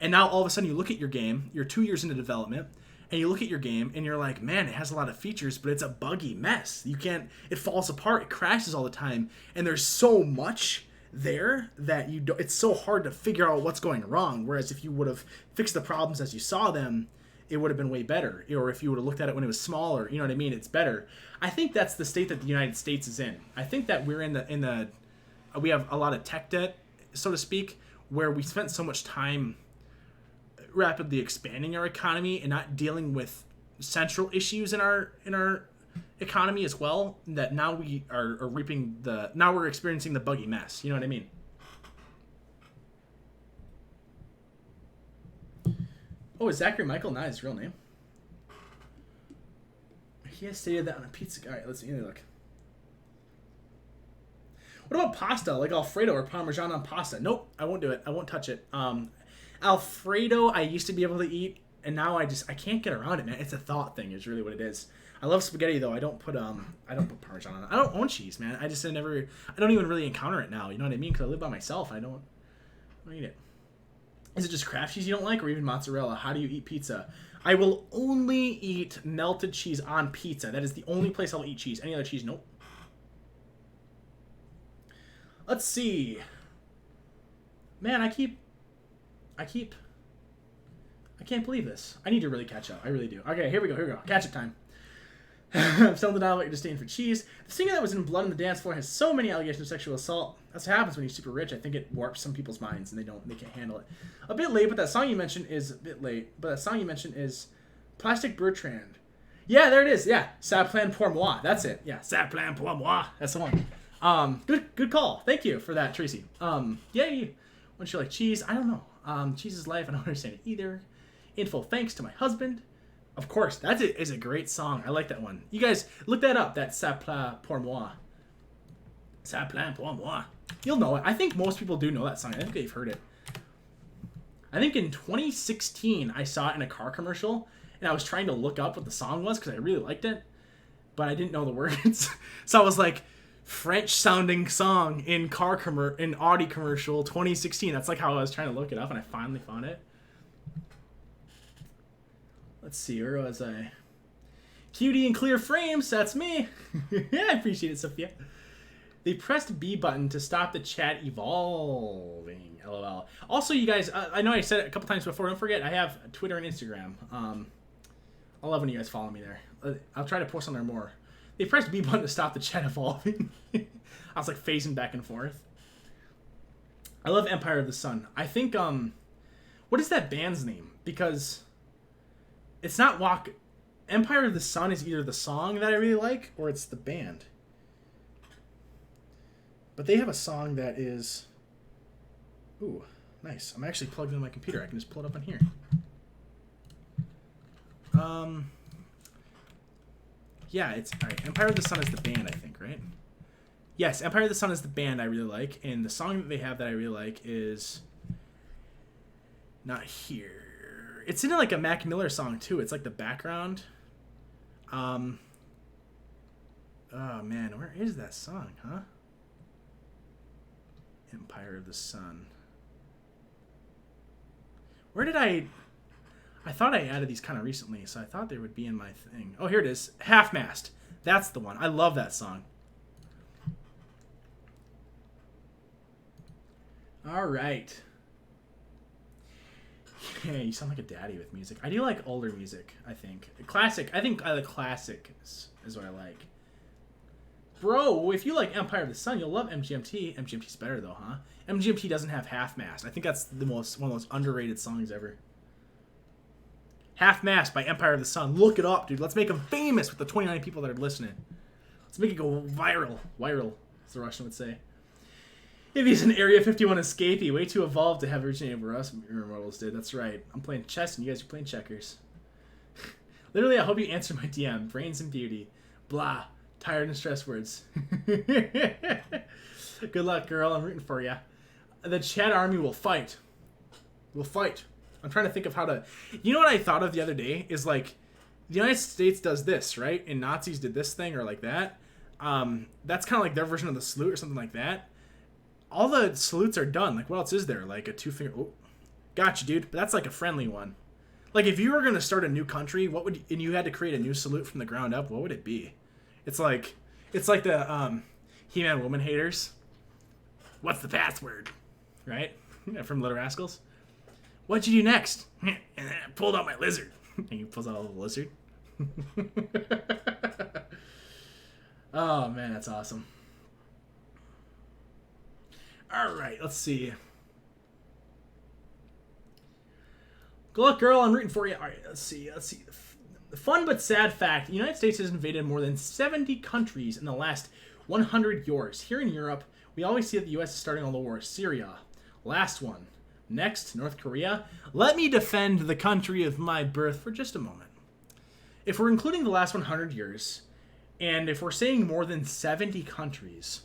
And now all of a sudden you look at your game, you're 2 years into development, and you look at your game and you're like, man, it has a lot of features, but it's a buggy mess. It falls apart, it crashes all the time, and there's so much there that it's so hard to figure out what's going wrong. Whereas if you would have fixed the problems as you saw them, it would have been way better. Or if you would have looked at it when it was smaller, you know what I mean? It's better. I think that's the state that the United States is in. I think that we're we have a lot of tech debt, so to speak, where we spent so much time rapidly expanding our economy and not dealing with central issues in our economy as well, that now we are now we're experiencing the buggy mess. You know what I mean? Oh, is Zachary Michael not his real name? He has stated that on a pizza. All right, let's see. Look. What about pasta, like Alfredo or Parmesan on pasta? Nope, I won't do it. I won't touch it. Alfredo, I used to be able to eat, and now I can't get around it, man. It's a thought thing. Is really what it is. I love spaghetti though. I don't put Parmesan on it. I don't own cheese, man. I don't even really encounter it now. You know what I mean? Because I live by myself. I don't eat it. Is it just Kraft cheese you don't like, or even mozzarella? How do you eat pizza? I will only eat melted cheese on pizza. That is the only place I'll eat cheese. Any other cheese, nope. Let's see. Man, I can't believe this. I need to really catch up. I really do. Okay, here we go. Catch up time. I'm still in the about your disdain for cheese. The singer that was in Blood on the Dance Floor has so many allegations of sexual assault. That's what happens when you're super rich. I think it warps some people's minds and they can't handle it. A bit late, but that song you mentioned is Plastic Bertrand. Yeah, there it is. Yeah, Ça plane pour moi. That's it. Yeah, Ça plane pour moi. That's the one. Good call. Thank you for that, Tracy. Yay. Wouldn't you like cheese? I don't know. Cheese is life. I don't understand it either. Info thanks to my husband. Of course, that is a great song. I like that one. You guys, look that up. That Ça plane pour moi. Ça plane pour moi. You'll know it. I think most people do know that song. I think they've heard it. I think in 2016, I saw it in a car commercial, and I was trying to look up what the song was because I really liked it, but I didn't know the words. So I was like, French-sounding song in Audi commercial 2016. That's like how I was trying to look it up, and I finally found it. Let's see, where was I? Cutie and clear frames, that's me. Yeah, I appreciate it, Sophia. They pressed B button to stop the chat evolving. LOL. Also, you guys, I know I said it a couple times before. Don't forget, I have Twitter and Instagram. I love when you guys follow me there. I'll try to post on there more. They pressed B button to stop the chat evolving. I was like phasing back and forth. I love Empire of the Sun. I think, what is that band's name? Because it's not Empire of the Sun is either the song that I really like or it's the band. But they have a song that is... Ooh, nice. I'm actually plugged into my computer. I can just pull it up on here. Yeah, it's... Alright, Empire of the Sun is the band, I think, right? Yes, Empire of the Sun is the band I really like. And the song that they have that I really like is... Not here. It's in like a Mac Miller song, too. It's like the background. Oh, man. Where is that song, huh? Empire of the Sun. Where did I thought I added these kind of recently, so I thought they would be in my thing. Oh, here it is. Half Mast. That's the one. I love that song. All right. Yeah, you sound like a daddy with music. I do like older music, I think. Classic. I think I like classic is what I like. Bro, if you like Empire of the Sun, you'll love MGMT. MGMT's better, though, huh? MGMT doesn't have Half Mast. I think that's one of the most underrated songs ever. Half Mast by Empire of the Sun. Look it up, dude. Let's make them famous with the 29 people that are listening. Let's make it go viral. Viral, as the Russian would say. If he's an Area 51 escapee, way too evolved to have originated where us immortals did. That's right. I'm playing chess and you guys are playing checkers. Literally, I hope you answer my DM. Brains and beauty. Blah. Tired and stressed words. Good luck, girl. I'm rooting for ya. The Chad army will fight. We'll fight. I'm trying to think of how to... You know what I thought of the other day? Is like, the United States does this, right? And Nazis did this thing or like that. That's kind of like their version of the salute or something like that. All the salutes are done. Like, what else is there? Like a two-finger... Oh, gotcha, dude. But that's like a friendly one. Like, if you were going to start a new country, and you had to create a new salute from the ground up, what would it be? It's like the He-Man Woman Haters. What's the password? Right? From Little Rascals. What'd you do next? And then I pulled out my lizard. And he pulls out a little lizard. Oh, man, that's awesome. All right, let's see. Good luck, girl. I'm rooting for you. All right, let's see. The fun but sad fact, the United States has invaded more than 70 countries in the last 100 years. Here in Europe, we always see that the U.S. is starting all the wars. Syria. Last one. Next, North Korea. Let me defend the country of my birth for just a moment. If we're including the last 100 years, and if we're saying more than 70 countries,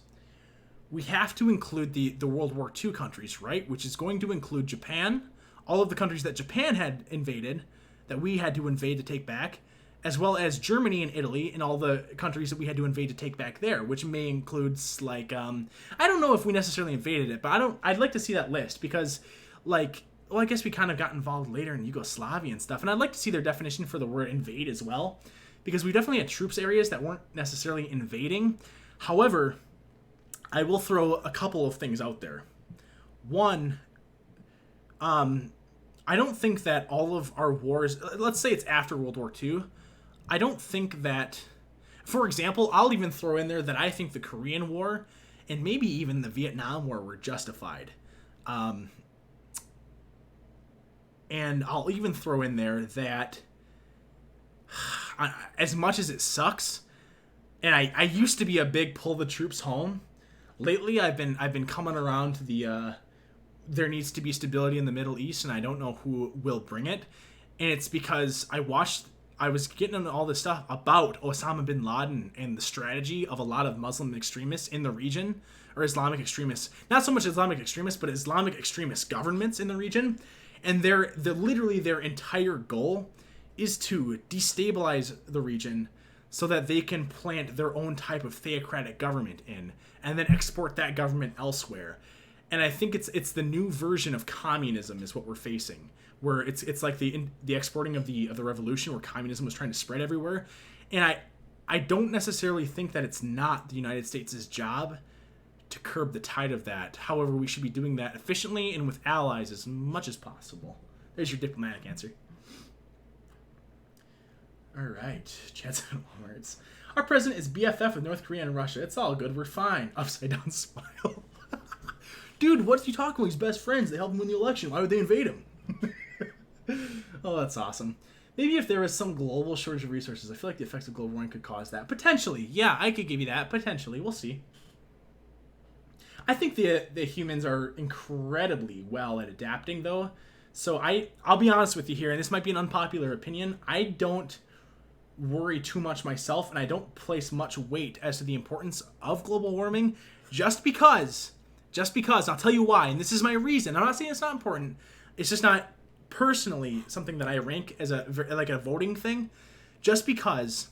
we have to include the World War II countries, right? Which is going to include Japan, all of the countries that Japan had invaded, that we had to invade to take back, as well as Germany and Italy and all the countries that we had to invade to take back there, which may include, like, I don't know if we necessarily invaded it, but I'd like to see that list because, like, well, I guess we kind of got involved later in Yugoslavia and stuff, and I'd like to see their definition for the word invade as well, because we definitely had troops areas that weren't necessarily invading. However, I will throw a couple of things out there. One, I don't think that all of our wars, let's say it's after World War II, I don't think that, for example, I'll even throw in there that I think the Korean War and maybe even the Vietnam War were justified. And I'll even throw in there that as much as it sucks, and I used to be a big pull the troops home, lately I've been coming around to the there needs to be stability in the Middle East, and I don't know who will bring it. And it's because I was getting into all this stuff about Osama bin Laden and the strategy of a lot of Muslim extremists in the region, or Islamic extremists. Not so much Islamic extremists, but Islamic extremist governments in the region. And literally their entire goal is to destabilize the region so that they can plant their own type of theocratic government in, and then export that government elsewhere. And I think it's the new version of communism is what we're facing, where it's like the exporting of the revolution, where communism was trying to spread everywhere. And I don't necessarily think that it's not the United States' job to curb the tide of that. However, we should be doing that efficiently and with allies as much as possible. There's your diplomatic answer. All right, Chad's words. Our president is BFF with North Korea and Russia. It's all good. We're fine. Upside down smile. Dude, what's he talking about? He's best friends. They helped him win the election. Why would they invade him? Oh, that's awesome. Maybe if there was some global shortage of resources, I feel like the effects of global warming could cause that. Potentially. Yeah, I could give you that. Potentially. We'll see. I think the humans are incredibly well at adapting, though. So I'll be honest with you here, and this might be an unpopular opinion. I don't worry too much myself, and I don't place much weight as to the importance of global warming, just because, I'll tell you why, and this is my reason. I'm not saying it's not important. It's just not personally something that I rank as a voting thing, just because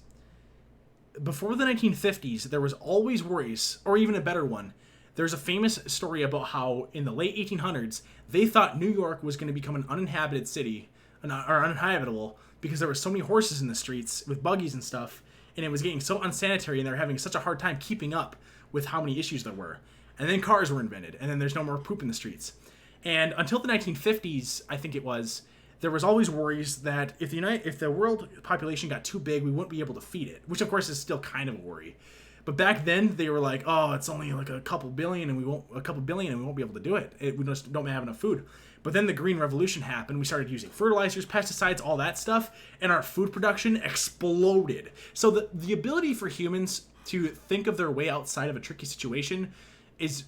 before the 1950s, there was always worries, or even a better one. There's a famous story about how in the late 1800s, they thought New York was going to become an uninhabited city, or uninhabitable, because there were so many horses in the streets with buggies and stuff, and it was getting so unsanitary, and they were having such a hard time keeping up with how many issues there were. And then cars were invented, and then there's no more poop in the streets. And until the 1950s, I think it was, there was always worries that if the world population got too big, we wouldn't be able to feed it, which of course is still kind of a worry. But back then they were like, oh, it's only like a couple billion and we won't be able to do it. We just don't have enough food. But then the Green Revolution happened. We started using fertilizers, pesticides, all that stuff, and our food production exploded. So the ability for humans to think of their way outside of a tricky situation is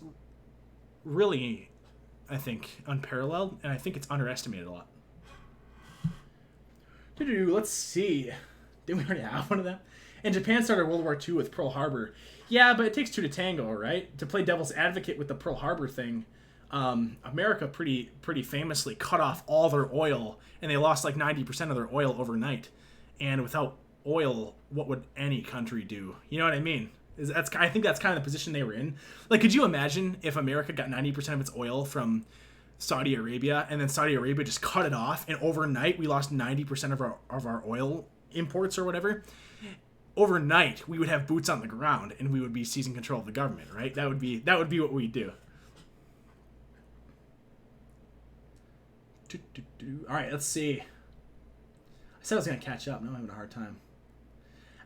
really, I think, unparalleled, and I think it's underestimated a lot. Let's see. Didn't we already have one of them? And Japan started World War II with Pearl Harbor. Yeah, but it takes two to tango, right? To play devil's advocate with the Pearl Harbor thing, America pretty famously cut off all their oil, and they lost like 90% of their oil overnight. And without oil, what would any country do? You know what I mean? I think that's kind of the position they were in. Like, could you imagine if America got 90% of its oil from Saudi Arabia, and then Saudi Arabia just cut it off, and overnight we lost 90% of our oil imports or whatever. Overnight, we would have boots on the ground, and we would be seizing control of the government, right? That would be what we'd do. All right, let's see. I said I was gonna catch up. Now I'm having a hard time.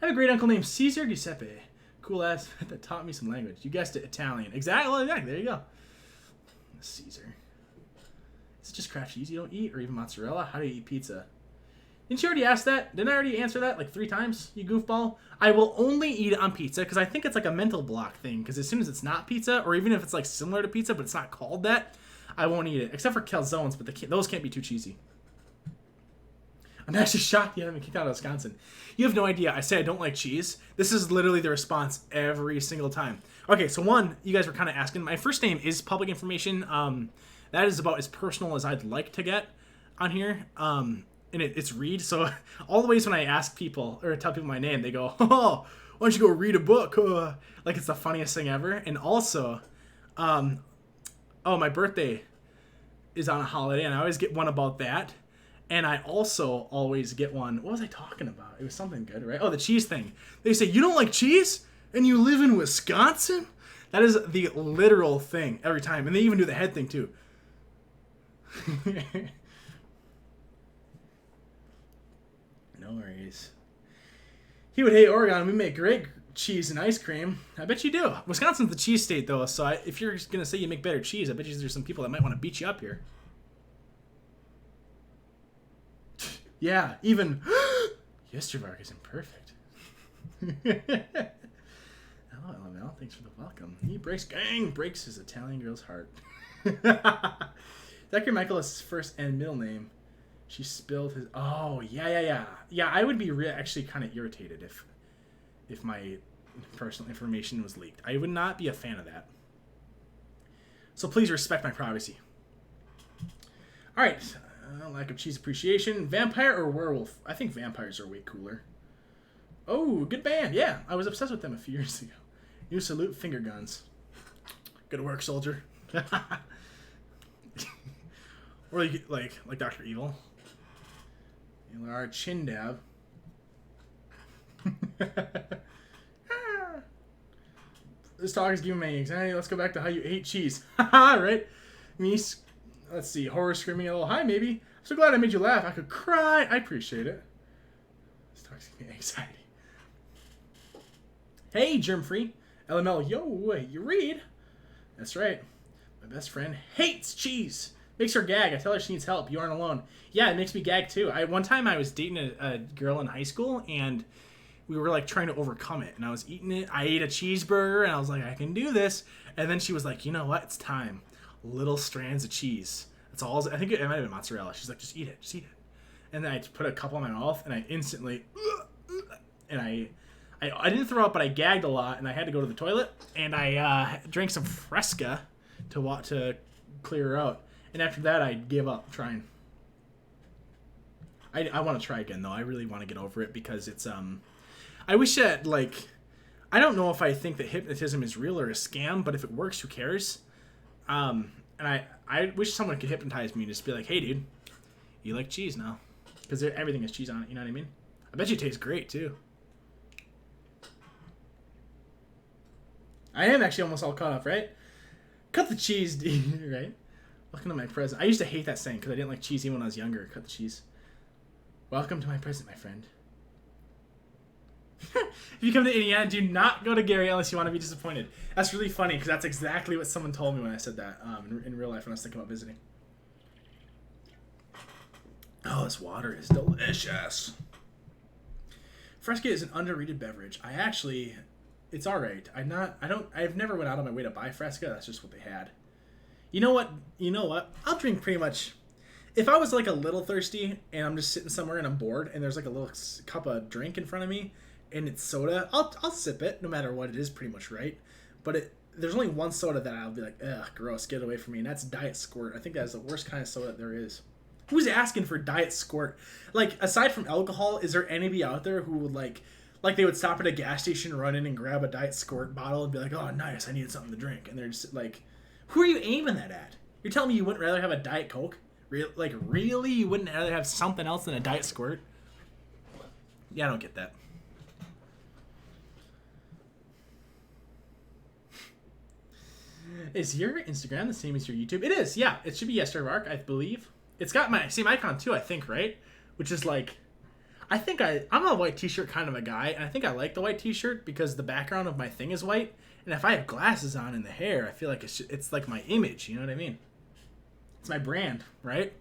I have a great uncle named Cesar Giuseppe. Cool ass that taught me some language. You guessed it, Italian. Exactly. There you go. Caesar. Is it just Kraft cheese you don't eat, or even mozzarella? How do you eat pizza? Didn't you already ask that? Didn't I already answer that like 3 times, you goofball? I will only eat it on pizza because I think it's like a mental block thing. Because as soon as it's not pizza, or even if it's like similar to pizza but it's not called that, I won't eat it. Except for calzones, but those can't be too cheesy. I'm actually shocked you haven't been kicked out of Wisconsin. You have no idea. I say I don't like cheese. This is literally the response every single time. Okay, so one, you guys were kind of asking. My first name is public information. That is about as personal as I'd like to get on here. And it's Reed. So all the ways when I ask people or tell people my name, they go, "Oh, why don't you go read a book?" Like it's the funniest thing ever. And also, my birthday is on a holiday, and I always get one about that. And I also always get one. What was I talking about? It was something good, right? Oh, the cheese thing. They say, "You don't like cheese? And you live in Wisconsin?" That is the literal thing every time. And they even do the head thing, too. No worries. He would hate Oregon. We make great cheese and ice cream. I bet you do. Wisconsin's the cheese state, though. So if you're going to say you make better cheese, I bet you there's some people that might want to beat you up here. Yeah, even Yestervark isn't perfect. Hello, LML. Thanks for the welcome. He breaks his Italian girl's heart. Dr. Michael is his first and middle name. She spilled his. Oh, yeah. Yeah, I would be actually kind of irritated if my personal information was leaked. I would not be a fan of that. So please respect my privacy. All right. Lack of cheese appreciation. Vampire or werewolf? I think vampires are way cooler. Oh, good band. Yeah, I was obsessed with them a few years ago. New salute, finger guns. Good work, soldier. Or like Dr. Evil. Our chin dab. This talk is giving me anxiety. Let's go back to how you ate cheese. Right? Let's see. Horror screaming a little high, maybe. I'm so glad I made you laugh. I could cry. I appreciate it. This talk's giving me anxiety. Hey, germ free. LML, yo, you read? That's right. My best friend hates cheese. Makes her gag. I tell her she needs help. You aren't alone. Yeah, it makes me gag too. One time I was dating a girl in high school, and we were like trying to overcome it. And I was eating it. I ate a cheeseburger, and I was like, I can do this. And then she was like, you know what? It's time. Little strands of cheese. That's all. I think it might have been mozzarella. She's like, just eat it. And then I put a couple in my mouth, and I instantly, and I didn't throw up, but I gagged a lot, and I had to go to the toilet, and I drank some Fresca to clear her out. And after that, I gave up trying. I want to try again, though. I really want to get over it because it's I wish that, like, I don't know if I think that hypnotism is real or a scam, but if it works, who cares? And I wish someone could hypnotize me and just be like, hey, dude, you like cheese now? Because everything has cheese on it, you know what I mean? I bet you it tastes great, too. I am actually almost all caught up, right? Cut the cheese, dude, right? Welcome to my present. I used to hate that saying because I didn't like cheese even when I was younger. Cut the cheese. Welcome to my present, my friend. If you come to Indiana, do not go to Gary unless you want to be disappointed. That's really funny because that's exactly what someone told me when I said that in real life when I was thinking about visiting. Oh, this water is delicious. Fresca is an underrated beverage. It's all right. I've never went out of my way to buy Fresca. That's just what they had. You know what? I'll drink pretty much. If I was like a little thirsty and I'm just sitting somewhere and I'm bored and there's like a little cup of drink in front of me and it's soda, I'll sip it no matter what it is, pretty much, right? But there's only one soda that I'll be like, ugh, gross, get it away from me, and that's Diet Squirt. I think that's the worst kind of soda there is. Who's asking for Diet Squirt? Like, aside from alcohol, is there anybody out there who would like they would stop at a gas station, run in and grab a Diet Squirt bottle and be like, oh, nice, I needed something to drink, and they're just like, who are you aiming that at? You're telling me you wouldn't rather have a Diet Coke? Really? You wouldn't rather have something else than a Diet Squirt? Yeah, I don't get that. Is your Instagram the same as your YouTube? It is, yeah. It should be Yestervark, I believe. It's got my same icon too, I think, right? Which is like, I'm a white t-shirt kind of a guy, and I think I like the white t-shirt because the background of my thing is white, and if I have glasses on in the hair, I feel like it's like my image, you know what I mean? It's my brand, right?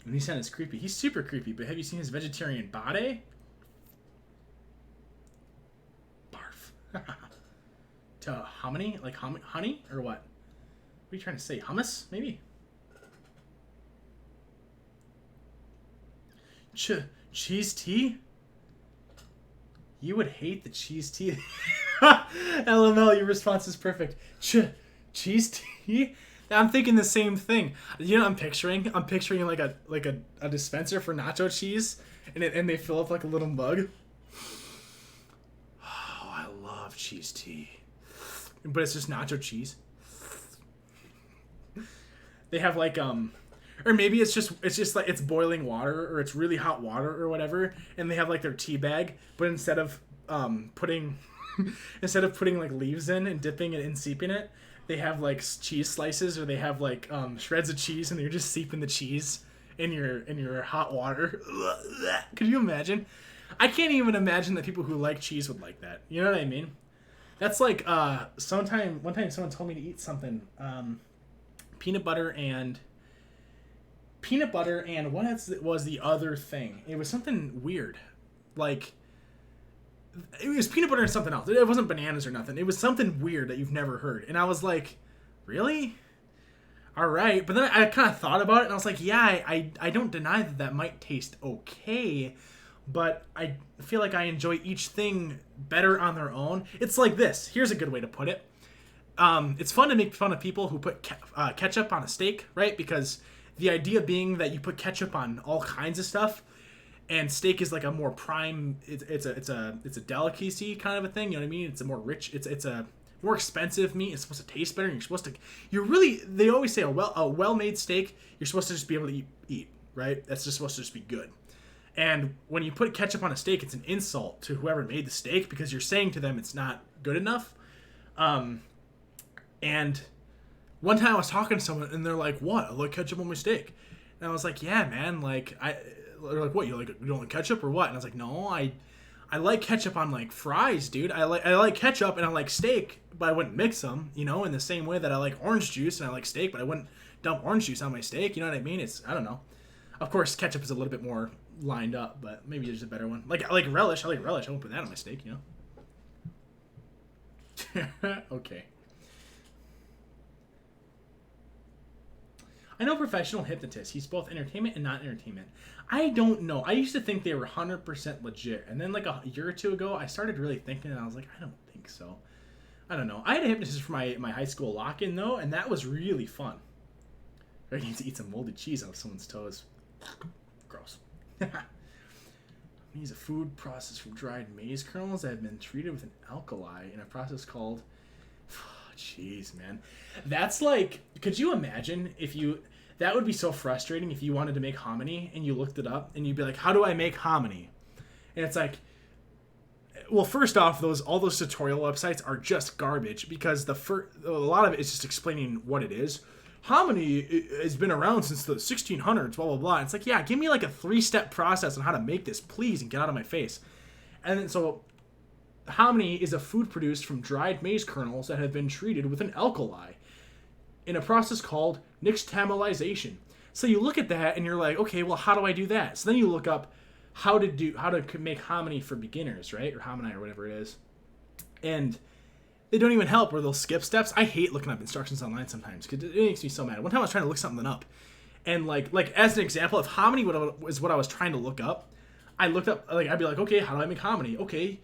Nissan is creepy. He's super creepy, but have you seen his vegetarian body? Barf. To hominy? Like honey? Or what? What are you trying to say? Hummus? Maybe? Cheese tea? You would hate the cheese tea. LML, your response is perfect. Cheese tea? I'm thinking the same thing. You know what I'm picturing? I'm picturing like a dispenser for nacho cheese, and they fill up like a little mug. Oh, I love cheese tea. But it's just nacho cheese. They have like or maybe it's just like it's boiling water, or it's really hot water or whatever, and they have like their tea bag, but instead of putting like leaves in and dipping it and seeping it, they have like cheese slices, or they have like shreds of cheese, and you're just seeping the cheese in your hot water. Could you imagine? I can't even imagine that people who like cheese would like that. You know what I mean? That's like one time someone told me to eat something, peanut butter and what was the other thing? It was something weird, like it was peanut butter and something else. It wasn't bananas or nothing. It was something weird that you've never heard, and I was like, really? All right. But then I kind of thought about it, and I was like, yeah, I don't deny that might taste okay, but I feel like I enjoy each thing better on their own. It's like this. Here's a good way to put it. It's fun to make fun of people who put ketchup on a steak, right? Because the idea being that you put ketchup on all kinds of stuff, and steak is like a more prime. It's a delicacy kind of a thing. You know what I mean? It's a more rich. It's a more expensive meat. It's supposed to taste better. And you're supposed to. They always say a well-made steak, you're supposed to just be able to eat, right? That's just supposed to just be good. And when you put ketchup on a steak, it's an insult to whoever made the steak, because you're saying to them it's not good enough. And one time I was talking to someone, and they're like, "What? I like ketchup on my steak." And I was like, "Yeah, man. Like, they're like, what? You don't like ketchup or what?" And I was like, "No, I like ketchup on like fries, dude. I like ketchup and I like steak, but I wouldn't mix them, you know, in the same way that I like orange juice and I like steak, but I wouldn't dump orange juice on my steak. You know what I mean? I don't know. Of course, ketchup is a little bit more lined up, but maybe there's a better one. Like I like relish. I won't put that on my steak, you know." Okay. I know professional hypnotists. He's both entertainment and not entertainment. I don't know. I used to think they were 100% legit. And then like a year or two ago, I started really thinking, and I was like, I don't think so. I don't know. I had a hypnotist for my high school lock-in, though, and that was really fun. I need to eat some molded cheese off someone's toes. Gross. Use a food processed from dried maize kernels that have been treated with an alkali in a process called... Jeez, man. That's like... Could you imagine if you... That would be so frustrating if you wanted to make hominy and you looked it up and you'd be like, how do I make hominy? And it's like... Well, first off, all those tutorial websites are just garbage, because a lot of it is just explaining what it is. Hominy has been around since the 1600s, blah, blah, blah. And it's like, yeah, give me like a 3-step process on how to make this, please, and get out of my face. And then so... Hominy is a food produced from dried maize kernels that have been treated with an alkali in a process called nixtamalization. So you look at that and you're like, okay, well, how do I do that? So then you look up how to make hominy for beginners, right? Or hominy or whatever it is. And they don't even help, or they'll skip steps. I hate looking up instructions online sometimes because it makes me so mad. One time I was trying to look something up, and like as an example of hominy, was what I was trying to look up. I looked up, like, I'd be like, okay, how do I make hominy? Okay,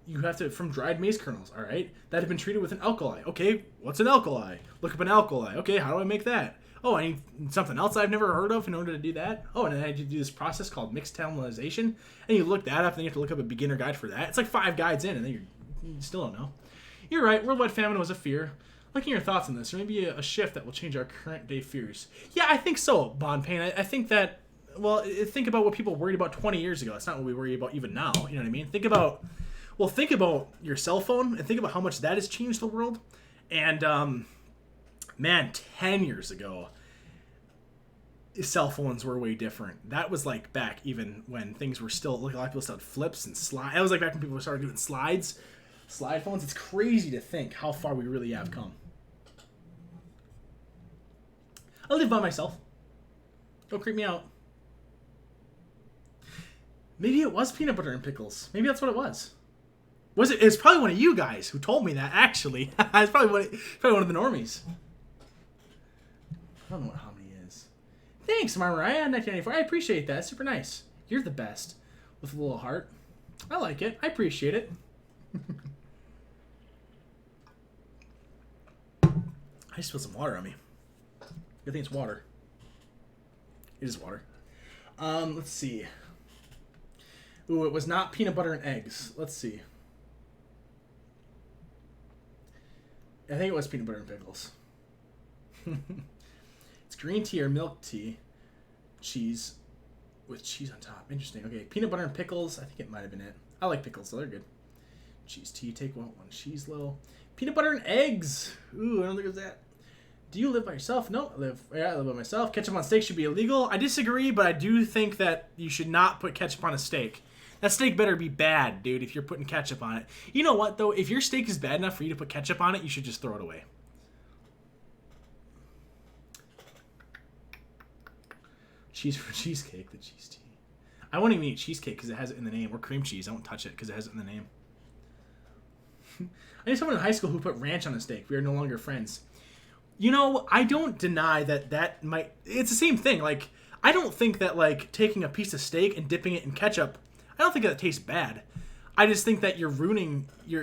you have to, from dried maize kernels, all right, that have been treated with an alkali. Okay, what's an alkali? Look up an alkali. Okay, how do I make that? Oh, I need something else I've never heard of in order to do that. Oh, and then I had to do this process called nixtamalization, and you look that up, and then you have to look up a beginner guide for that. It's like 5 guides in, and then you still don't know. You're right, worldwide famine was a fear. Looking at your thoughts on this, or maybe a shift that will change our current day fears. Yeah, I think so, Bond Pain. I think that, well, think about what people worried about 20 years ago. That's not what we worry about even now. You know what I mean? Think about your cell phone and think about how much that has changed the world. And, man, 10 years ago, cell phones were way different. That was like back even when things were still, like a lot of people still had flips and slides. That was like back when people started doing slide phones. It's crazy to think how far we really have come. I live by myself. Don't creep me out. Maybe it was peanut butter and pickles. Maybe that's what it was. Was it? It was probably one of you guys who told me that, actually. It's probably one of the normies. I don't know what hominy is. Thanks, Mariah, 1994. I appreciate that. Super nice. You're the best. With a little heart. I like it. I appreciate it. I just spilled some water on me. Good thing it's water. It is water. Let's see. Ooh, it was not peanut butter and eggs. Let's see. I think it was peanut butter and pickles. It's green tea or milk tea. Cheese. With cheese on top. Interesting. Okay, peanut butter and pickles. I think it might have been it. I like pickles, so they're good. Cheese tea. Take one cheese low. Peanut butter and eggs. Ooh, I don't think it was that. Do you live by yourself? No, I live by myself. Ketchup on steak should be illegal. I disagree, but I do think that you should not put ketchup on a steak. That steak better be bad, dude, if you're putting ketchup on it. You know what, though? If your steak is bad enough for you to put ketchup on it, you should just throw it away. Cheese for cheesecake, the cheese tea. I won't even eat cheesecake because it has it in the name, or cream cheese. I won't touch it because it has it in the name. I knew someone in high school who put ranch on a steak. We are no longer friends. You know, I don't deny that might... It's the same thing. Like, I don't think that, like, taking a piece of steak and dipping it in ketchup, I don't think that tastes bad. I just think that you're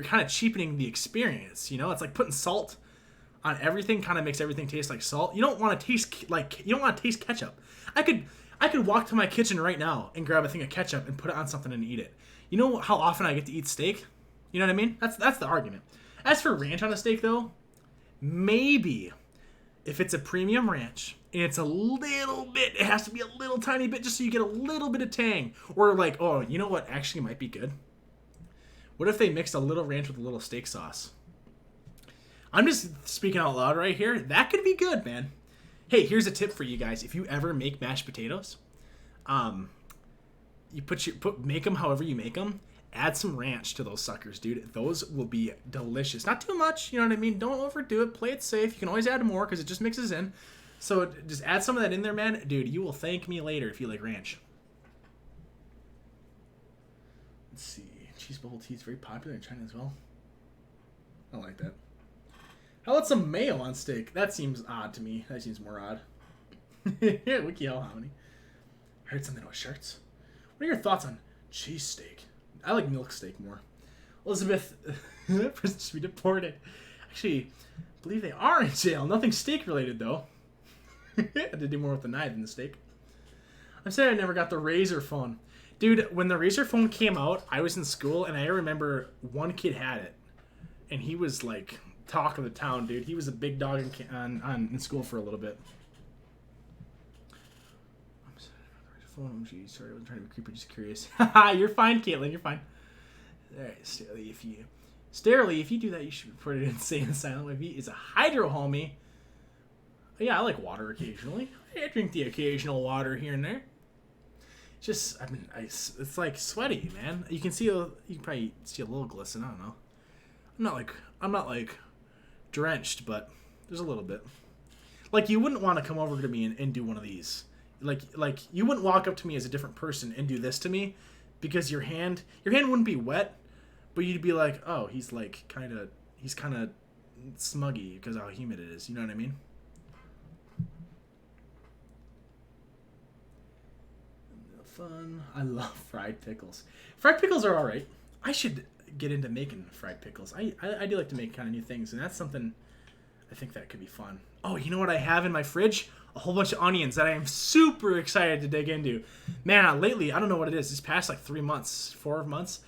kind of cheapening the experience, you know? It's like putting salt on everything kind of makes everything taste like salt. You don't want to taste ketchup. I could walk to my kitchen right now and grab a thing of ketchup and put it on something and eat it. You know how often I get to eat steak? You know what I mean? That's the argument. As for ranch on a steak, though, maybe if it's a premium ranch and it's a little bit, it has to be a little tiny bit just so you get a little bit of tang. Or like, oh, you know what actually might be good? What if they mixed a little ranch with a little steak sauce? I'm just speaking out loud right here. That could be good, man. Hey, here's a tip for you guys. If you ever make mashed potatoes, you make them however you make them. Add some ranch to those suckers, dude. Those will be delicious. Not too much, you know what I mean? Don't overdo it. Play it safe. You can always add more because it just mixes in. So just add some of that in there, man. Dude, you will thank me later if you like ranch. Let's see. Cheese bubble tea is very popular in China as well. I like that. How about some mayo on steak? That seems odd to me. That seems more odd. Wiki how many? I heard something about shirts. What are your thoughts on cheese steak? I like milk steak more. Elizabeth, prisoners to be deported. Actually, I believe they are in jail. Nothing steak related though. I had to do more with the knife than the steak. I'm sad I never got the Razor phone. Dude, when the Razor phone came out, I was in school and I remember one kid had it. And he was like talk of the town, dude. He was a big dog in school for a little bit. I'm sorry, I wasn't trying to be creepy, just curious. You're fine, Caitlin, you're fine. Alright, Starely, if you do that, you should report it insane silent wavy. It's a hydro homie. Yeah, I like water occasionally. I drink the occasional water here and there. Just, it's like sweaty, man. You can probably see a little glisten. I don't know. I'm not like drenched, but there's a little bit. Like you wouldn't want to come over to me and do one of these. Like you wouldn't walk up to me as a different person and do this to me, because your hand wouldn't be wet, but you'd be like, oh, he's kind of smuggy because of how humid it is. You know what I mean? Fun. I love fried pickles. Fried pickles are all right. I should get into making fried pickles. I do like to make kind of new things, and that's something I think that could be fun. Oh, you know what I have in my fridge? A whole bunch of onions that I am super excited to dig into. Man, lately, I don't know what it is. This past like 3 months, 4 months,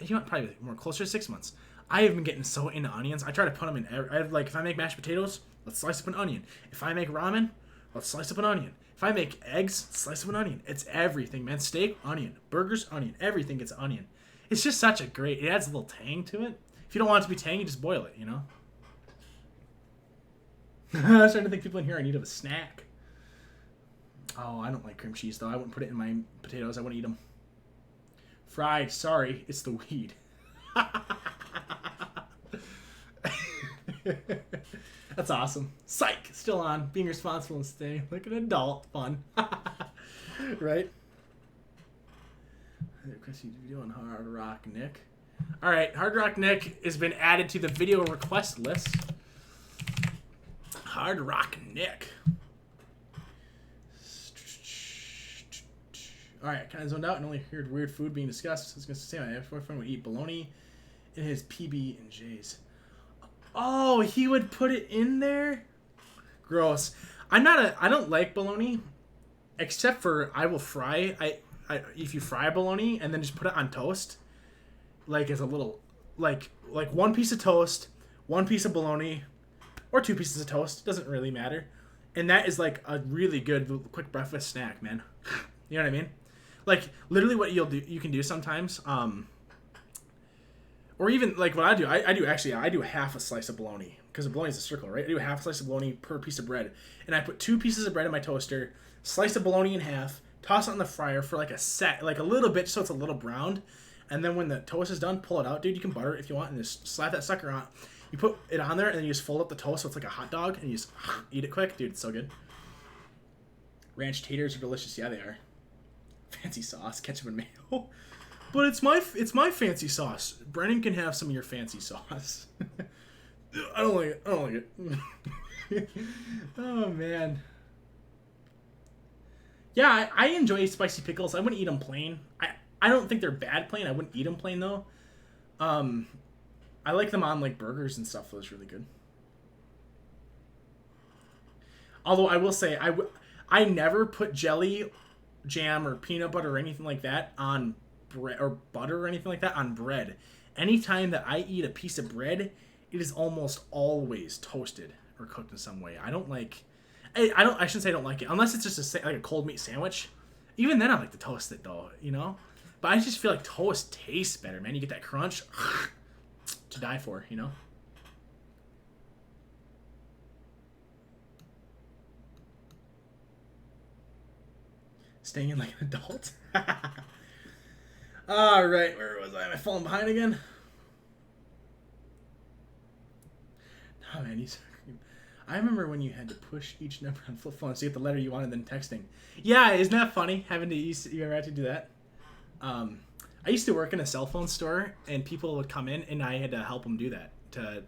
you know, probably more closer to 6 months. I have been getting so into onions. I try to put them in. Like if I make mashed potatoes, let's slice up an onion. If I make ramen, let's slice up an onion. If I make eggs, slice up an onion. It's everything, man. Steak, onion. Burgers, onion. Everything gets onion. It's just such a great. It adds a little tang to it. If you don't want it to be tangy, just boil it. You know. I was trying to think people in here I need of a snack. Oh, I don't like cream cheese though. I wouldn't put it in my potatoes. I wouldn't eat them. Fried. Sorry, it's the weed. That's awesome. Psych. Still on. Being responsible and staying like an adult. Fun. Right? Requesting video on Hard Rock Nick. Alright, Hard Rock Nick has been added to the video request list. Hard Rock Nick. Alright, kind of zoned out and only heard weird food being discussed. I was going to say my boyfriend would eat bologna in his PB and J's. Oh, he would put it in there? Gross. I don't like bologna, except for I will fry. If you fry bologna and then just put it on toast, like as a little, like one piece of toast, one piece of bologna, or two pieces of toast, doesn't really matter. And that is like a really good quick breakfast snack, man. You know what I mean? Like literally what you can do sometimes, or even like what I do, I do half a slice of bologna, because a bologna is a circle, right? I do a half a slice of bologna per piece of bread, and I put 2 pieces of bread in my toaster, slice the bologna in half, toss it in the fryer for like a little bit so it's a little browned, and then when the toast is done, pull it out, dude. You can butter it if you want, and just slap that sucker on. You put it on there, and then you just fold up the toast so it's like a hot dog, and you just eat it quick, dude. It's so good. Ranch taters are delicious. Yeah, they are. Fancy sauce, ketchup and mayo. But it's my fancy sauce. Brennan can have some of your fancy sauce. I don't like it. Oh man. Yeah, I enjoy spicy pickles. I wouldn't eat them plain. I don't think they're bad plain. I wouldn't eat them plain though. I like them on like burgers and stuff. Those really good. Although I will say I never put jelly, jam, or peanut butter or anything like that on bread, or butter or anything like that on bread. Anytime that I eat a piece of bread, it is almost always toasted or cooked in some way. I shouldn't say I don't like it, unless it's just like a cold meat sandwich. Even then I like to toast it though, you know? But I just feel like toast tastes better, man. You get that crunch to die for, you know? Staying in like an adult. All right, where was I? Am I falling behind again? Oh man, I remember when you had to push each number on flip phones to get the letter you wanted, then texting. Yeah, isn't that funny? You ever had to do that? I used to work in a cell phone store, and people would come in, and I had to help them do that, to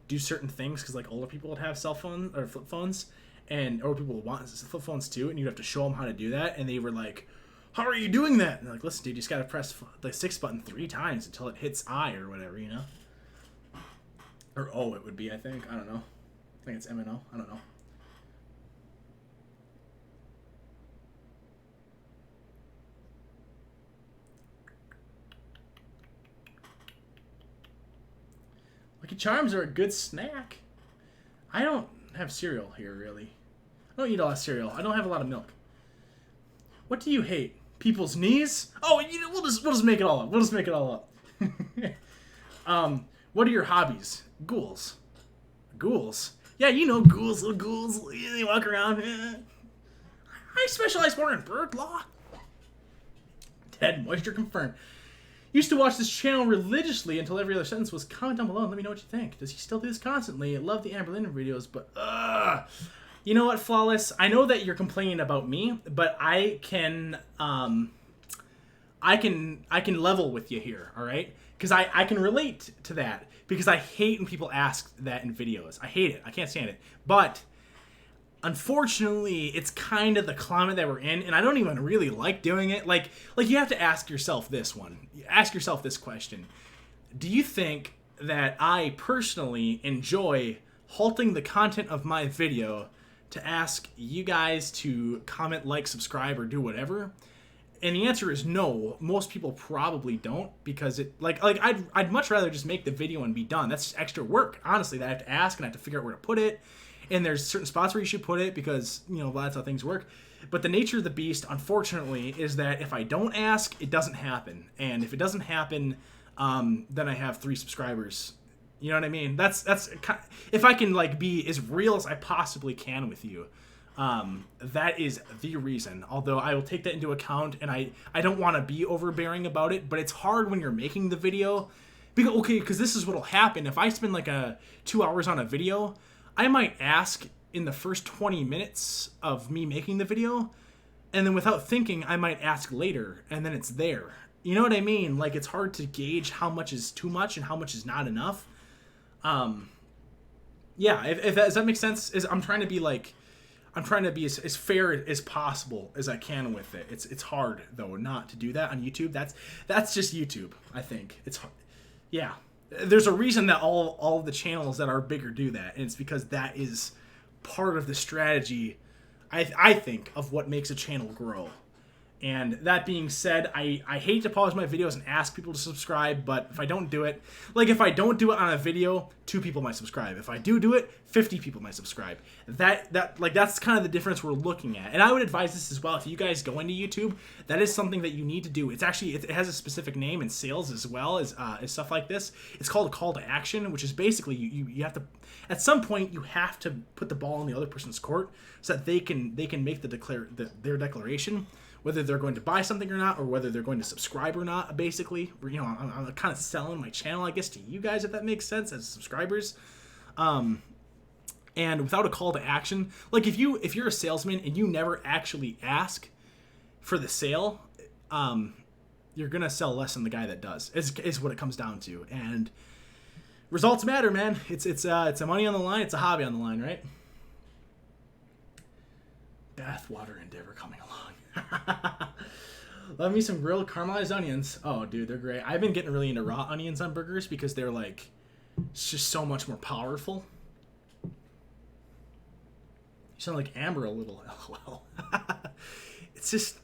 do certain things, because like older people would have cell phones or flip phones, and older people would want flip phones too, and you'd have to show them how to do that, and they were like, "How are you doing that?" And they're like, "Listen, dude, you just gotta press the 6 button 3 times until it hits I or whatever, you know." Or O, it would be, I think. I don't know. I think it's M and O. I don't know. Lucky Charms are a good snack. I don't have cereal here, really. I don't eat a lot of cereal. I don't have a lot of milk. What do you hate? People's knees? Oh, we'll just make it all up. We'll just make it all up. What are your hobbies? Ghouls. Ghouls? Yeah, you know ghouls, little ghouls. They walk around. I specialize more in bird law. Dead moisture confirmed. Used to watch this channel religiously until every other sentence was comment down below and let me know what you think. Does he still do this constantly? I love the Amber Lynn videos, but you know what, Flawless? I know that you're complaining about me, but I can level with you here, all right? Because I can relate to that, because I hate when people ask that in videos. I hate it. I can't stand it. But unfortunately, it's kind of the climate that we're in, and I don't even really like doing it. Like you have to ask yourself this one. Ask yourself this question. Do you think that I personally enjoy halting the content of my video to ask you guys to comment, like, subscribe, or do whatever? And the answer is no. Most people probably don't, because it I'd much rather just make the video and be done. That's just extra work, honestly, that I have to ask and I have to figure out where to put it. And there's certain spots where you should put it because, that's how things work. But the nature of the beast, unfortunately, is that if I don't ask, it doesn't happen. And if it doesn't happen, then I have 3 subscribers. You know what I mean? That's if I can be as real as I possibly can with you. That is the reason. Although I will take that into account, and I don't want to be overbearing about it, but it's hard when you're making the video. Because this is what'll happen. If I spend 2 hours on a video, I might ask in the first 20 minutes of me making the video, and then without thinking, I might ask later, and then it's there. You know what I mean? It's hard to gauge how much is too much and how much is not enough. Yeah, if does that make sense? I'm trying to be as fair as possible as I can with it. It's hard though not to do that on YouTube. That's just YouTube. I think it's hard. Yeah, there's a reason that all of the channels that are bigger do that, and it's because that is part of the strategy. I think of what makes a channel grow. And that being said, I hate to pause my videos and ask people to subscribe, but if I don't do it, if I don't do it on a video, 2 people might subscribe. If I do it, 50 people might subscribe. That's kind of the difference we're looking at. And I would advise this as well. If you guys go into YouTube, that is something that you need to do. It's actually, it has a specific name in sales as well as stuff like this. It's called a call to action, which is basically you have to, at some point, you have to put the ball in the other person's court so that they can make their declaration, whether they're going to buy something or not, or whether they're going to subscribe or not, basically. I'm kind of selling my channel, I guess, to you guys, if that makes sense, as subscribers. And without a call to action, if you're a salesman and you never actually ask for the sale, you're going to sell less than the guy that does, is what it comes down to. And results matter, man. It's a money on the line. It's a hobby on the line, right? Bathwater Endeavor coming along. Love me some grilled caramelized onions. Oh, dude, they're great. I've been getting really into raw onions on burgers because they're it's just so much more powerful. You sound like Amber a little, lol. It's just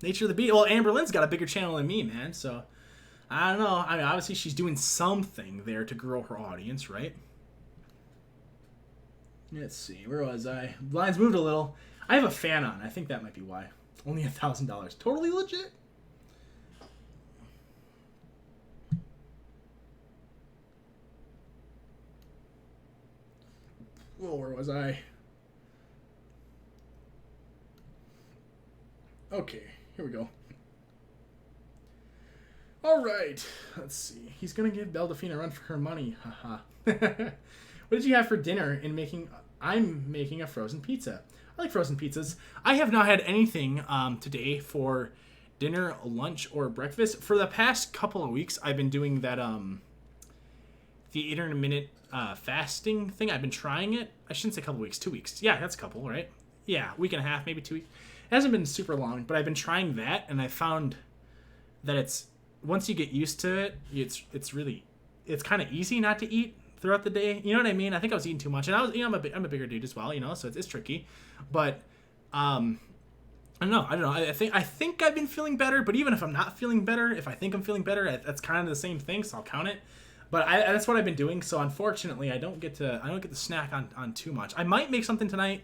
nature of the beast. Well, Amber Lynn's got a bigger channel than me, man, so I don't know. I mean, obviously she's doing something there to grow her audience, right? Let's see, where was I? Lines moved a little. I have a fan on. I think that might be why. Only $1,000. Totally legit. Whoa, where was I? Okay, here we go. All right, let's see. He's gonna give Belle Delphine a run for her money. Haha. What did you have for dinner? I'm making a frozen pizza. I like frozen pizzas. I have not had anything today for dinner, lunch, or breakfast. For the past couple of weeks, I've been doing that the intermittent fasting thing. I've been trying it. I shouldn't say a couple weeks, 2 weeks. Yeah, that's a couple, right? Yeah, week and a half, maybe 2 weeks. It hasn't been super long, but I've been trying that, and I found that it's once you get used to it, it's kind of easy not to eat throughout the day. You know what I mean? I think I was eating too much, and I'm a bigger dude as well, so it's tricky. But I don't know. I think I've been feeling better, but even if I'm not feeling better, if I think I'm feeling better, that's kind of the same thing, so I'll count it. But that's what I've been doing. So unfortunately, I don't get to snack on too much. I might make something tonight.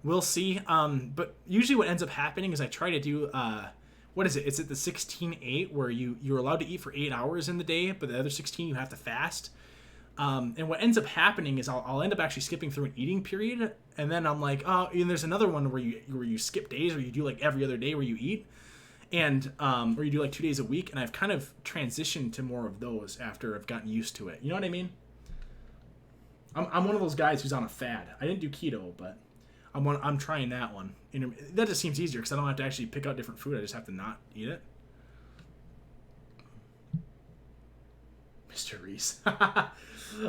We'll see. But usually what ends up happening is I try to do what is it? It's at the 16-8 where you're allowed to eat for 8 hours in the day, but the other 16 you have to fast. And what ends up happening is I'll end up actually skipping through an eating period, and then I'm like, oh, and there's another one where you skip days, or you do every other day where you eat, and or you do 2 days a week, and I've kind of transitioned to more of those after I've gotten used to it. You know what I mean? I'm one of those guys who's on a fad. I didn't do keto, but I'm trying that one. That just seems easier because I don't have to actually pick out different food. I just have to not eat it. Mr. Reese.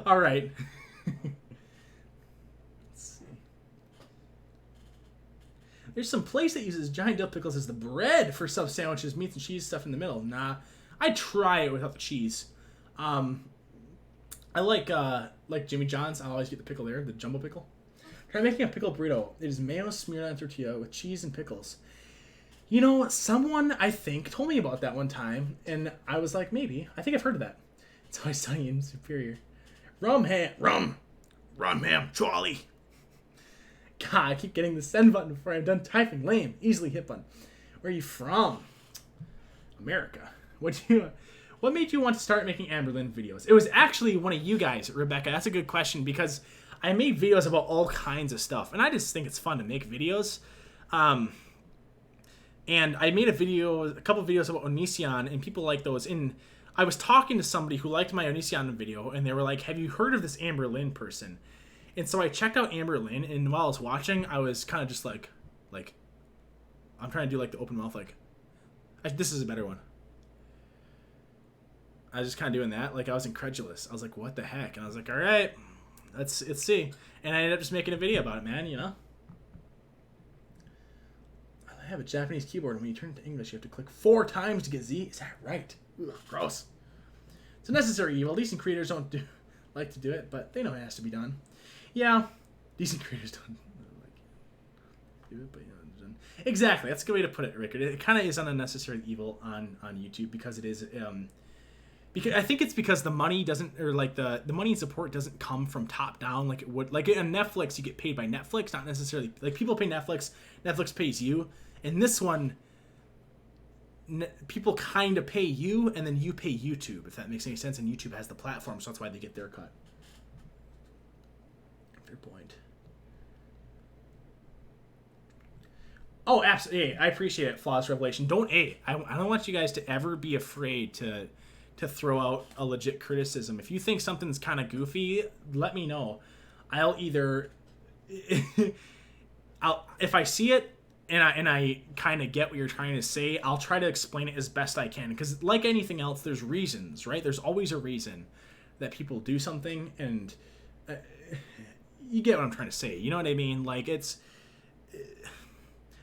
All right. Let's see. There's some place that uses giant dill pickles as the bread for sub sandwiches, meats and cheese stuff in the middle. Nah, I try it without the cheese. I like Jimmy John's. I always get the pickle there, the jumbo pickle. Try making a pickle burrito. It is mayo smeared on tortilla with cheese and pickles. You know, someone, I think, told me about that one time, and I was like, maybe. I think I've heard of that. It's always sunny in Superior. Rum ham, Charlie. God, I keep getting the send button before I'm done typing. Lame. Easily hit button. Where are you from? America. What made you want to start making Amberlynn videos? It was actually one of you guys, Rebecca. That's a good question because I made videos about all kinds of stuff, and I just think it's fun to make videos. And I made a couple videos about Onision, and people like those. And I was talking to somebody who liked my Onision video, and they were like, have you heard of this Amberlynn person? And so I checked out Amberlynn, and while I was watching, I was kind of just like, I'm trying to do like the open mouth, this is a better one. I was just kind of doing that. Like, I was incredulous. I was like, what the heck? And I was like, all right, let's see. And I ended up just making a video about it, man, you know? I have a Japanese keyboard, and when you turn it to English, you have to click 4 times to get Z. Is that right? Ugh, gross. It's a necessary evil. Decent creators don't like to do it, but they know it has to be done. Yeah, decent creators don't like do it, but you know, exactly. That's a good way to put it, Rickard. It kind of is an unnecessary evil on YouTube because it is. Because I think it's because the money doesn't, or like the money and support doesn't come from top down like it would. Like on Netflix, you get paid by Netflix, not necessarily like people pay Netflix. Netflix pays you. In this one, people kind of pay you, and then you pay YouTube, if that makes any sense. And YouTube has the platform, so that's why they get their cut. Fair point. Oh, absolutely. I appreciate it, Flawless Revelation. I don't want you guys to ever be afraid to throw out a legit criticism. If you think something's kind of goofy, let me know. I'll either... if I see it, and I kind of get what you're trying to say, I'll try to explain it as best I can. Because like anything else, there's reasons, right? There's always a reason that people do something, and you get what I'm trying to say. You know what I mean? Like,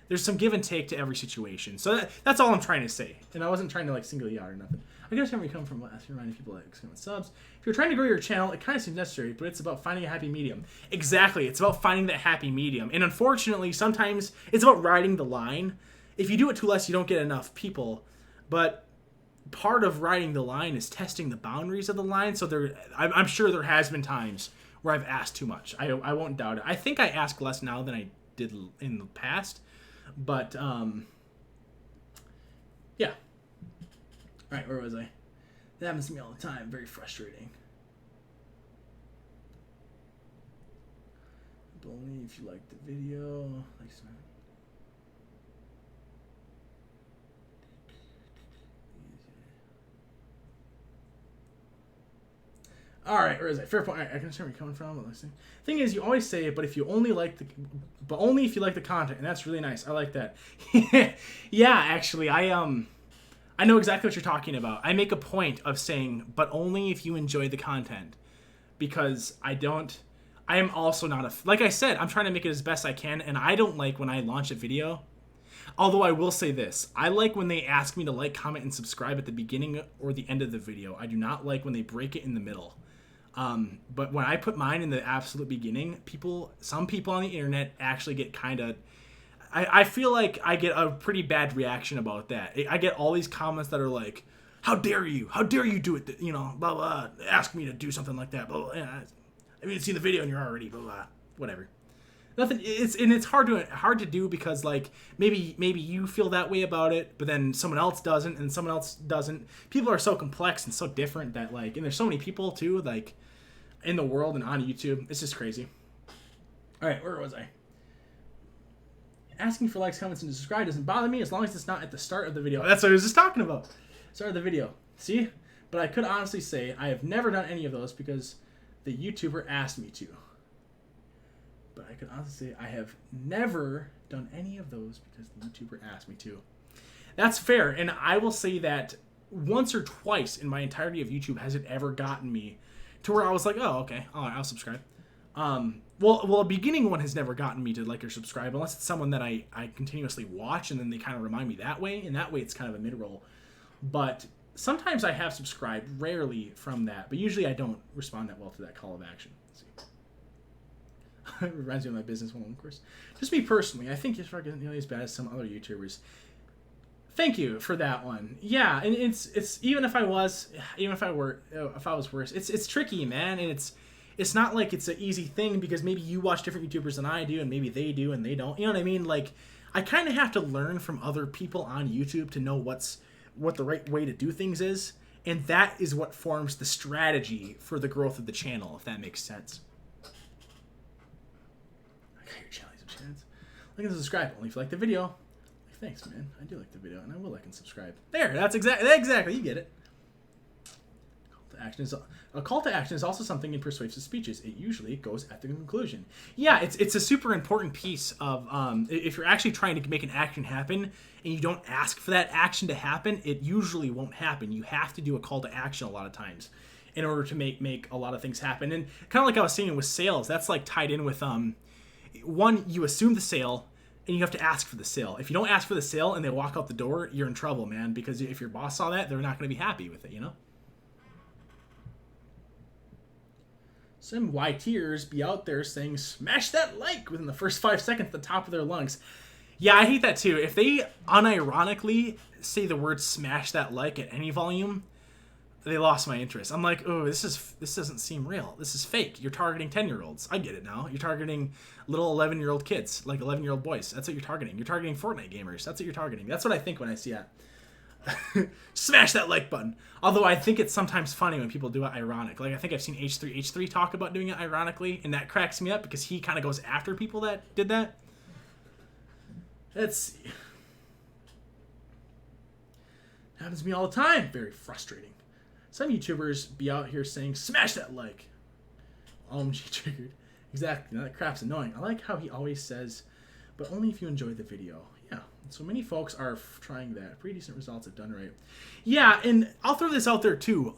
there's some give and take to every situation. So that's all I'm trying to say. And I wasn't trying to, like, single you out or nothing. I guess where we come from, asking reminding people like subs. If you're trying to grow your channel, it kind of seems necessary, but it's about finding a happy medium. Exactly, it's about finding that happy medium. And unfortunately, sometimes it's about riding the line. If you do it too less, you don't get enough people. But part of riding the line is testing the boundaries of the line. So I'm sure there has been times where I've asked too much. I won't doubt it. I think I ask less now than I did in the past. But, yeah. All right, where was I? That happens to me all the time. Very frustrating. Only if you like the video. All right, where is it? Fair point. Right, I can understand where you're coming from. Thing is, you always say it, but only if you like the content, and that's really nice. I like that. Yeah, actually, I know exactly what you're talking about. I make a point of saying, but only if you enjoy the content. Because I am also not like I said, I'm trying to make it as best I can, and I don't like when I launch a video. Although I will say this, I like when they ask me to like, comment, and subscribe at the beginning or the end of the video. I do not like when they break it in the middle. But when I put mine in the absolute beginning, some people on the internet actually get kind of... I feel like I get a pretty bad reaction about that. I get all these comments that are like, how dare you? How dare you do it? You know, blah, blah. Ask me to do something like that. Blah, blah. I haven't seen the video and you're already, blah, blah. Whatever. Nothing. It's hard to do because, like, maybe you feel that way about it, but then someone else doesn't, and someone else doesn't. People are so complex and so different that, like, and there's so many people, too, like, in the world and on YouTube. It's just crazy. All right, where was I? Asking for likes, comments, and subscribe doesn't bother me as long as it's not at the start of the video. That's what I was just talking about. Start of the video. See? But I could honestly say I have never done any of those because the YouTuber asked me to. But I could honestly say I have never done any of those because the YouTuber asked me to. That's fair. And I will say that once or twice in my entirety of YouTube has it ever gotten me to where I was like, oh, okay, I'll subscribe. Well, a beginning one has never gotten me to like or subscribe unless it's someone that I continuously watch and then they kind of remind me that way. And that way it's kind of a mid-roll. But sometimes I have subscribed, rarely from that. But usually I don't respond that well to that call of action. Let's see. It reminds me of my business one, of course. Just me personally, I think it's not nearly as bad as some other YouTubers. Thank you for that one. Yeah, and it's even if I was worse, it's tricky, man, and it's not like it's an easy thing because maybe you watch different YouTubers than I do, and maybe they do and they don't. You know what I mean? Like, I kind of have to learn from other people on YouTube to know what the right way to do things is, and that is what forms the strategy for the growth of the channel, if that makes sense. I got your challenge of chance. Like and subscribe only if you like the video. Thanks, man. I do like the video, and I will like and subscribe. There, that's exactly. You get it. A call to action is also something in persuasive speeches. It usually goes at the conclusion. Yeah, it's a super important piece of if you're actually trying to make an action happen and you don't ask for that action to happen, it usually won't happen. You have to do a call to action a lot of times in order to make a lot of things happen. And kind of like I was saying with sales, that's like tied in with one, you assume the sale. And you have to ask for the sale. If you don't ask for the sale and they walk out the door, you're in trouble, man. Because if your boss saw that, they're not going to be happy with it, you know? Some YTers be out there saying, smash that like within the first 5 seconds at the top of their lungs. Yeah, I hate that too. If they unironically say the word smash that like at any volume, they lost my interest. I'm like, oh, this doesn't seem real. This is fake. You're targeting 10-year-olds. I get it now. You're targeting little 11-year-old kids, like 11-year-old boys. That's what you're targeting. You're targeting Fortnite gamers. That's what you're targeting. That's what I think when I see that. Smash that like button. Although I think it's sometimes funny when people do it ironic. Like I think I've seen H3 talk about doing it ironically, and that cracks me up because he kind of goes after people that did that. Let's see. Happens to me all the time. Very frustrating. Some YouTubers be out here saying, smash that like. OMG triggered. Exactly. That crap's annoying. I like how he always says, but only if you enjoy the video. Yeah. So many folks are trying that. Pretty decent results if done right. Yeah, and I'll throw this out there too.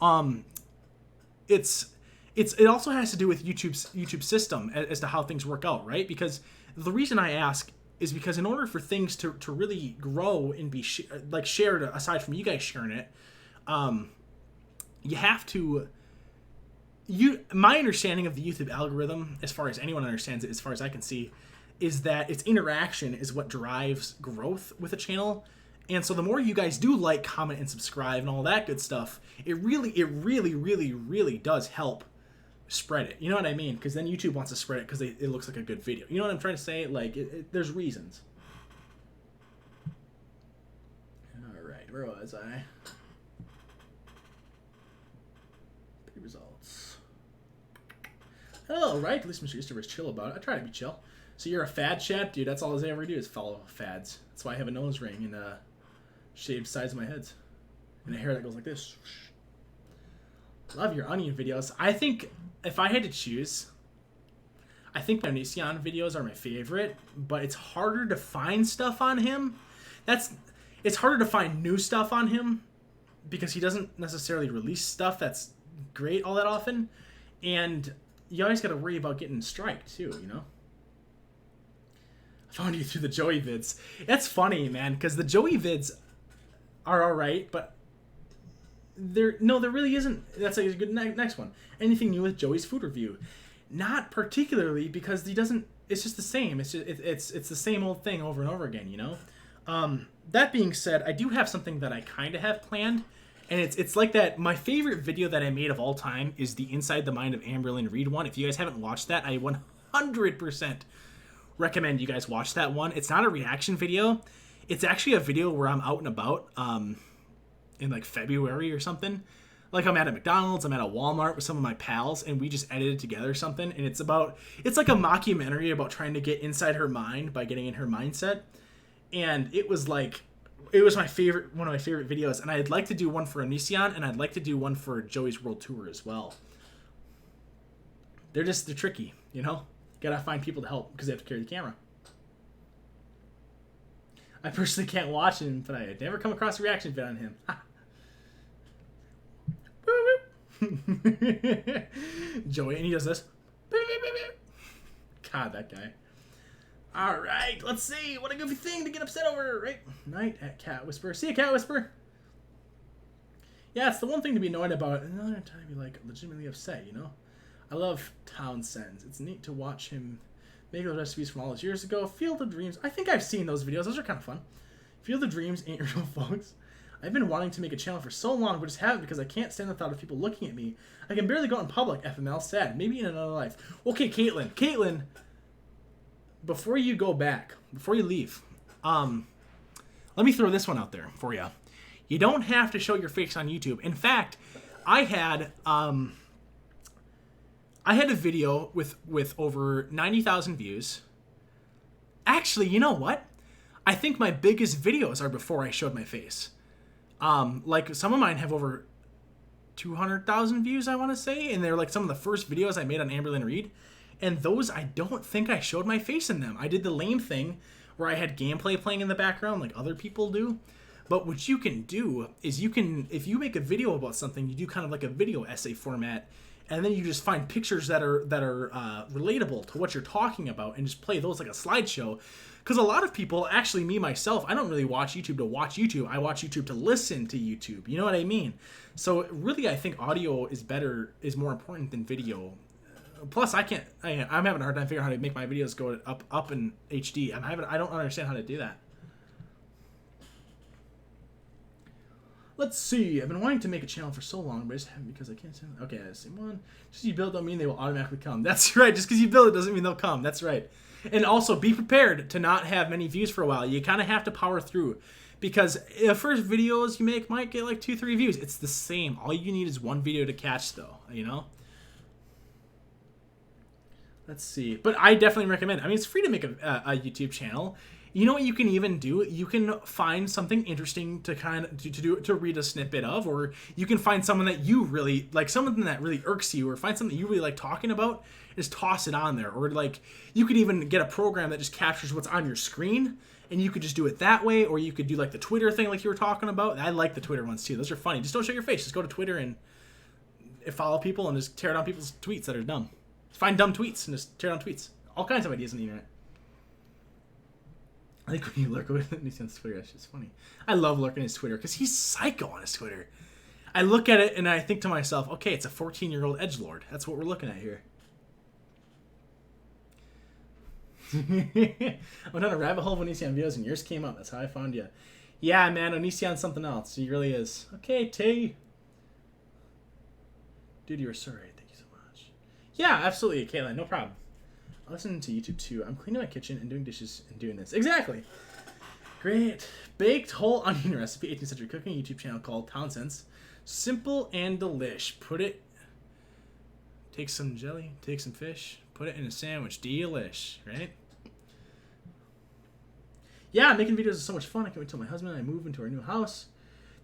It also has to do with YouTube system as to how things work out, right? Because the reason I ask is because in order for things to really grow and be shared aside from you guys sharing it, you have to. My understanding of the YouTube algorithm, as far as anyone understands it, as far as I can see, is that its interaction is what drives growth with a channel. And so the more you guys do like, comment, and subscribe and all that good stuff, it really does help spread it. You know what I mean? Because then YouTube wants to spread it because it looks like a good video. You know what I'm trying to say? Like, there's reasons. All right, where was I? Results. Oh, right. At least Mr. Easterver's chill about it. I try to be chill. So you're a fad chat? Dude, that's all I ever do is follow fads. That's why I have a nose ring and shaved sides of my heads. And a hair that goes like this. Love your onion videos. I think if I had to choose, I think my Onision videos are my favorite, but it's harder to find stuff on him. It's harder to find new stuff on him because he doesn't necessarily release stuff that's great all that often, and you always got to worry about getting striked too, you know. I found you through the Joey vids. That's funny, man, because the Joey vids are all right, but there really isn't. That's a good next one. Anything new with Joey's food review? Not particularly, because he doesn't. It's just the same. It's the same old thing over and over again, you know. That being said, I do have something that I kind of have planned. And it's like that. My favorite video that I made of all time is the Inside the Mind of Amberlyn Reed one. If you guys haven't watched that, I 100% recommend you guys watch that one. It's not a reaction video. It's actually a video where I'm out and about in like February or something. Like I'm at a McDonald's, I'm at a Walmart with some of my pals, and we just edited together something. And it's like a mockumentary about trying to get inside her mind by getting in her mindset. And it was one of my favorite videos, and I'd like to do one for Onision, and I'd like to do one for Joey's World Tour as well. They're tricky, you know? Gotta find people to help, because they have to carry the camera. I personally can't watch him, but I had never come across a reaction vid on him. Joey, and he does this. God, that guy. All right, let's see. What a goofy thing to get upset over, right? Night at Cat Whisper. See ya, Cat Whisper. Yeah, it's the one thing to be annoyed about, and another time to be like legitimately upset, you know? I love Townsend. It's neat to watch him make those recipes from all those years ago. Field of Dreams. I think I've seen those videos. Those are kind of fun. Field of Dreams ain't real, folks. I've been wanting to make a channel for so long, but just haven't because I can't stand the thought of people looking at me. I can barely go out in public, FML, sad. Maybe in another life. Okay, Caitlin, before you go back, before you leave, let me throw this one out there for you. You don't have to show your face on YouTube. In fact, I had a video with over 90,000 views. Actually, you know what? I think my biggest videos are before I showed my face. Like some of mine have over 200,000 views, I want to say, and they're like some of the first videos I made on Amberlyn Reed. And those, I don't think I showed my face in them. I did the lame thing where I had gameplay playing in the background like other people do. But what you can do is you can, if you make a video about something, you do kind of like a video essay format, and then you just find pictures that are relatable to what you're talking about and just play those like a slideshow. Because a lot of people, actually me myself, I don't really watch YouTube to watch YouTube. I watch YouTube to listen to YouTube. You know what I mean? So really, I think audio is more important than video. Plus, I'm having a hard time figuring out how to make my videos go up in HD. I don't understand how to do that. Let's see. I've been wanting to make a channel for so long, but I just haven't because I can't stand it. Okay, I see one. Just you build don't mean they will automatically come. That's right. Just because you build it doesn't mean they'll come. That's right. And also be prepared to not have many views for a while. You kind of have to power through. Because the first videos you make might get like 2-3 views. It's the same. All you need is one video to catch though, you know? Let's see. But I definitely recommend. I mean, it's free to make a YouTube channel. You know what you can even do? You can find something interesting to to read a snippet of, or you can find someone that you really like, something that really irks you, or find something you really like talking about, and just toss it on there. Or like you could even get a program that just captures what's on your screen, and you could just do it that way, or you could do like the Twitter thing like you were talking about. I like the Twitter ones too. Those are funny. Just don't show your face. Just go to Twitter and follow people and just tear down people's tweets that are dumb. Find dumb tweets and just tear down tweets. All kinds of ideas on the internet. I think when you lurk over at his Twitter, that's just funny. I love lurking his Twitter because he's psycho on his Twitter. I look at it and I think to myself, okay, it's a 14-year-old edgelord. That's what we're looking at here. I went on a rabbit hole of Onision videos and yours came up. That's how I found you. Yeah, man, Onision's something else. He really is. Okay, T. Dude, you were so right. Thank you so much. Yeah, absolutely, Caitlin. No problem. I listen to YouTube too. I'm cleaning my kitchen and doing dishes and doing this. Exactly. Great. Baked whole onion recipe, 18th century cooking YouTube channel called Townsend's. Simple and delish. Take some jelly, take some fish, put it in a sandwich. Delish, right? Yeah, making videos is so much fun. I can't wait till my husband and I move into our new house.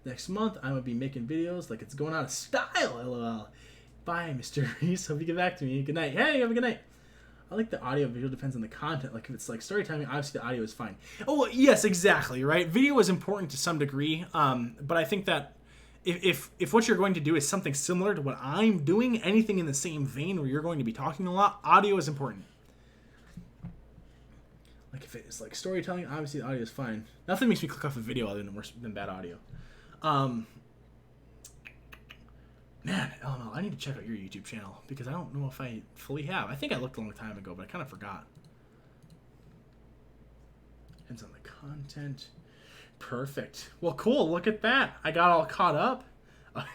Next month, I'm going to be making videos like it's going out of style, lol. Bye, Mr. Reese. Hope you get back to me. Good night. Hey, have a good night. I like the audio. Visual depends on the content. Like if it's like storytelling, obviously the audio is fine. Oh well, yes, exactly, right? Video is important to some degree, but I think that if what you're going to do is something similar to what I'm doing, anything in the same vein where you're going to be talking a lot, audio is important. Like if it's like storytelling, obviously the audio is fine. Nothing makes me click off a video other than bad audio. Man, LML, I need to check out your YouTube channel because I don't know if I fully have. I think I looked a long time ago, but I kind of forgot. Depends on the content. Perfect. Well, cool. Look at that. I got all caught up.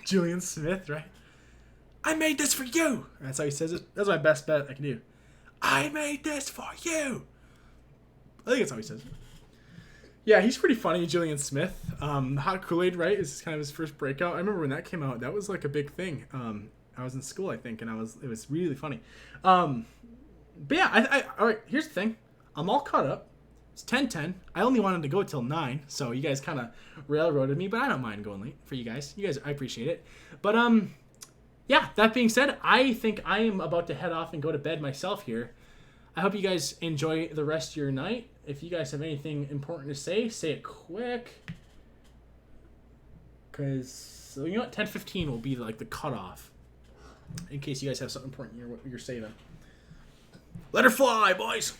Julian Smith, right? I made this for you. That's how he says it. That's my best bet I can do. I made this for you. I think that's how he says it. Yeah, he's pretty funny, Julian Smith. Hot Kool-Aid, right, is kind of his first breakout. I remember when that came out. That was like a big thing. I was in school, I think, and it was really funny. But yeah, all right, here's the thing. I'm all caught up. It's 10:10. I only wanted to go till 9, so you guys kind of railroaded me, but I don't mind going late for you guys. I appreciate it. But yeah, that being said, I think I am about to head off and go to bed myself here. I hope you guys enjoy the rest of your night. If you guys have anything important to say it quick. Because, you know what, 10:15 will be like the cutoff. In case you guys have something important you're saving. Let her fly, boys!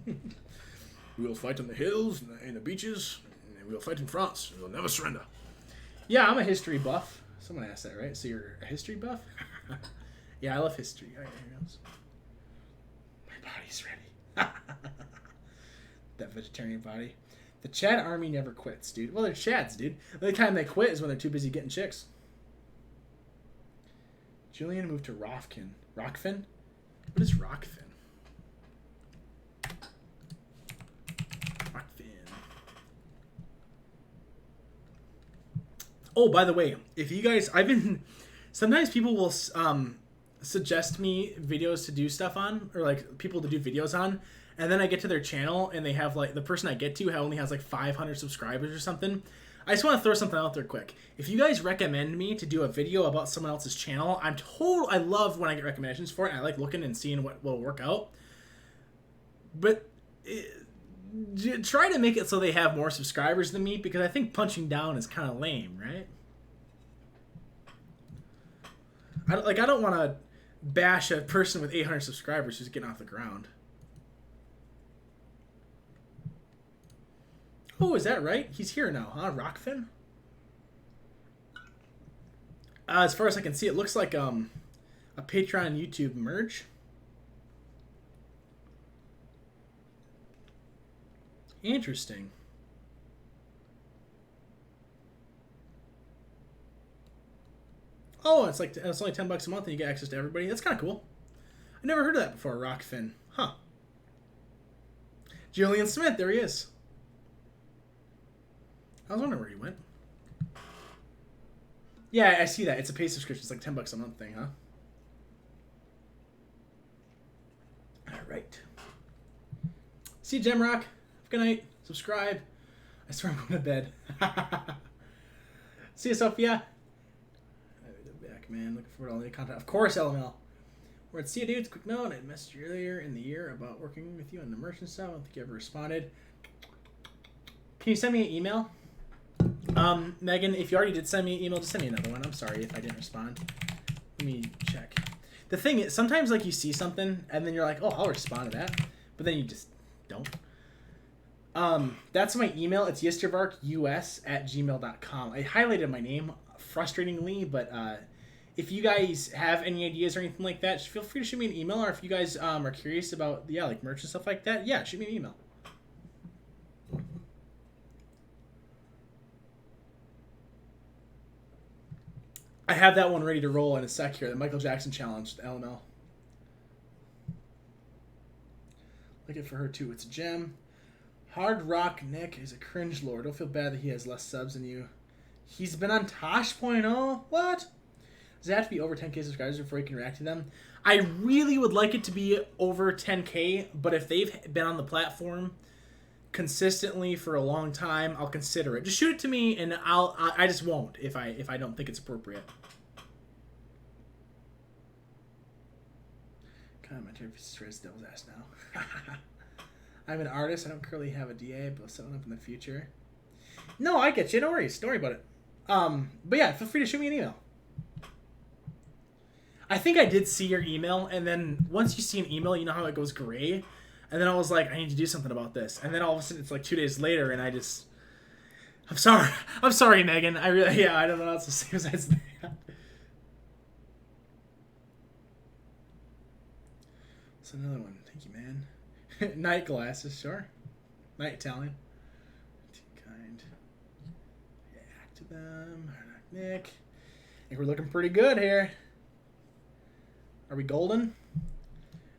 We will fight on the hills and the beaches, and we will fight in France. We will never surrender. Yeah, I'm a history buff. Someone asked that, right? So you're a history buff? Yeah, I love history. All right, here goes. My body's ready. That vegetarian body. The Chad army never quits, dude. Well, they're Chads, dude. The only time they quit is when they're too busy getting chicks. Julian moved to Rockfin. Rockfin? What is Rockfin? Rockfin. Oh, by the way, if you guys... Sometimes people will suggest me videos to do stuff on, or like people to do videos on, and then I get to their channel and they have like the person I get to only has like 500 subscribers or something. I just want to throw something out there quick. If you guys recommend me to do a video about someone else's channel, I love when I get recommendations for it. And I like looking and seeing what will work out. But try to make it so they have more subscribers than me, because I think punching down is kind of lame, right? I don't want to bash a person with 800 subscribers who's getting off the ground. Oh, is that right? He's here now, huh? Rockfin? As far as I can see, it looks like a Patreon YouTube merge. Interesting. Oh, it's only $10 a month and you get access to everybody. That's kind of cool. I never heard of that before, Rockfin. Huh. Julian Smith, there he is. I was wondering where he went. Yeah, I see that. It's a paid subscription. It's like $10 a month thing, huh? All right. See you, Gemrock. Good night. Subscribe. I swear I'm going to bed. See you, Sophia. Back, man. Looking forward to all the content. Of course, LML. We're at See You Dudes. Quick note. I messaged you earlier in the year about working with you on the merch and stuff. I don't think you ever responded. Can you send me an email? Megan, if you already did send me an email, just send me another one. I'm sorry if I didn't respond. Let me check. The thing is, sometimes like you see something and then you're like, oh, I'll respond to that. But then you just don't. That's my email. It's yestervarkus@gmail.com. I highlighted my name frustratingly, but if you guys have any ideas or anything like that, feel free to shoot me an email. Or if you guys are curious about like merch and stuff like that, yeah, shoot me an email. I have that one ready to roll in a sec here. The Michael Jackson challenge, the LML. Looking for her too. It's a gem. Hard Rock Nick is a cringe lord. Don't feel bad that he has less subs than you. He's been on Tosh.0. What? Does it have to be over 10k subscribers before you can react to them? I really would like it to be over 10k, but if they've been on the platform consistently for a long time, I'll consider it. Just shoot it to me, and I just won't if I don't think it's appropriate. Commentary stress devil's ass now. I'm an artist. I don't currently have a DA, but I'll set one up in the future. No, I get you. No worries. Don't worry about it. But yeah, feel free to shoot me an email. I think I did see your email, and then once you see an email, you know how it goes gray. And then I was like, I need to do something about this. And then all of a sudden, it's like 2 days later, and I'm sorry. I'm sorry, Megan. I don't know how else to say besides that. That's another one. Thank you, man. Night glasses, sure. Night Italian. Too kind. React to them. Nick. I think we're looking pretty good here. Are we golden?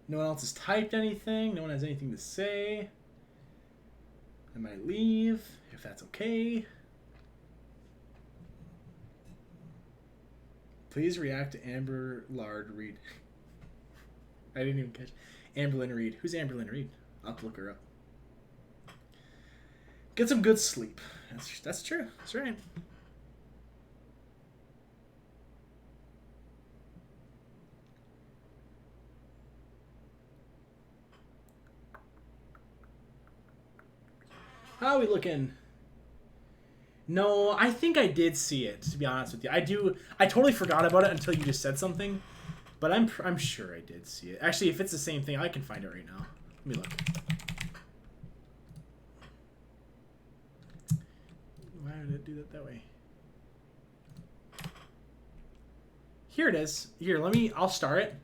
No one else has typed anything. No one has anything to say. I might leave, if that's okay. Please react to Amber Lard Reed. I didn't even catch. Amberlyn Reed. Who's Amberlyn Reed? I'll have to look her up. Get some good sleep. That's true. That's right. How are we looking? No, I think I did see it, to be honest with you. I totally forgot about it until you just said something. But I'm sure I did see it. Actually, if it's the same thing, I can find it right now. Let me look. Why did it do that way? Here it is. Here, I'll start it.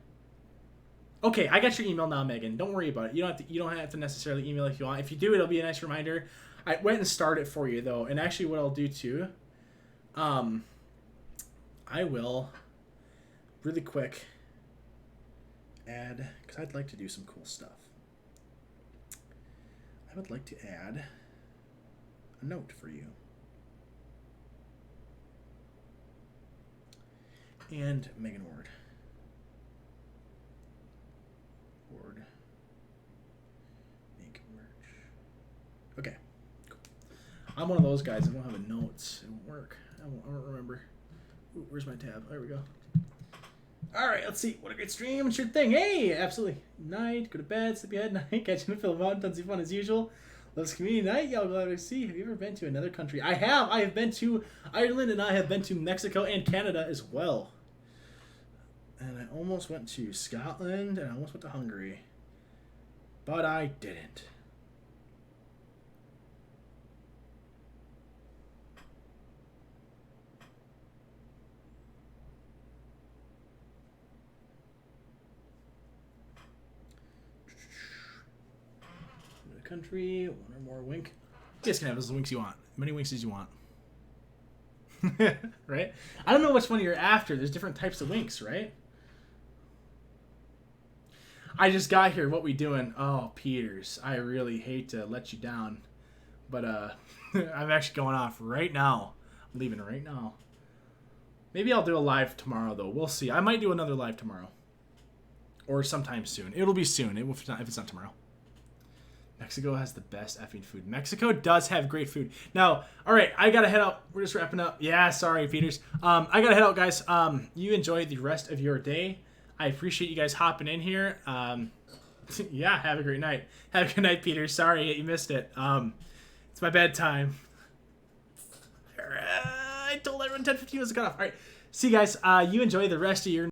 Okay, I got your email now, Megan. Don't worry about it. You don't have to necessarily email if you want. If you do, it'll be a nice reminder. I went and started it for you though, and actually, what I'll do too, I will really quick add, because I'd like to do some cool stuff. I would like to add a note for you. And Megan Ward. Make merch. Okay. Cool. I'm one of those guys. I won't have a notes. It won't work. I won't remember. Ooh, where's my tab? There we go. All right, let's see. What a great stream. Sure thing. Hey, absolutely. Night. Go to bed. Sleepy head. Night. Catching the film out. Tons of fun as usual. Loves community night. Y'all glad to see. Have you ever been to another country? I have. I have been to Ireland, and I have been to Mexico and Canada as well. And I almost went to Scotland, and I almost went to Hungary. But I didn't. Country, one or more wink. You guys can have as winks you want. How many winks as you want. Right? I don't know which one you're after. There's different types of winks, right? I just got here. What we doing? Oh, Peters. I really hate to let you down. But I'm actually going off right now. I'm leaving right now. Maybe I'll do a live tomorrow, though. We'll see. I might do another live tomorrow. Or sometime soon. It'll be soon if it's not tomorrow. Mexico has the best effing food. Mexico does have great food. Now, all right, I gotta head out. We're just wrapping up. Yeah, sorry, Peters. I gotta head out, guys. You enjoy the rest of your day. I appreciate you guys hopping in here. Yeah, have a great night. Have a good night, Peters. Sorry you missed it. It's my bedtime. I told everyone 10:15 was the cutoff. All right, see you guys. You enjoy the rest of your